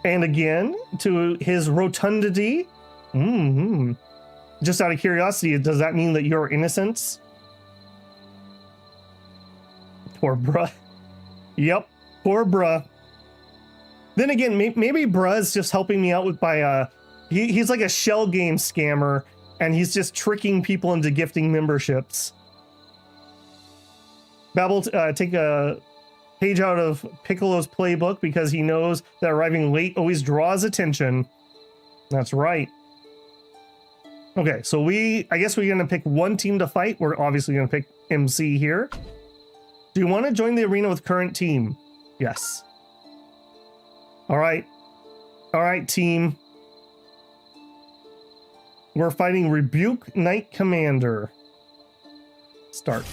And again, to his rotundity. Just out of curiosity, does that mean that you're innocent? Poor bruh. Yep, poor bruh. Then again, maybe bruh's just helping me out with by he's like a shell game scammer, and he's just tricking people into gifting memberships. Babel, take a page out of Piccolo's playbook because he knows that arriving late always draws attention. That's right. Okay, so I guess we're gonna pick one team to fight. We're obviously gonna pick MC here. Do you want to join the arena with current team? Yes. All right, team. We're fighting Rebuke Knight Commander. Start.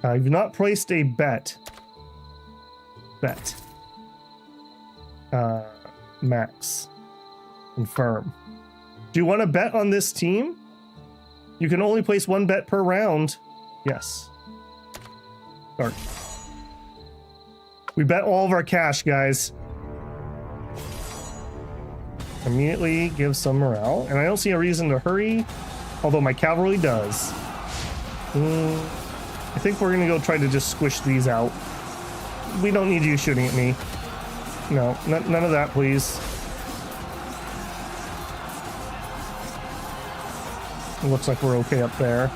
I've not placed a bet. Max. Confirm. Do you want to bet on this team? You can only place one bet per round. Yes. Start. We bet all of our cash, guys. Immediately give some morale. And I don't see a reason to hurry, although my cavalry does. I think we're gonna go try to just squish these out. We don't need you shooting at me. No, none of that, please. It looks like we're okay up there.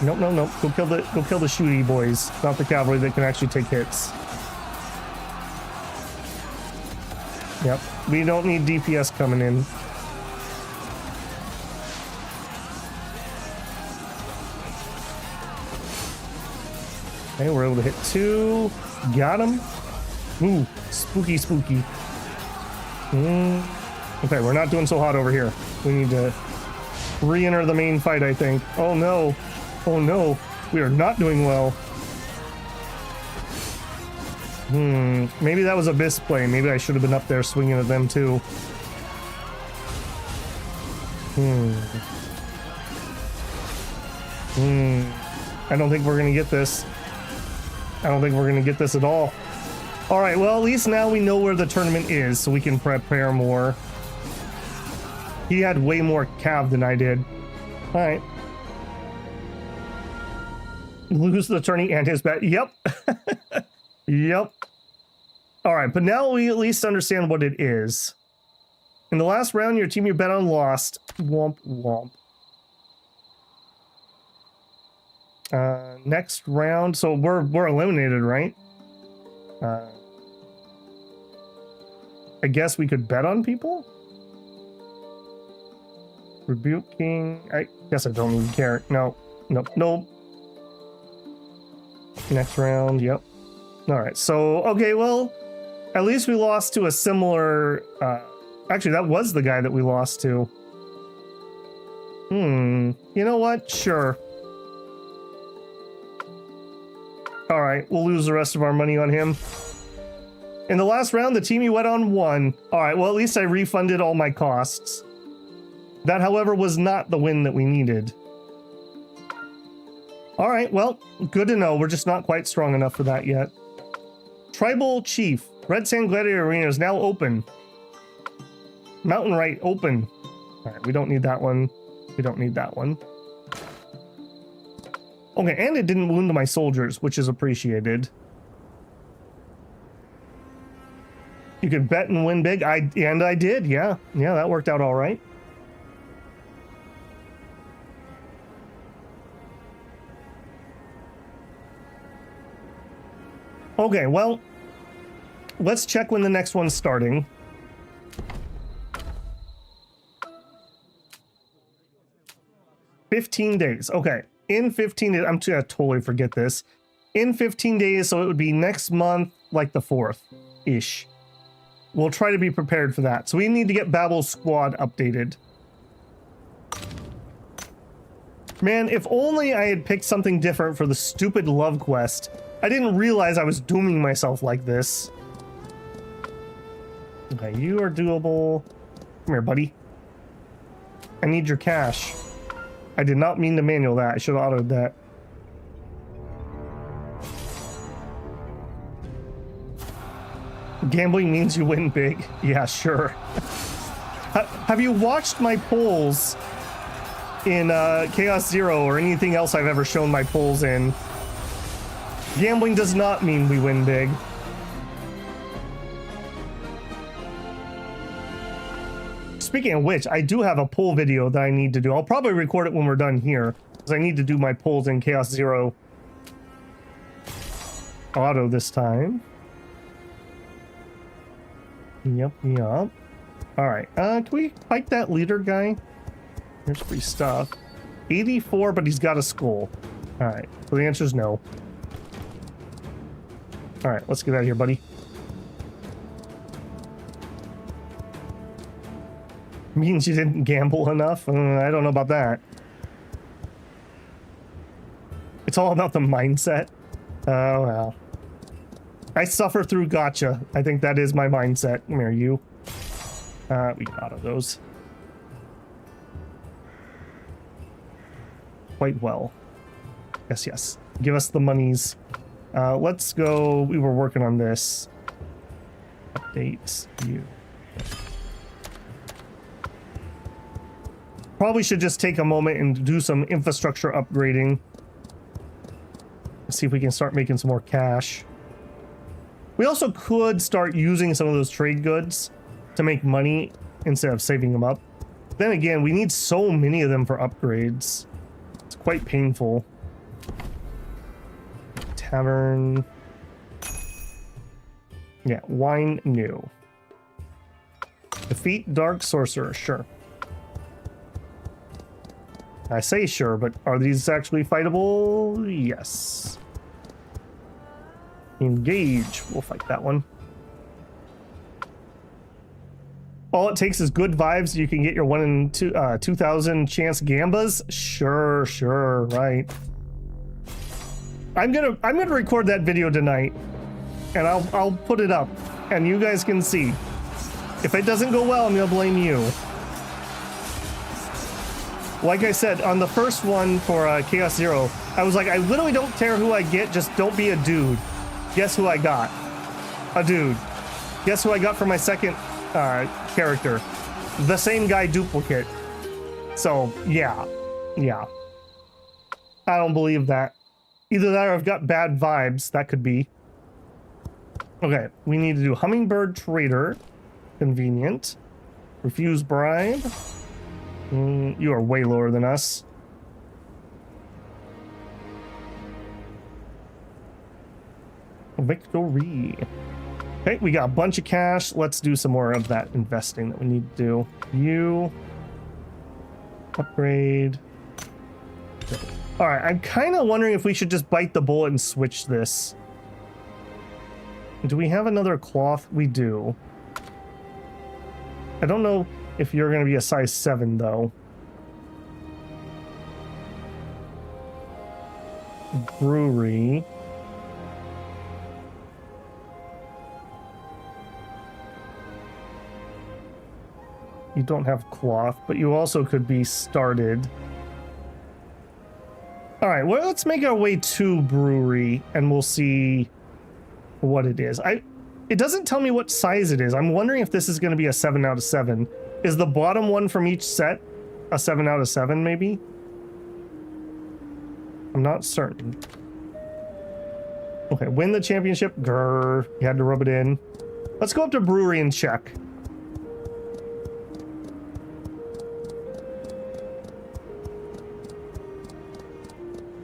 Nope. Go kill the shooty boys, not the cavalry that can actually take hits. Yep, we don't need DPS coming in. Okay, we're able to hit 2. Got him. Ooh, spooky. Okay, we're not doing so hot over here. We need to re-enter the main fight, I think. Oh no. We are not doing well. Maybe that was a misplay. Maybe I should have been up there swinging at them too. I don't think we're gonna get this. I don't think we're gonna get this at all. All right, well, at least now we know where the tournament is, so we can prepare more. He had way more cav than I did. All right. Lose the tourney and his bet. Yep. Yep. All right, but now we at least understand what it is. In the last round, your team you bet on lost. Womp womp. Next round, so we're eliminated, right? I guess we could bet on people? Rebuking. I guess I don't even care. No. Next round, yep. Alright, so, okay, well, at least we lost to a similar... actually, that was the guy that we lost to. You know what? Sure. Alright. right, we'll lose the rest of our money on him. In the last round, the team you went on won. All right, well, at least I refunded all my costs. That, however, was not the win that we needed. All right, well, good to know. We're just not quite strong enough for that yet. Tribal Chief. Red Sand Gladiator Arena is now open. Mountain Right open. All right, we don't need that one. We don't need that one. Okay, and it didn't wound my soldiers, which is appreciated. You could bet and win big. I did, yeah. Yeah, that worked out all right. Okay, well, let's check when the next one's starting. $15 days. Okay, in 15 days, I'm gonna totally forget this. In 15 days, so it would be next month, like the 4th-ish. We'll try to be prepared for that. So we need to get Babel's squad updated. Man, if only I had picked something different for the stupid love quest. I didn't realize I was dooming myself like this. Okay, you are doable. Come here, buddy. I need your cash. I did not mean to manual that. I should have autoed that. Gambling means you win big. Yeah, sure. Have you watched my polls in Chaos Zero or anything else I've ever shown my polls in? Gambling does not mean we win big. Speaking of which, I do have a poll video that I need to do. I'll probably record it when we're done here, because I need to do my polls in Chaos Zero auto this time. Yep. All right. Can we fight that leader guy? Here's free stuff. 84, but he's got a skull. All right. So the answer is no. All right. Let's get out of here, buddy. Means you didn't gamble enough? I don't know about that. It's all about the mindset. Oh, well. I suffer through gotcha. I think that is my mindset. Come here, you. We got out of those. Quite well. Yes. Give us the monies. Let's go. We were working on this. Updates. You. Probably should just take a moment and do some infrastructure upgrading. See if we can start making some more cash. We also could start using some of those trade goods to make money instead of saving them up. Then again, we need so many of them for upgrades. It's quite painful. Tavern. Yeah, wine new. Defeat Dark Sorcerer, sure. I say sure, but are these actually fightable? Yes. Engage. We'll fight that one. All it takes is good vibes. You can get your 1 in 2,000 chance gambas. Sure, right. I'm gonna record that video tonight, and I'll put it up, and you guys can see. If it doesn't go well, I'm gonna blame you. Like I said, on the first one for Chaos Zero, I was like, I literally don't care who I get, just don't be a dude. Guess who I got? A dude. Guess who I got for my second character? The same guy duplicate. So, yeah. I don't believe that. Either that or I've got bad vibes. That could be. Okay, we need to do Hummingbird Trader. Convenient. Refuse bribe. You are way lower than us. Victory. Okay, we got a bunch of cash. Let's do some more of that investing that we need to do. You. Upgrade. All right, I'm kind of wondering if we should just bite the bullet and switch this. Do we have another cloth? We do. I don't know if you're going to be a size 7, though. Brewery. You don't have cloth, but you also could be started. All right, well, let's make our way to brewery and we'll see what it is. It doesn't tell me what size it is. I'm wondering if this is going to be a 7 out of 7. Is the bottom one from each set a 7 out of 7 maybe? I'm not certain. Okay, win the championship. Grrr, you had to rub it in. Let's go up to brewery and check.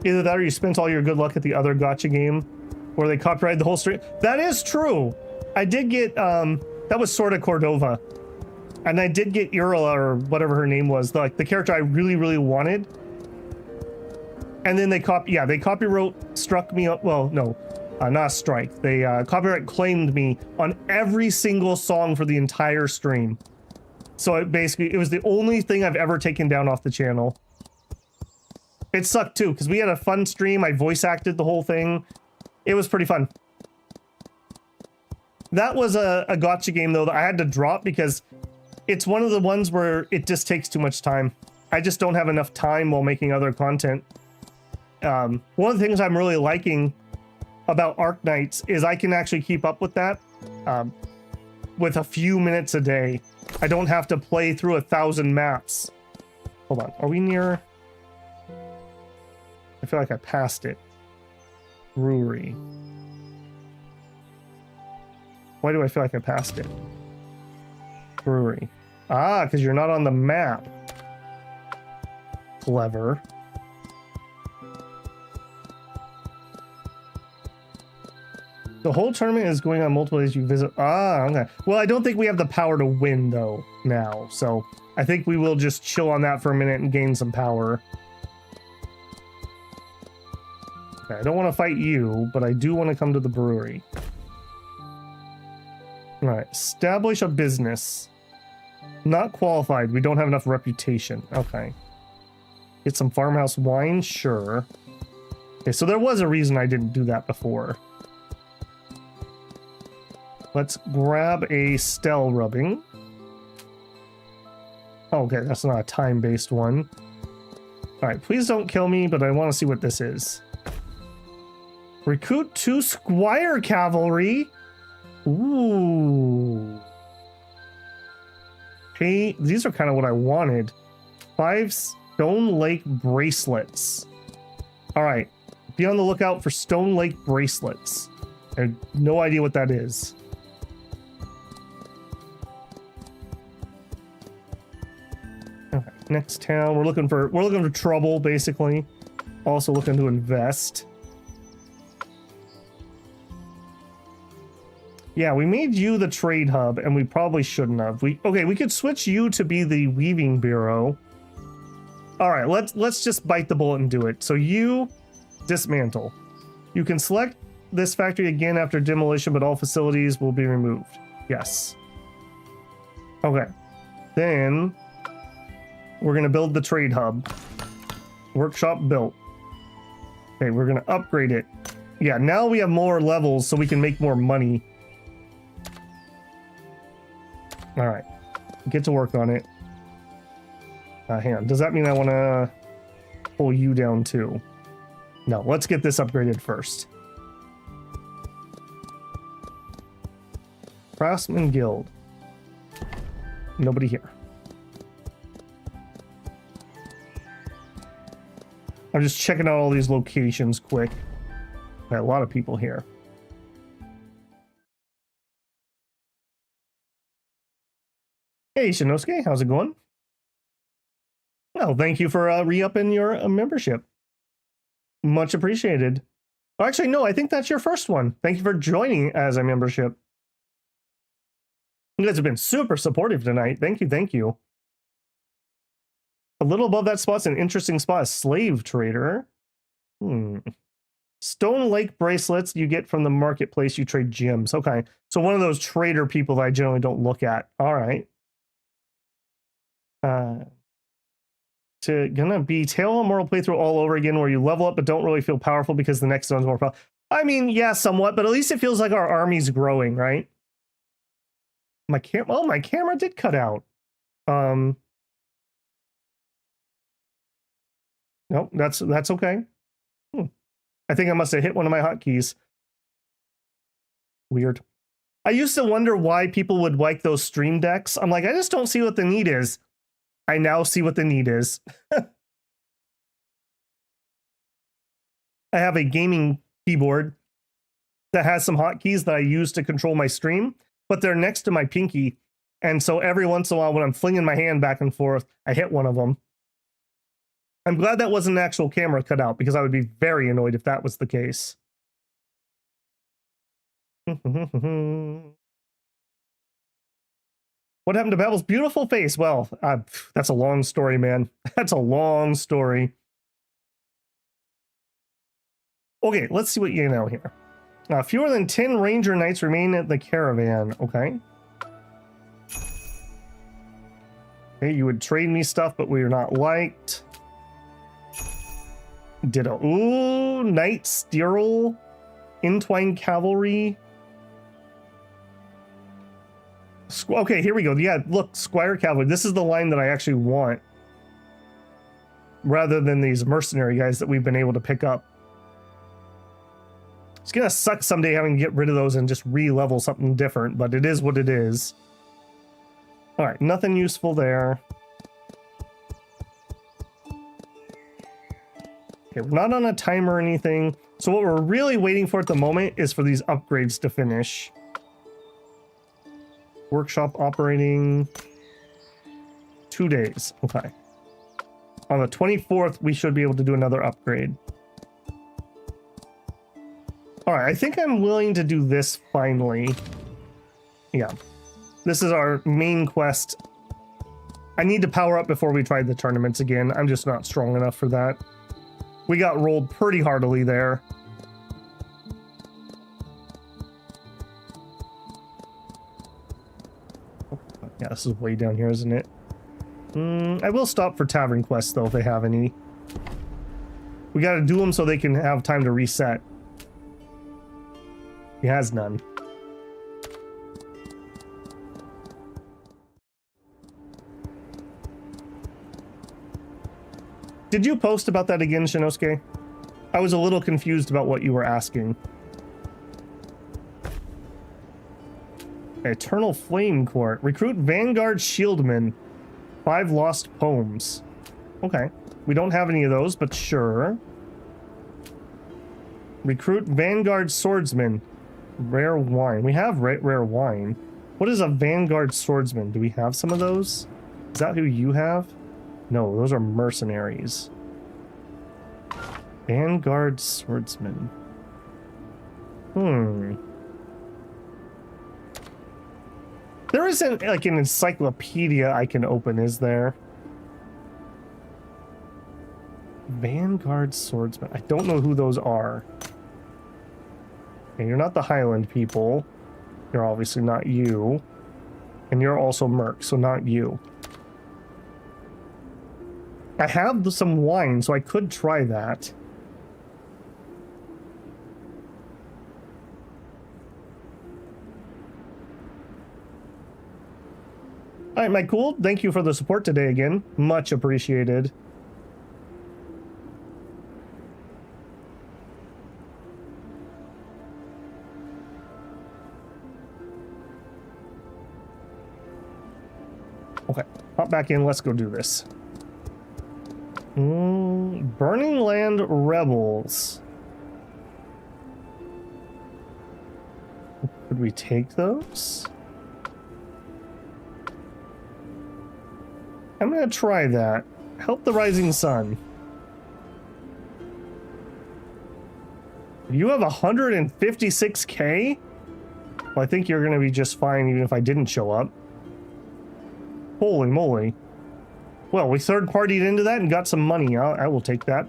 Either that or you spent all your good luck at the other gacha game where they copyrighted the whole stream. That is true. I did get, that was sorta Cordova. And I did get Urla, or whatever her name was, the character I really, really wanted. And then they copyright struck me up. Well, no, not a strike. They copyright claimed me on every single song for the entire stream. So it was the only thing I've ever taken down off the channel. It sucked too, because we had a fun stream. I voice acted the whole thing. It was pretty fun. That was a gacha game though that I had to drop because it's one of the ones where it just takes too much time. I just don't have enough time while making other content. One of the things I'm really liking about Arc Knights is I can actually keep up with that with a few minutes a day. I don't have to play through 1,000 maps. Hold on, are we near? I feel like I passed it. Brewery. Why do I feel like I passed it? Brewery. Ah, because you're not on the map. Clever. The whole tournament is going on multiple days you visit. Ah, okay. Well, I don't think we have the power to win, though, now. So I think we will just chill on that for a minute and gain some power. Okay, I don't want to fight you, but I do want to come to the brewery. All right, establish a business. Not qualified. We don't have enough reputation. Okay. Get some farmhouse wine? Sure. Okay, so there was a reason I didn't do that before. Let's grab a Stell rubbing. Okay, that's not a time-based one. All right, please don't kill me, but I want to see what this is. Recruit 2 Squire Cavalry. Ooh. Hey, these are kind of what I wanted. 5 Stone Lake bracelets. All right, be on the lookout for Stone Lake bracelets. I have no idea what that is. Okay, next town. We're looking for trouble, basically. Also looking to invest. Yeah, we made you the trade hub, and we probably shouldn't have. We could switch you to be the weaving bureau. All right, let's just bite the bullet and do it. So you dismantle. You can select this factory again after demolition, but all facilities will be removed. Yes. Okay. Then we're gonna build the trade hub. Workshop built. Okay, we're gonna upgrade it. Yeah, now we have more levels, so we can make more money. All right, get to work on it. Hang on, does that mean I want to pull you down too? No, let's get this upgraded first. Craftsman Guild. Nobody here. I'm just checking out all these locations quick. Got a lot of people here. Hey, Shinosuke, how's it going? Well, thank you for re-upping your membership. Much appreciated. Oh, actually, no, I think that's your first one. Thank you for joining as a membership. You guys have been super supportive tonight. Thank you, thank you. A little above that spot's an interesting spot. Slave trader. Stone Lake bracelets you get from the marketplace. You trade gems. Okay, so one of those trader people that I generally don't look at. All right. To gonna be Tale of Immortal playthrough all over again where you level up but don't really feel powerful because the next zone's more powerful. I mean, yeah, somewhat, but at least it feels like our army's growing, right? My camera did cut out. Um, no, that's okay. I think I must have hit one of my hotkeys. Weird. I used to wonder why people would like those stream decks. I'm like, I just don't see what the need is. I now see what the need is. I have a gaming keyboard that has some hotkeys that I use to control my stream, but they're next to my pinky. And so every once in a while when I'm flinging my hand back and forth, I hit one of them. I'm glad that wasn't an actual camera cut out because I would be very annoyed if that was the case. What happened to Babel's beautiful face? Well, that's a long story, man. That's a long story. Okay, let's see what you know here. Fewer than 10 Ranger Knights remain at the caravan. Okay. Okay, you would trade me stuff, but we are not liked. Ditto. Ooh, Knight Steeral. Entwined Cavalry. Okay, here we go. Yeah, look, Squire Cavalry. This is the line that I actually want. Rather than these mercenary guys that we've been able to pick up. It's gonna suck someday having to get rid of those and just re-level something different, but it is what it is. Alright, nothing useful there. Okay, we're not on a timer or anything. So what we're really waiting for at the moment is for these upgrades to finish. Workshop operating 2 days. Okay. On the 24th, we should be able to do another upgrade. All right, I think I'm willing to do this finally. Yeah. This is our main quest. I need to power up before we try the tournaments again. I'm just not strong enough for that. We got rolled pretty heartily there. Yeah, this is way down here, isn't it? I will stop for tavern quests, though, if they have any. We gotta do them so they can have time to reset. He has none. Did you post about that again, Shinosuke? I was a little confused about what you were asking. Eternal Flame Court. Recruit Vanguard Shieldman. 5 lost poems. Okay. We don't have any of those, but sure. Recruit Vanguard Swordsman. Rare wine. We have rare wine. What is a Vanguard Swordsman? Do we have some of those? Is that who you have? No, those are mercenaries. Vanguard Swordsman. There isn't like an encyclopedia I can open, is there? Vanguard Swordsman. I don't know who those are. Okay, you're not the Highland people. You're obviously not you. And you're also Merc, so not you. I have some wine, so I could try that. Alright, Mike Cool, thank you for the support today again. Much appreciated. Okay, hop back in, let's go do this. Burning Land Rebels. Could we take those? I'm gonna try that. Help the Rising Sun. You have 156k? Well, I think you're gonna be just fine even if I didn't show up. Holy moly. Well, we third-partied into that and got some money. I will take that.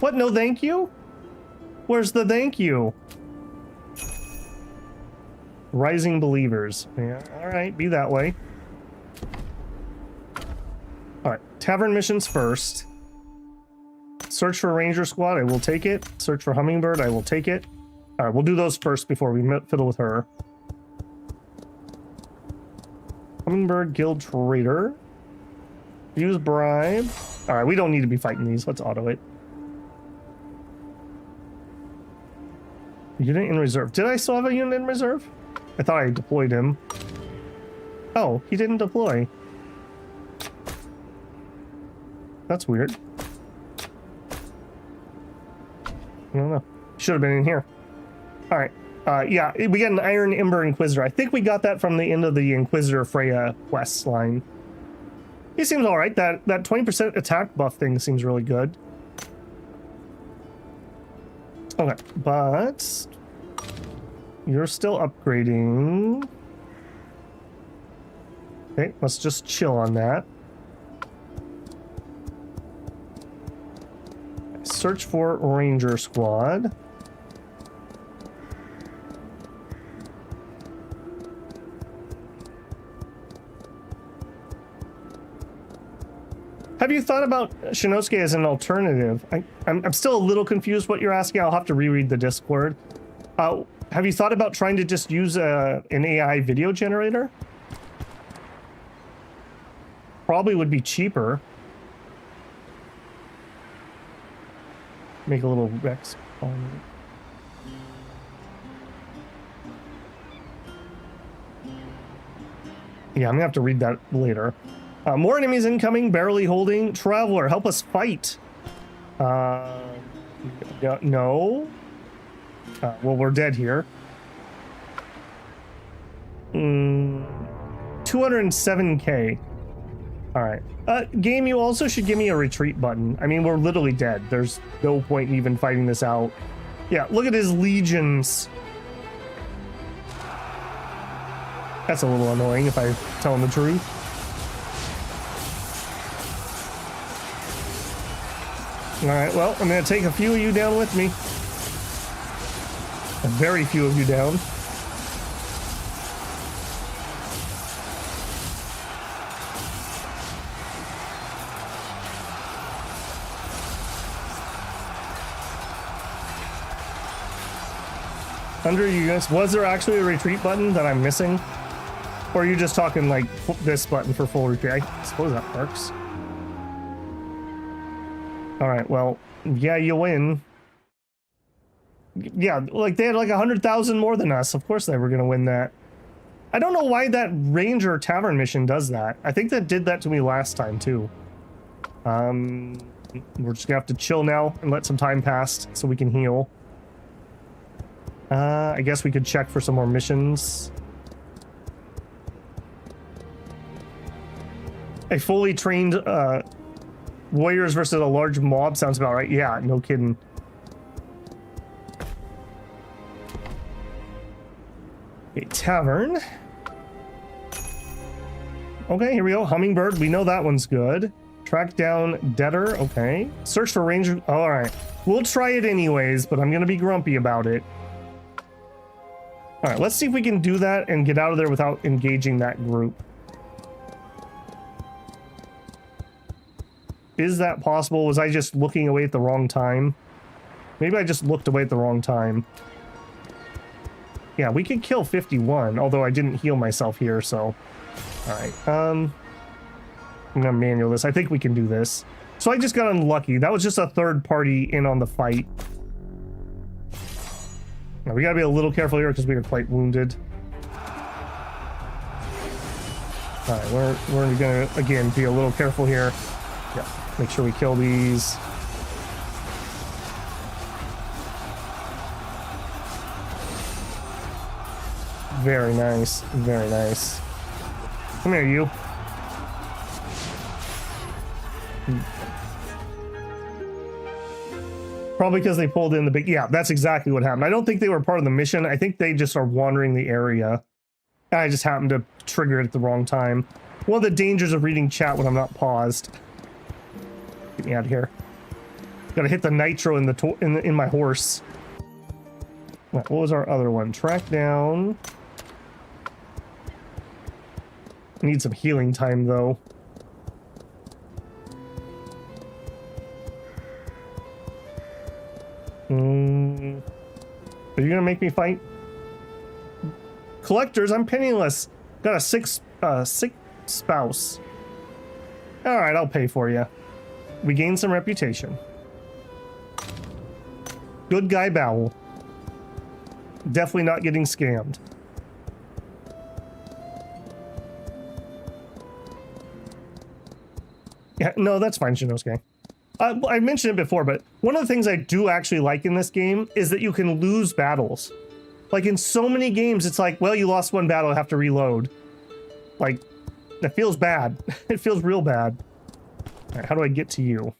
What? No thank you? Where's the thank you? Rising Believers. Yeah, alright, be that way. Alright, tavern missions first. Search for Ranger Squad, I will take it. Search for Hummingbird, I will take it. Alright, we'll do those first before we fiddle with her. Hummingbird Guild Trader. Use bribe. All right, we don't need to be fighting these. Let's auto it. Unit in reserve. Did I still have a unit in reserve? I thought I deployed him. Oh, he didn't deploy. That's weird. I don't know. Should have been in here. All right. Yeah, we got an Iron Ember Inquisitor. I think we got that from the end of the Inquisitor Freya quest line. He seems all right. That 20% attack buff thing seems really good. Okay, but you're still upgrading. Okay, let's just chill on that. Search for Ranger Squad. Have you thought about Shinosuke as an alternative? I'm still a little confused what you're asking. I'll have to reread the Discord. Have you thought about trying to just use an AI video generator? Probably would be cheaper. Make a little Rex on it. Yeah, I'm gonna have to read that later. More enemies incoming, barely holding. Traveler, help us fight. No. Well, we're dead here. 207k. All right. Game, you also should give me a retreat button. I mean, we're literally dead. There's no point in even fighting this out. Yeah, look at his legions. That's a little annoying if I tell him the truth. All right, well, I'm going to take a few of you down with me. A very few of you down. Under you guys, was there actually a retreat button that I'm missing? Or are you just talking like this button for full retreat? I suppose that works. All right, well, yeah, you win. Yeah, like they had like 100,000 more than us. Of course they were gonna win that. I don't know why that Ranger Tavern mission does that. I think that did that to me last time too. We're just gonna have to chill now and let some time pass so we can heal. I guess we could check for some more missions. A fully trained warriors versus a large mob sounds about right. Yeah, no kidding. A tavern. Okay, here we go. Hummingbird. We know that one's good. Track down debtor. Okay. Search for ranger. All right. We'll try it anyways, but I'm going to be grumpy about it. All right. Let's see if we can do that and get out of there without engaging that group. Is that possible? Was I just looking away at the wrong time? Maybe I just looked away at the wrong time. Yeah, we could kill 51, although I didn't heal myself here, so... Alright, I'm gonna manual this. I think we can do this. So I just got unlucky. That was just a third party in on the fight. Now, we gotta be a little careful here because we are quite wounded. Alright, we're gonna, again, be a little careful here. Yeah, make sure we kill these. Very nice, very nice. Come here, you. Probably because they pulled in the big... Yeah, that's exactly what happened. I don't think they were part of the mission. I think they just are wandering the area. I just happened to trigger it at the wrong time. One of the dangers of reading chat when I'm not paused. Get me out of here. Gotta hit the nitro in the in my horse. What was our other one? Track down. Need some healing time though. Are you gonna make me fight? Collectors, I'm penniless. Got a sick spouse. All right, I'll pay for you. We gain some reputation. Good guy Babel. Definitely not getting scammed. Yeah, no, that's fine, Shinosuke. I mentioned it before, but one of the things I do actually like in this game is that you can lose battles. Like in so many games, it's like, well, you lost one battle, I have to reload. Like, that feels bad. It feels real bad. All right, how do I get to you?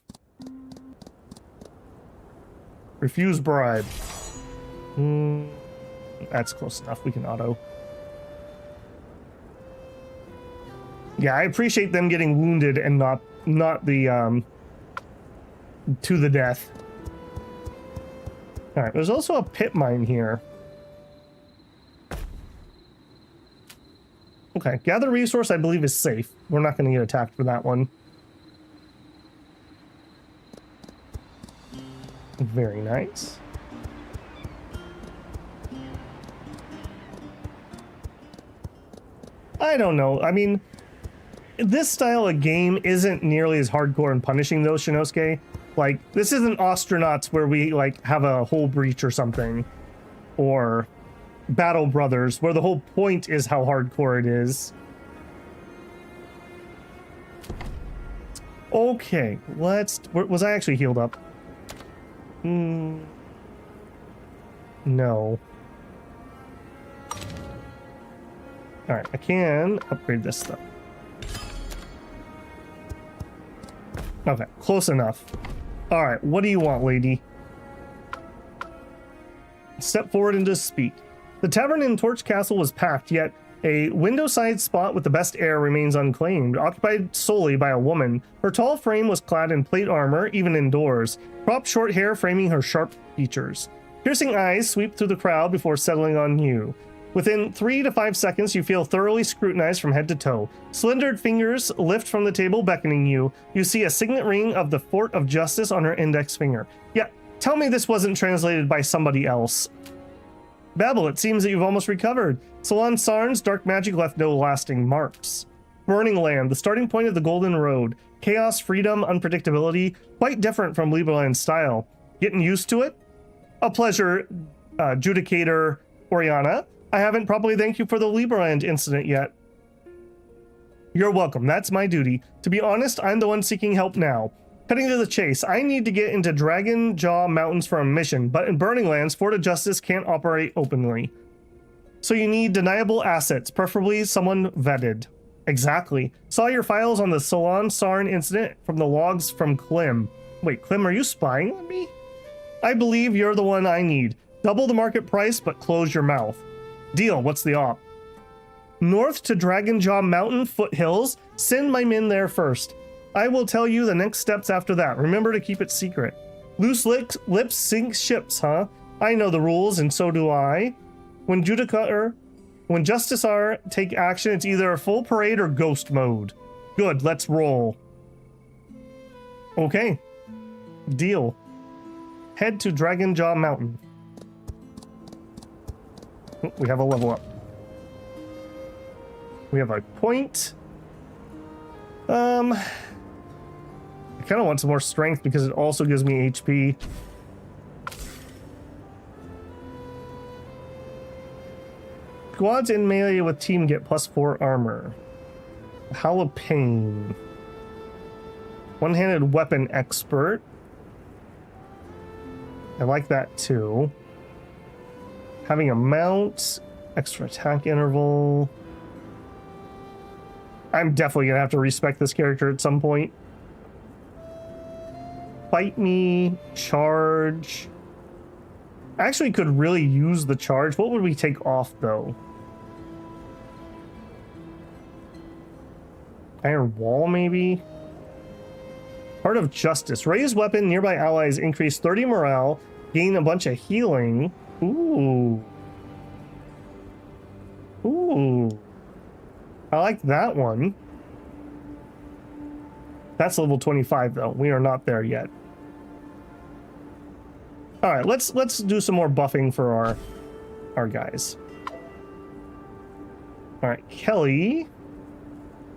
Refuse bribe. That's close enough. We can auto. Yeah, I appreciate them getting wounded and not the to the death. All right, there's also a pit mine here. Okay, gather resource I believe is safe. We're not going to get attacked for that one. Very nice. I don't know. I mean, this style of game isn't nearly as hardcore and punishing though, Shinosuke. Like, this isn't Astronauts where we, like, have a whole breach or something. Or Battle Brothers, where the whole point is how hardcore it is. Okay, let's... Was I actually healed up? No. Alright, I can upgrade this stuff. Okay, close enough. Alright, what do you want, lady? Step forward and just speak. The tavern in Torch Castle was packed, yet a window-side spot with the best air remains unclaimed, occupied solely by a woman. Her tall frame was clad in plate armor, even indoors, cropped short hair framing her sharp features. Piercing eyes sweep through the crowd before settling on you. Within 3 to 5 seconds, you feel thoroughly scrutinized from head to toe. Slendered fingers lift from the table, beckoning you. You see a signet ring of the Fort of Justice on her index finger. Yeah, tell me this wasn't translated by somebody else. Babel, it seems that you've almost recovered. Salon Sarn's dark magic left no lasting marks. Burning Land, the starting point of the Golden Road. Chaos, freedom, unpredictability, quite different from Lieberland's style. Getting used to it? A pleasure, Judicator Oriana. I haven't properly thanked you for the Lieberland incident yet. You're welcome, that's my duty. To be honest, I'm the one seeking help now. Cutting to the chase, I need to get into Dragon Jaw Mountains for a mission, but in Burning Lands, Fort of Justice can't operate openly. So you need deniable assets, preferably someone vetted. Exactly. Saw your files on the Salon Sarn incident from the logs from Klim. Wait, Klim, are you spying on me? I believe you're the one I need. Double the market price, but close your mouth. Deal, what's the op? North to Dragon Jaw Mountain foothills, send my men there first. I will tell you the next steps after that. Remember to keep it secret. Loose lips sink ships, huh? I know the rules, and so do I. When Justicar take action, it's either a full parade or ghost mode. Good, let's roll. Okay. Deal. Head to Dragon Jaw Mountain. We have a level up. We have a point. I kind of want some more strength because it also gives me HP. Squads in melee with team get +4 armor. Howl of Pain. One-handed weapon expert. I like that too. Having a mount. Extra attack interval. I'm definitely gonna have to respect this character at some point. Fight me, charge. I actually could really use the charge. What would we take off though? Iron Wall maybe? Heart of Justice. Raise weapon, nearby allies increase 30 morale, gain a bunch of healing. Ooh. Ooh. I like that one. That's level 25 though. We are not there yet. All right, let's do some more buffing for our guys. All right, Kelly.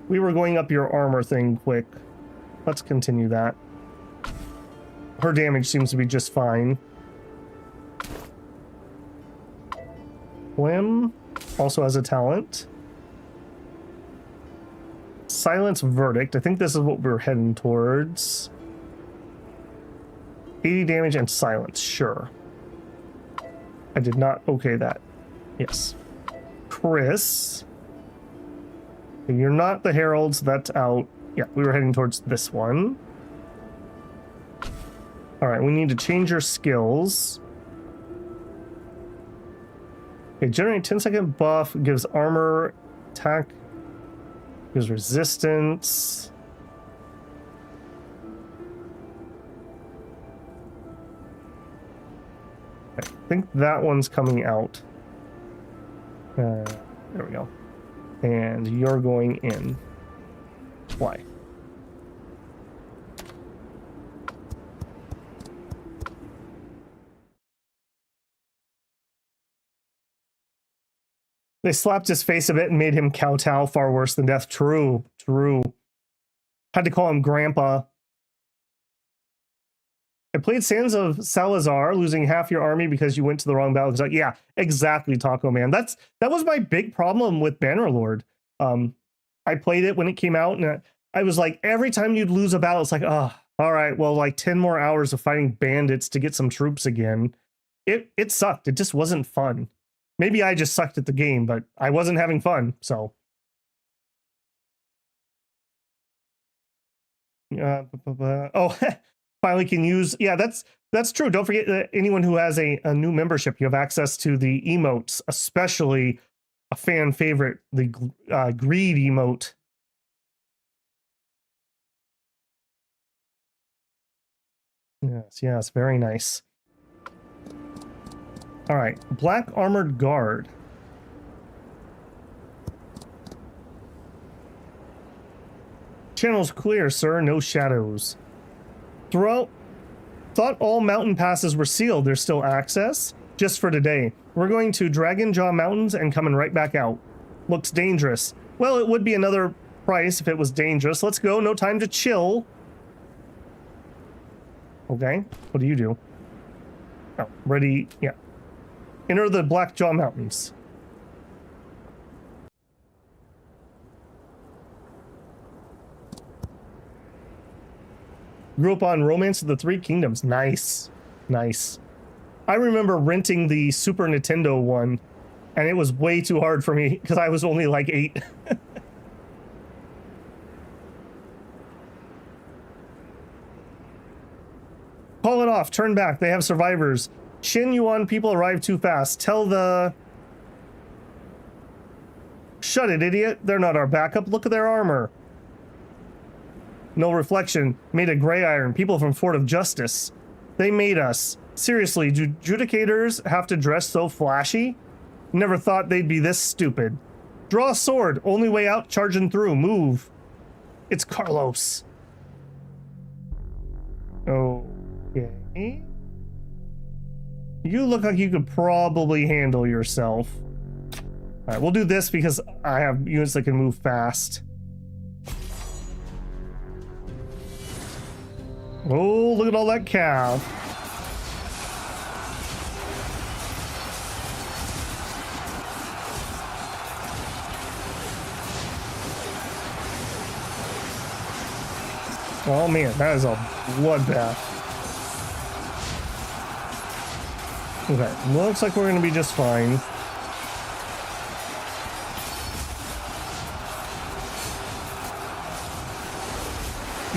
we were going up your armor thing quick. Let's continue that. Her damage seems to be just fine. Whim also has a talent. Silence Verdict. I think this is what we're heading towards. 80 damage and silence, sure. I did not okay that. Yes. Chris. You're not the Herald, so that's out. Yeah, we were heading towards this one. Alright, we need to change your skills. Okay, generate 10-second buff, gives armor, attack, gives resistance. I think that one's coming out. There we go. And you're going in. Why? They slapped his face a bit and made him kowtow, far worse than death. True, true. Had to call him Grandpa. I played Sands of Salazar, losing half your army because you went to the wrong battle. It's like, yeah, exactly, Taco Man. That was my big problem with Bannerlord. I played it when it came out, and I was like, every time you'd lose a battle, it's like, oh, all right, well, like 10 more hours of fighting bandits to get some troops again. It sucked. It just wasn't fun. Maybe I just sucked at the game, but I wasn't having fun, so. Oh, finally can use, yeah, that's true. Don't forget that anyone who has a new membership, you have access to the emotes, especially a fan favorite, the greed emote. Yes, very nice. All right, Black Armored Guard. Channel's clear, sir. No shadows. Thought all mountain passes were sealed. There's still access. Just for today. We're going to Dragon Jaw Mountains and coming right back out. Looks dangerous. Well, it would be another price if it was dangerous. Let's go. No time to chill. Okay. What do you do? Oh, ready. Yeah. Enter the Blackjaw Mountains. Grew up on Romance of the Three Kingdoms. Nice. Nice. I remember renting the Super Nintendo one, and it was way too hard for me because I was only like 8. Call it off. Turn back. They have survivors. Shin Yuan people arrive too fast. Tell the... Shut it, idiot. They're not our backup. Look at their armor. No reflection. Made of gray iron. People from Fort of Justice. They made us. Seriously, do judicators have to dress so flashy? Never thought they'd be this stupid. Draw a sword. Only way out, charging through. Move. It's Carlos. Okay. You look like you could probably handle yourself. Alright, we'll do this because I have units that can move fast. Oh, look at all that cav. Oh man, that is a bloodbath. Okay, looks like we're gonna be just fine.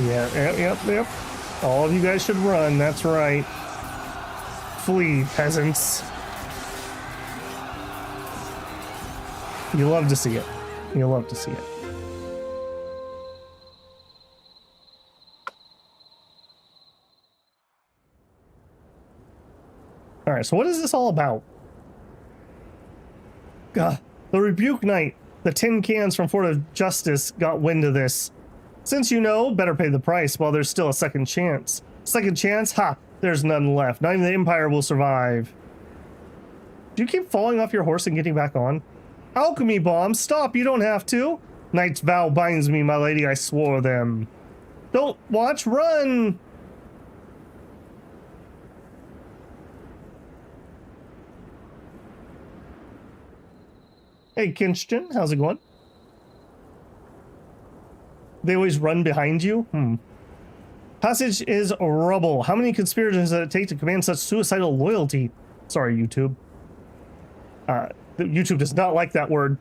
Yep. All of you guys should run, that's right. Flee, peasants. You love to see it. You love to see it. Alright, so what is this all about? The Rebuke Knight, the tin cans from Fort of Justice got wind of this. Since you know, better pay the price while there's still a second chance. Second chance? Ha! There's none left. Not even the Empire will survive. Do you keep falling off your horse and getting back on? Alchemy bomb! Stop! You don't have to! Knight's vow binds me, my lady, I swore them. Don't watch, run! Hey, Kinston, how's it going? They always run behind you? Passage is rubble. How many conspirators does it take to command such suicidal loyalty? Sorry, YouTube. YouTube does not like that word.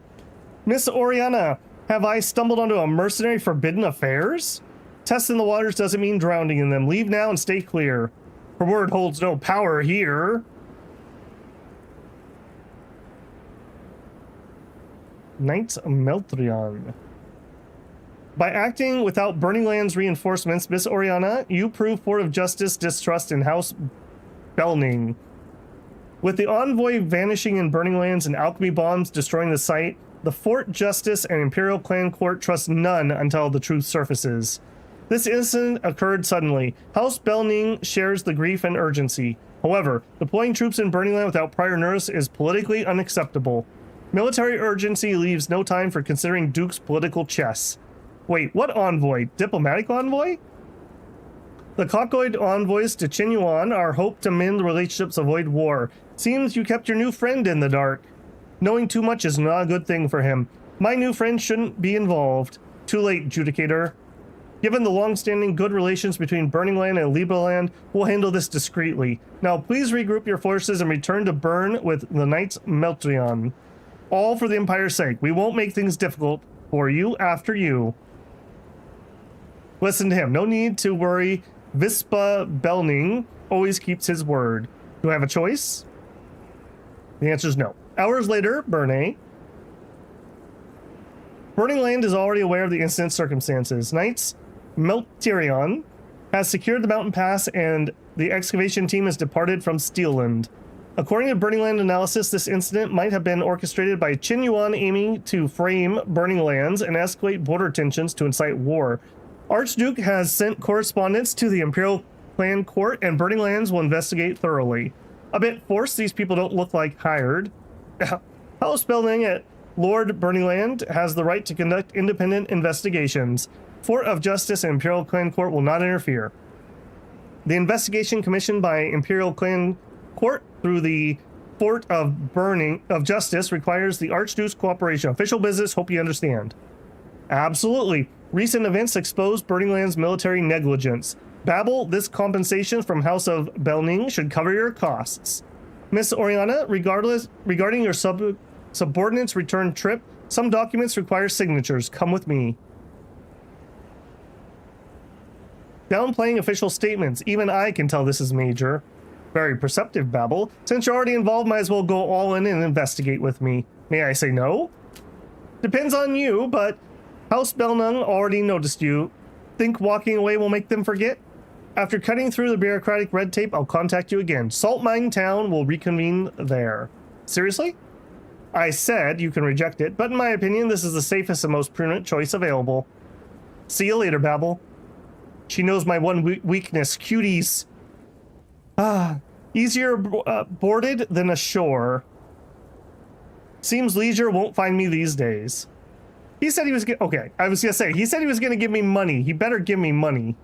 Miss Oriana, have I stumbled onto a mercenary forbidden affairs? Testing the waters doesn't mean drowning in them. Leave now and stay clear. Her word holds no power here. Knights Meltrion. By acting without Burning Land's reinforcements, Miss Oriana, you prove Fort of Justice distrust in House Belning. With the envoy vanishing in Burning Lands and alchemy bombs destroying the site, the Fort Justice and Imperial Clan Court trust none until the truth surfaces. This incident occurred suddenly. House Belning shares the grief and urgency. However, deploying troops in Burning Land without prior notice is politically unacceptable. Military urgency leaves no time for considering Duke's political chess. Wait, what envoy? Diplomatic envoy? The Cocoid envoys to Qinyuan are hope to mend the relationships, avoid war. Seems you kept your new friend in the dark. Knowing too much is not a good thing for him. My new friend shouldn't be involved. Too late, Judicator. Given the long-standing good relations between Burning Land and Liberland, we'll handle this discreetly. Now please regroup your forces and return to Burn with the Knights Meltrion. All for the Empire's sake. We won't make things difficult for you after you. Listen to him. No need to worry. Vispa Belning always keeps his word. Do I have a choice? The answer is no. Hours later, Burning Land is already aware of the incident's circumstances. Knights Meltrion has secured the mountain pass and the excavation team has departed from Steelland. According to Burning Land analysis, this incident might have been orchestrated by Qinyuan aiming to frame Burning Lands and escalate border tensions to incite war. Archduke has sent correspondence to the Imperial Clan Court, and Burning Lands will investigate thoroughly. A bit forced, these people don't look like hired. House Belning at Lord Burning Land has the right to conduct independent investigations. Fort of Justice and Imperial Clan Court will not interfere. The investigation commissioned by Imperial Clan Court through the Fort of Justice requires the Archduke's cooperation. Official business, hope you understand. Absolutely. Recent events exposed Burning Land's military negligence. Babel, this compensation from House of Belning should cover your costs. Miss Oriana, regarding your subordinate's return trip, some documents require signatures. Come with me. Downplaying official statements. Even I can tell this is major. Very perceptive, Babel. Since you're already involved, might as well go all in and investigate with me. May I say no? Depends on you, but House Belnung already noticed you. Think walking away will make them forget? After cutting through the bureaucratic red tape, I'll contact you again. Salt Mine Town will reconvene there. Seriously? I said you can reject it, but in my opinion, this is the safest and most prudent choice available. See you later, Babel. She knows my one weakness, cuties. Easier boarded than ashore. Seems leisure won't find me these days. He said he was okay, I was gonna say, he said he was gonna give me money. He better give me money.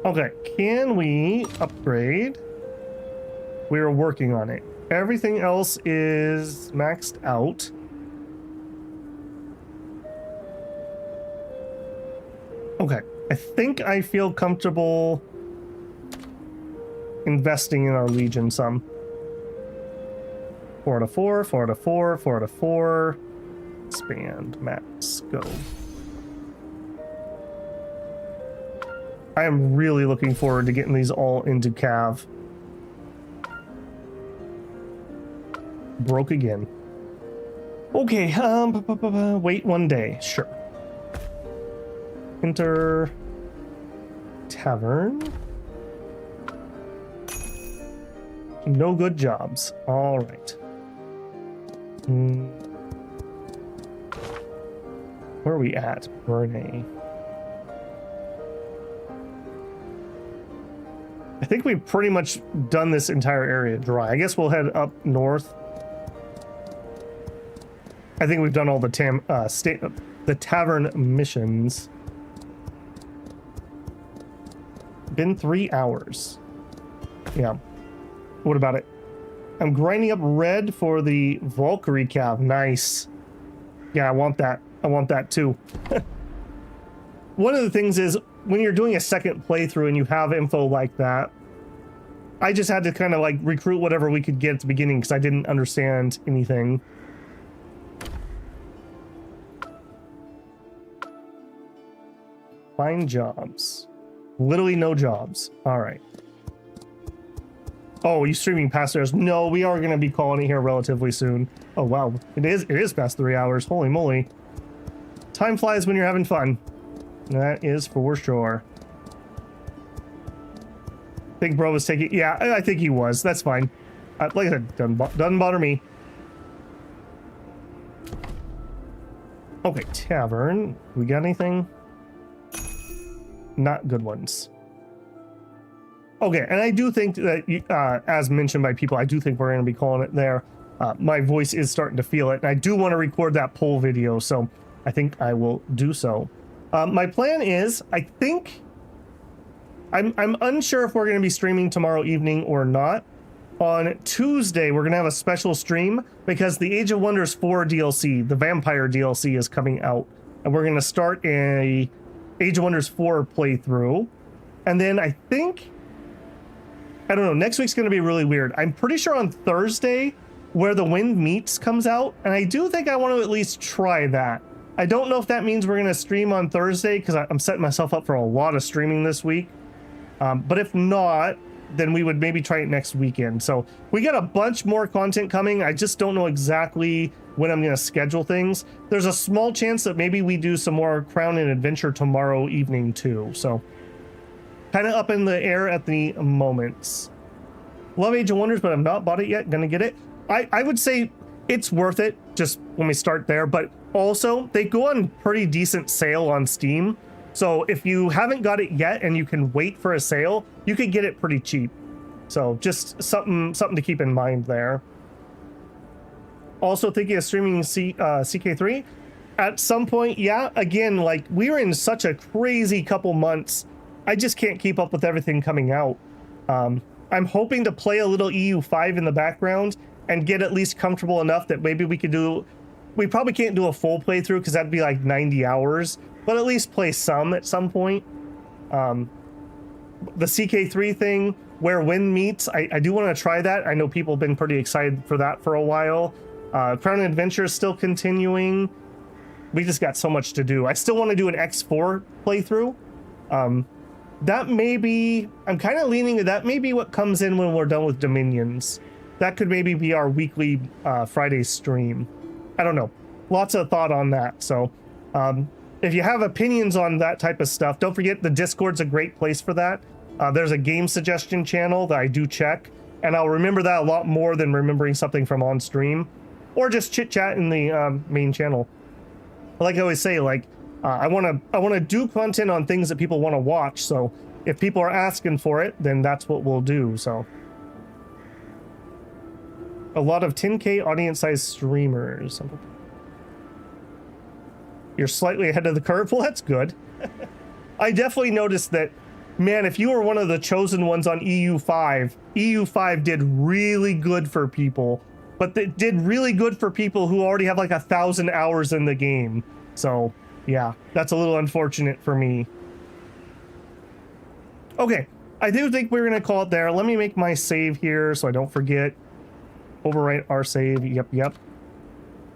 Okay, can we upgrade? We're working on it. Everything else is maxed out. Okay, I think I feel comfortable investing in our Legion some. 4 to 4, 4 to 4, 4 to 4. Expand, max, go. I am really looking forward to getting these all into Cav. Broke again. Okay, wait 1 day, sure. Enter tavern. No good jobs. All right. Where are we at? Bernay. I think we've pretty much done this entire area dry. I guess we'll head up north. I think we've done all the tavern missions. Been 3 hours. Yeah. What about it? I'm grinding up red for the Valkyrie cav. Nice. Yeah, I want that. I want that too. One of the things is when you're doing a second playthrough and you have info like that, I just had to kind of like recruit whatever we could get at the beginning because I didn't understand anything. Find jobs. Literally no jobs. All right. Oh, you streaming past theirs? No, we are going to be calling it here relatively soon. Oh, wow. It is past 3 hours. Holy moly. Time flies when you're having fun. That is for sure. Big bro was taking... Yeah, I think he was. That's fine. Like I said, doesn't bother me. Okay, tavern. We got anything? Not good ones. Okay, and I do think that, as mentioned by people, I do think we're going to be calling it there. My voice is starting to feel it, and I do want to record that poll video, so I think I will do so. My plan is, I think... I'm unsure if we're going to be streaming tomorrow evening or not. On Tuesday, we're going to have a special stream because the Age of Wonders 4 DLC, the Vampire DLC, is coming out. And we're going to start a Age of Wonders 4 playthrough. And then I think... I don't know, next week's going to be really weird. I'm pretty sure on Thursday, Where the Wind Meets comes out. And I do think I want to at least try that. I don't know if that means we're going to stream on Thursday because I'm setting myself up for a lot of streaming this week. But if not, then we would maybe try it next weekend. So we got a bunch more content coming. I just don't know exactly when I'm going to schedule things. There's a small chance that maybe we do some more Crown and Adventure tomorrow evening too. So kind of up in the air at the moment. Love Age of Wonders, but I've not bought it yet. Gonna get it. I would say it's worth it just when we start there. But also they go on pretty decent sale on Steam. So if you haven't got it yet and you can wait for a sale, you could get it pretty cheap. So just something to keep in mind there. Also thinking of streaming CK3 at some point. Yeah, again, like we were in such a crazy couple months. I just can't keep up with everything coming out. I'm hoping to play a little EU5 in the background and get at least comfortable enough that maybe we could do... We probably can't do a full playthrough because that'd be like 90 hours. But at least play some at some point. The CK3 thing, Where Wind Meets, I do want to try that. I know people have been pretty excited for that for a while. Crown and Adventure is still continuing. We just got so much to do. I still want to do an X4 playthrough. That may be... I'm kind of leaning to that may be what comes in when we're done with Dominions. That could maybe be our weekly Friday stream. I don't know. Lots of thought on that, so... if you have opinions on that type of stuff, don't forget the Discord's a great place for that. There's a game suggestion channel that I do check, and I'll remember that a lot more than remembering something from on stream, or just chit chat in the main channel. Like I always say, like I want to do content on things that people want to watch. So if people are asking for it, then that's what we'll do. So a lot of 10K audience size streamers. You're slightly ahead of the curve. Well, that's good. I definitely noticed that, man, if you were one of the chosen ones on EU5 did really good for people, but it did really good for people who already have like 1,000 hours in the game. So yeah, that's a little unfortunate for me. Okay, I do think we're gonna call it there. Let me make my save here so I don't forget. Overwrite our save. Yep.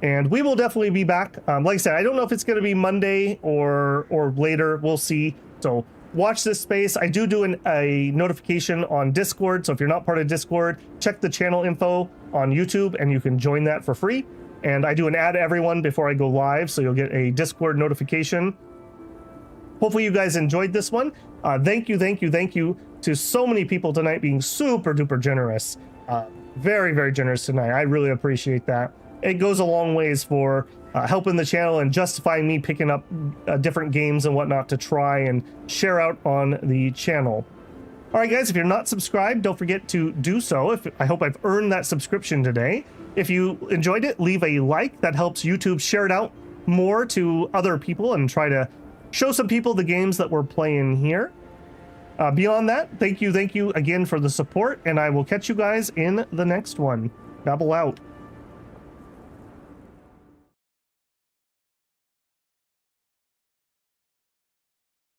And we will definitely be back. Like I said, I don't know if it's going to be Monday or later. We'll see. So watch this space. I do a notification on Discord. So if you're not part of Discord, check the channel info on YouTube and you can join that for free. And I do an ad to everyone before I go live. So you'll get a Discord notification. Hopefully you guys enjoyed this one. Thank you to so many people tonight being super duper generous. Very, very generous tonight. I really appreciate that. It goes a long ways for helping the channel and justifying me picking up different games and whatnot to try and share out on the channel. All right, guys, if you're not subscribed, don't forget to do so. I hope I've earned that subscription today. If you enjoyed it, leave a like. That helps YouTube share it out more to other people and try to show some people the games that we're playing here. Beyond that, thank you again for the support, and I will catch you guys in the next one. Babel out.